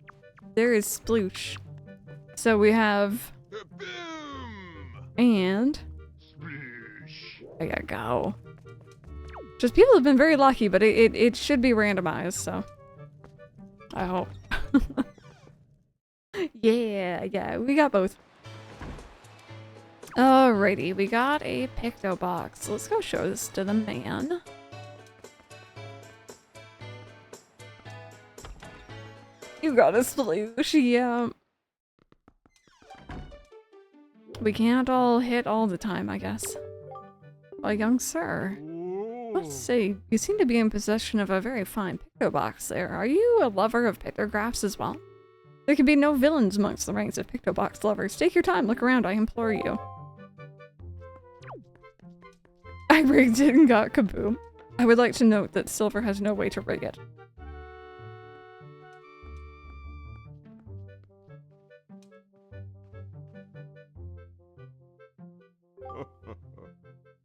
[SPEAKER 1] sploosh. So we have... And... I gotta go. Just people have been very lucky, but it should be randomized, so... I hope. Yeah, we got both. Alrighty, we got a picto box. Let's go show this to the man. You got a sploosh, yeah. We can't all hit all the time, I guess. Well, young sir, let's see. You seem to be in possession of a very fine picto box there. Are you a lover of pictographs as well? There can be no villains amongst the ranks of picto box lovers. Take your time, look around, I implore you. I rigged it and got kaboom. I would like to note that Silver has no way to rig it.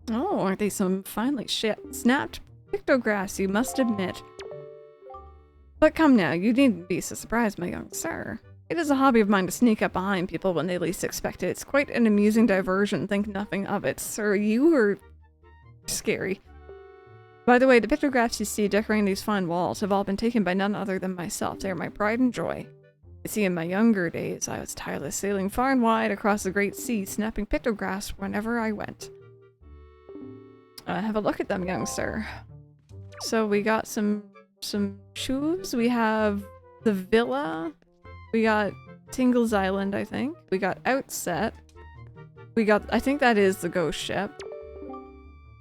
[SPEAKER 1] Oh, aren't they some finely snapped pictographs, you must admit. But come now, you needn't be so surprised, my young sir. It is a hobby of mine to sneak up behind people when they least expect it. It's quite an amusing diversion, think nothing of it. Sir, you are scary. By the way, the pictographs you see decorating these fine walls have all been taken by none other than myself. They are my pride and joy. You see, in my younger days, I was tireless, sailing far and wide across the great sea, snapping pictographs whenever I went. Have a look at them, young sir. So we got some shoes. We have the villa. We got Tingle's Island, I think. We got Outset. We got, I think that is the ghost ship.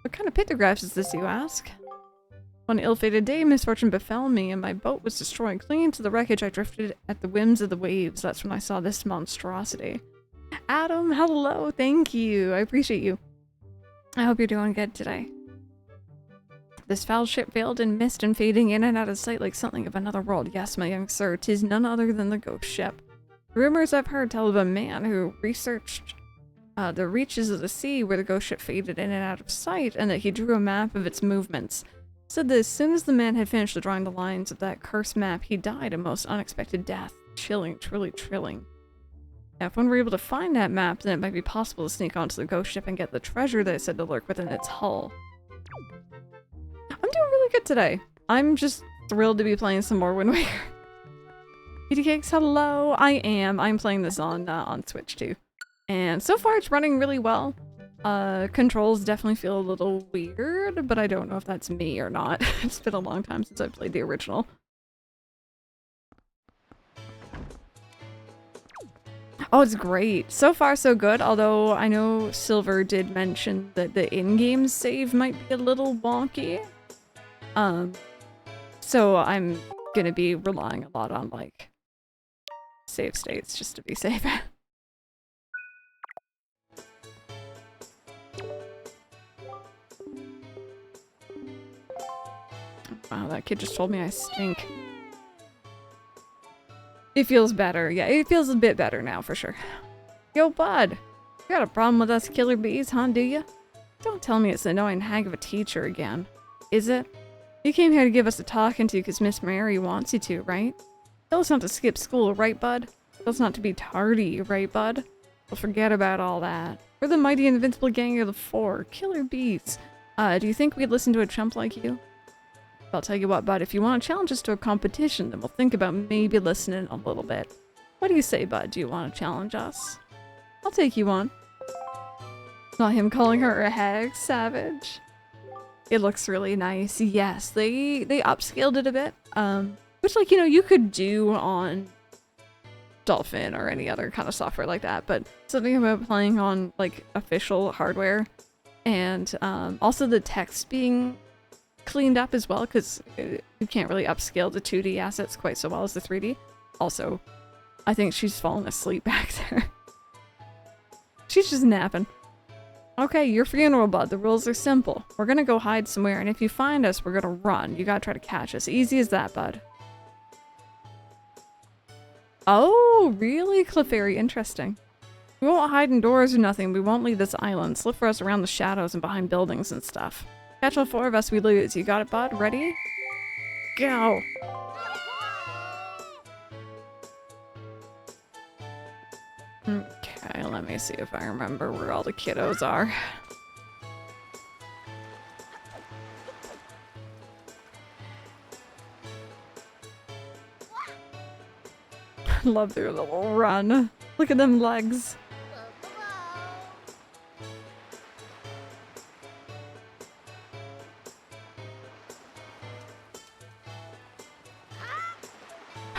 [SPEAKER 1] What kind of pictographs is this, you ask? One ill-fated day, misfortune befell me, and my boat was destroyed. Clinging to the wreckage, I drifted at the whims of the waves. That's when I saw this monstrosity. Adam, hello, thank you. I appreciate you. I hope you're doing good today. This foul ship veiled in mist and fading in and out of sight like something of another world. Yes, my young sir, 'tis none other than the ghost ship. The rumors I've heard tell of a man who researched the reaches of the sea where the ghost ship faded in and out of sight, and that he drew a map of its movements. Said that as soon as the man had finished drawing the lines of that cursed map, he died a most unexpected death. Chilling, truly chilling. Now, if one were able to find that map, then it might be possible to sneak onto the ghost ship and get the treasure that is said to lurk within its hull. I'm doing really good today. I'm just thrilled to be playing some more Wind Waker. Kitty Cakes, hello! I am. I'm playing this on Switch too. And so far it's running really well. Controls definitely feel a little weird, but I don't know if that's me or not. It's been a long time since I played the original. Oh, it's great. So far, so good, although I know Silver did mention that the in-game save might be a little wonky. So I'm gonna be relying a lot on, like, save states just to be safe. Wow, that kid just told me I stink. It feels better. Yeah, it feels a bit better now for sure. Yo, bud. You got a problem with us killer bees, huh, do ya? Don't tell me it's the annoying hag of a teacher again. Is it? You came here to give us a talking to because Miss Mary wants you to, right? Tell us not to skip school, right, bud? Tell us not to be tardy, right, bud? We'll forget about all that. We're the mighty and invincible gang of the four. Killer bees. Do you think we'd listen to a chump like you? I'll tell you what, bud, if you want to challenge us to a competition, then we'll think about maybe listening a little bit. What do you say, bud? Do you want to challenge us? I'll take you on. Not him calling her a hag, savage. It looks really nice. Yes, they upscaled it a bit. Which, like, you know, you could do on Dolphin or any other kind of software like that, but something about playing on, like, official hardware and also the text being cleaned up as well, because you can't really upscale the 2D assets quite so well as the 3D. Also, I think she's fallen asleep back there. She's just napping. Okay, your funeral, bud. The rules are simple. We're gonna go hide somewhere, and if you find us, we're gonna run. You gotta try to catch us. Easy as that, bud. Oh, really, Clefairy? Interesting. We won't hide indoors or nothing. We won't leave this island. Look for us around the shadows and behind buildings and stuff. Catch all four of us, we lose. You got it, bud? Ready? Go! Okay, let me see if I remember where all the kiddos are. Love their little run. Look at them legs.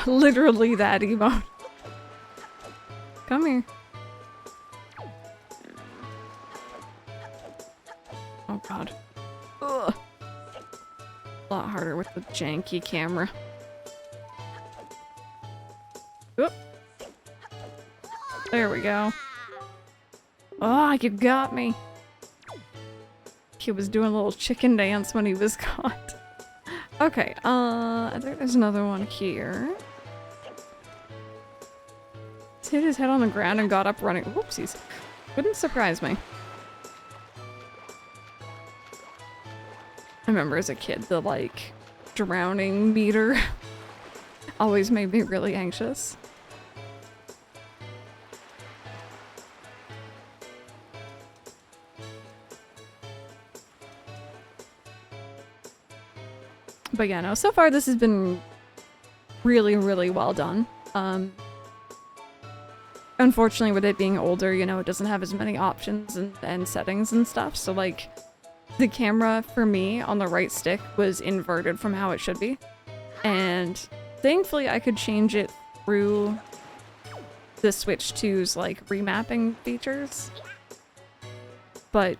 [SPEAKER 1] Literally that emote. Come here. Oh god. Ugh. A lot harder with the janky camera. Oop. There we go. Oh, you got me. He was doing a little chicken dance when he was caught. Okay, I think there's another one here. He hit his head on the ground and got up running. Whoopsies. Wouldn't surprise me. I remember as a kid, the, like, drowning meter always made me really anxious. But yeah, no, so far this has been really, really well done. Unfortunately, with it being older, you know, it doesn't have as many options and settings and stuff. So, like, the camera for me on the right stick was inverted from how it should be. And thankfully, I could change it through the Switch 2's, like, remapping features. But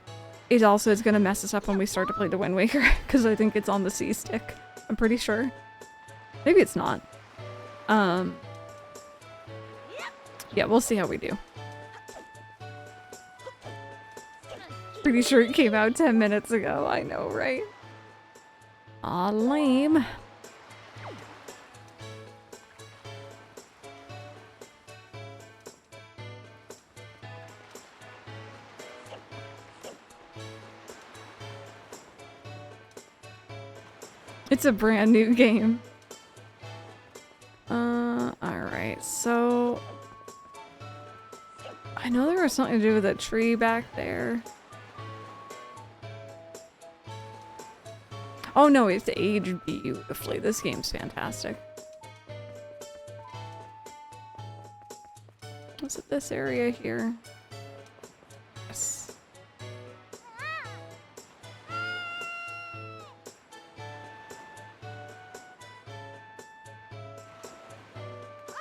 [SPEAKER 1] it also is going to mess us up when we start to play the Wind Waker, because I think it's on the C stick. I'm pretty sure. Maybe it's not. Yeah, we'll see how we do. Pretty sure it came out 10 minutes ago. I know, right? Aw, lame. It's a brand new game. Alright, so I know there was something to do with that tree back there. Oh no, we have to age beautifully. This game's fantastic. Was it this area here? Yes.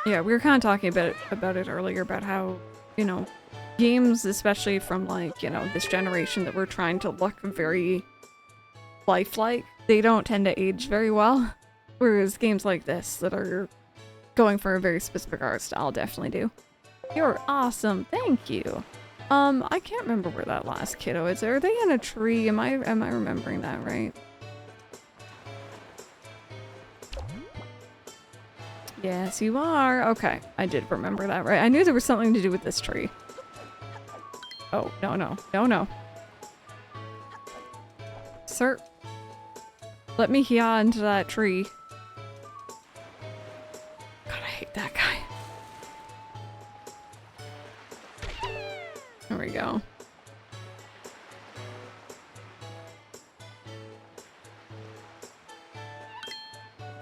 [SPEAKER 1] Yeah, we were kind of talking about it earlier, about how, you know, games, especially from, like, you know, this generation that we're trying to look very lifelike, they don't tend to age very well. Whereas games like this that are going for a very specific art style, definitely do. You're awesome, thank you. I can't remember where that last kiddo is. Are they in a tree? Am I remembering that right? Yes, you are. Okay, I did remember that right. I knew there was something to do with this tree. Oh, no, no, no, no. Sir, let me yaw into that tree. God, I hate that guy. There we go.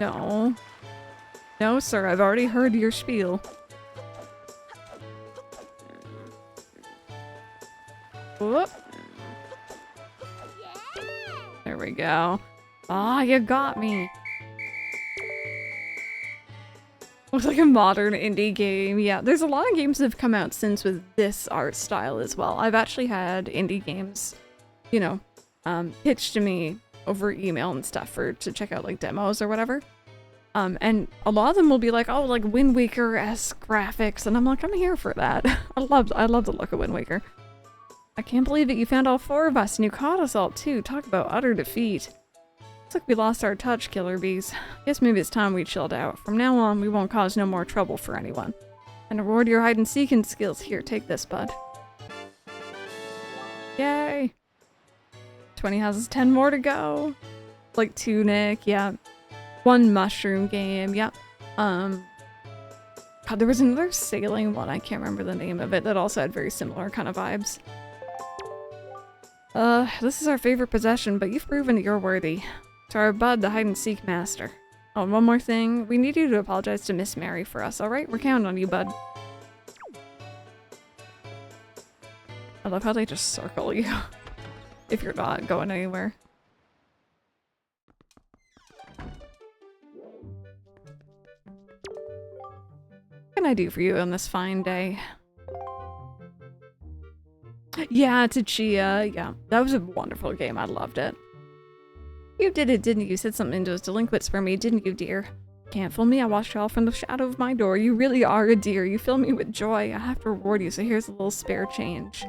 [SPEAKER 1] No. No, sir, I've already heard your spiel. Whoop. There we go. Ah, you got me. Looks like a modern indie game. Yeah, there's a lot of games that have come out since with this art style as well. I've actually had indie games, you know, pitched to me over email and stuff to check out like demos or whatever. And a lot of them will be like, oh, like Wind Waker-esque graphics, and I'm like, I'm here for that. I love the look of Wind Waker. I can't believe it, you found all 4 of us and you caught us all too. Talk about utter defeat. Looks like we lost our touch, killer bees. Guess maybe it's time we chilled out. From now on, we won't cause no more trouble for anyone. And reward your hide and seeking skills. Here, take this, bud. Yay! 20 houses, 10 more to go. Like Tunic, yeah. 1 mushroom game, yep. God, there was another sailing one, I can't remember the name of it, that also had very similar kind of vibes. This is our favorite possession, but you've proven that you're worthy. To our bud, the hide-and-seek master. Oh, and one more thing. We need you to apologize to Miss Mary for us, alright? We're counting on you, bud. I love how they just circle you if you're not going anywhere. What can I do for you on this fine day? Yeah, to Chia. Yeah, that was a wonderful game. I loved it. You did it, didn't you? You said something to those delinquents for me, didn't you, dear? Can't fool me. I watched you all from the shadow of my door. You really are a dear. You fill me with joy. I have to reward you, so here's a little spare change.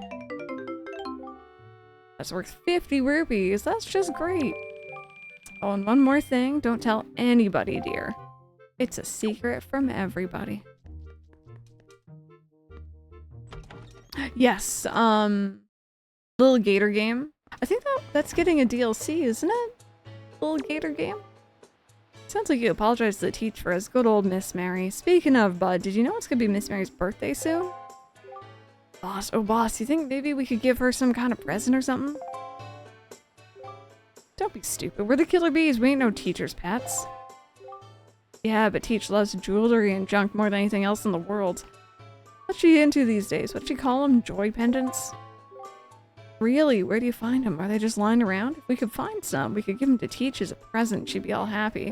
[SPEAKER 1] That's worth 50 rupees. That's just great. Oh, and one more thing. Don't tell anybody, dear. It's a secret from everybody. Yes, little gator game. I think that's getting a DLC, isn't it? Little gator game? Sounds like you apologized to the teacher for us. Good old Miss Mary. Speaking of, bud, did you know it's gonna be Miss Mary's birthday soon? Boss, oh boss, you think maybe we could give her some kind of present or something? Don't be stupid. We're the killer bees. We ain't no teacher's pets. Yeah, but Teach loves jewelry and junk more than anything else in the world. What's she into these days? What'd she call them? Joy pendants? Really? Where do you find them? Are they just lying around? If we could find some, we could give them to Teach as a present. She'd be all happy.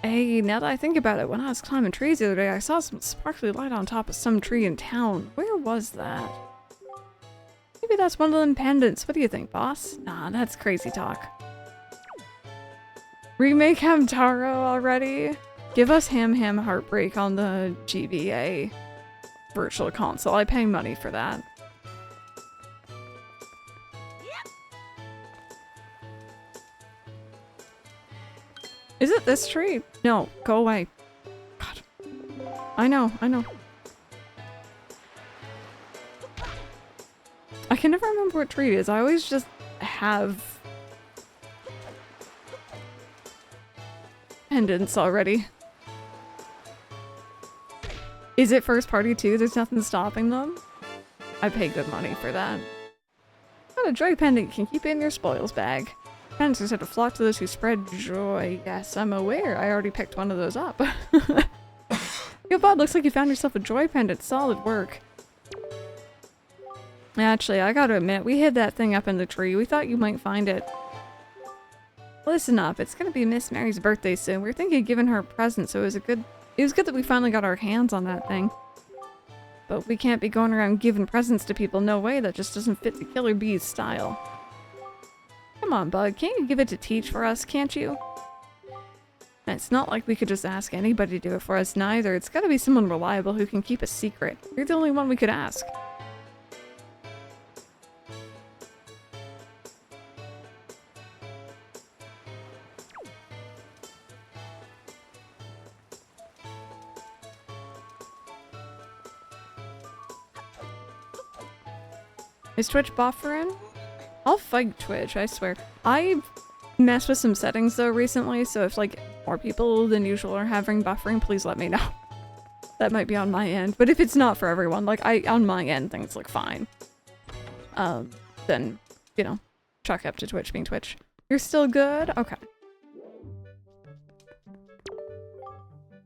[SPEAKER 1] Hey, now that I think about it, when I was climbing trees the other day, I saw some sparkly light on top of some tree in town. Where was that? Maybe that's one of them pendants. What do you think, boss? Nah, that's crazy talk. Remake Hamtaro already? Give us Ham Ham Heartbreak on the GBA Virtual Console. I pay money for that. Is it this tree? No, go away. God. I know, I know. I can never remember what tree it is. I always just have pendants already. Is it first party too? There's nothing stopping them? I pay good money for that. Got a joy pendant. You can keep it in your spoils bag. Pendants are said to flock to those who spread joy. Yes, I'm aware. I already picked one of those up. Yo, bud, looks like you found yourself a joy pendant. Solid work. Actually, I gotta admit, we hid that thing up in the tree. We thought you might find it. Listen up, it's gonna be Miss Mary's birthday soon. We were thinking of giving her a present, so it was good that we finally got our hands on that thing. But we can't be going around giving presents to people. No way, that just doesn't fit the Killer Bees style. Come on, bud, can't you give it to Teach for us, can't you? And it's not like we could just ask anybody to do it for us neither. It's gotta be someone reliable who can keep a secret. You're the only one we could ask. Is Twitch buffering? I'll fight Twitch, I swear. I messed with some settings though recently, so if like more people than usual are having buffering, please let me know. That might be on my end, but if it's not for everyone, like on my end things look fine. Then, you know, chalk up to Twitch being Twitch. You're still good? Okay.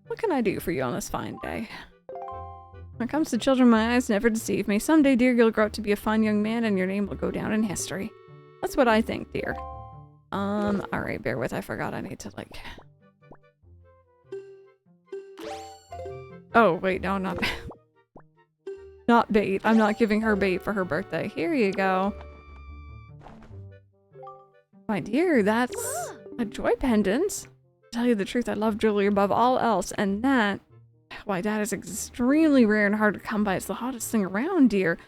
[SPEAKER 1] What can I do for you on this fine day? When it comes to children, my eyes never deceive me. Someday, dear, you'll grow up to be a fine young man and your name will go down in history. That's what I think, dear. Alright, bear with, I forgot I need to, like... Oh, wait, no, not bait. Not bait. I'm not giving her bait for her birthday. Here you go. My dear, that's a joy pendant. To tell you the truth, I love jewelry above all else, and that... Why, that is extremely rare and hard to come by. It's the hottest thing around, dear.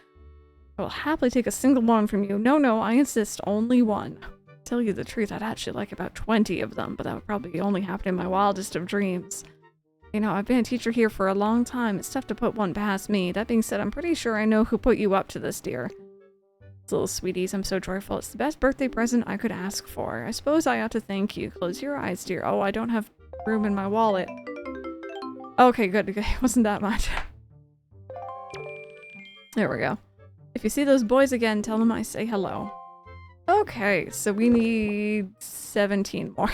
[SPEAKER 1] I will happily take a single one from you. No, I insist, only one. To tell you the truth, I'd actually like about 20 of them, but that would probably only happen in my wildest of dreams. You know, I've been a teacher here for a long time. It's tough to put one past me. That being said, I'm pretty sure I know who put you up to this, dear. Little sweeties, I'm so joyful. It's the best birthday present I could ask for. I suppose I ought to thank you. Close your eyes, dear. Oh, I don't have room in my wallet. Okay, good. Okay, wasn't that much. There we go. If you see those boys again, tell them I say hello. Okay, so we need 17 more.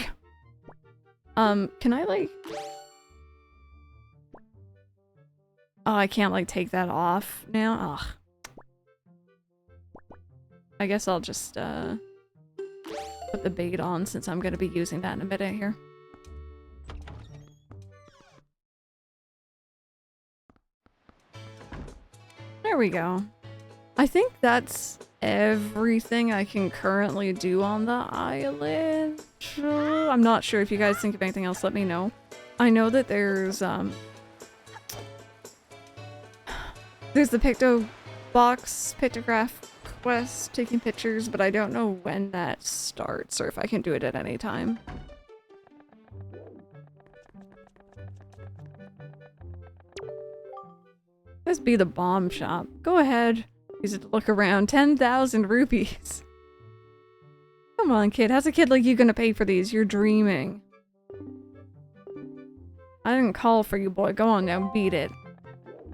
[SPEAKER 1] Can I, like... Oh, I can't, like, take that off now? Ugh. I guess I'll just, put the bait on since I'm gonna be using that in a minute here. There we go. I think that's everything I can currently do on the island. I'm not sure. If you guys think of anything else, let me know. I know that there's the pictograph quest, taking pictures, but I don't know when that starts or if I can do it at any time. This be the bomb shop. Go ahead. Use it to look around. 10,000 rupees. Come on, kid. How's a kid like you gonna pay for these? You're dreaming. I didn't call for you, boy. Go on now. Beat it.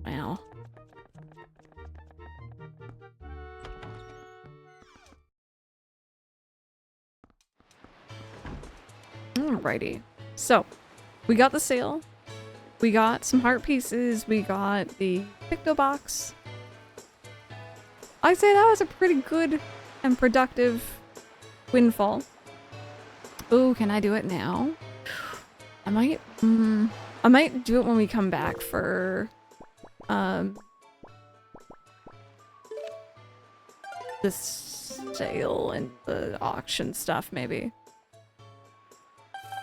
[SPEAKER 1] Wow. Alrighty. So, we got the sale. We got some heart pieces. We got the picto box. I'd say that was a pretty good and productive windfall. Ooh, can I do it now? I might do it when we come back for the sale and the auction stuff, maybe.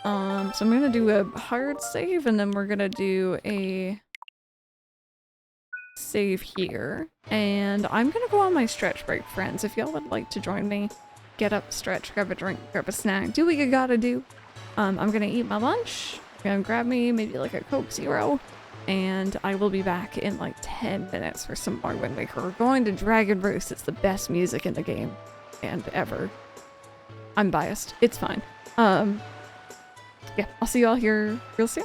[SPEAKER 1] So I'm gonna do a hard save and then we're gonna do a save here. And I'm gonna go on my stretch break, friends. If y'all would like to join me, get up, stretch, grab a drink, grab a snack, do what you gotta do. I'm gonna eat my lunch. I'm gonna grab me maybe like a Coke Zero. And I will be back in like 10 minutes for some more Wind Waker. We're going to Dragon Roost. It's the best music in the game. And ever. I'm biased. It's fine. Yeah, I'll see y'all here real soon.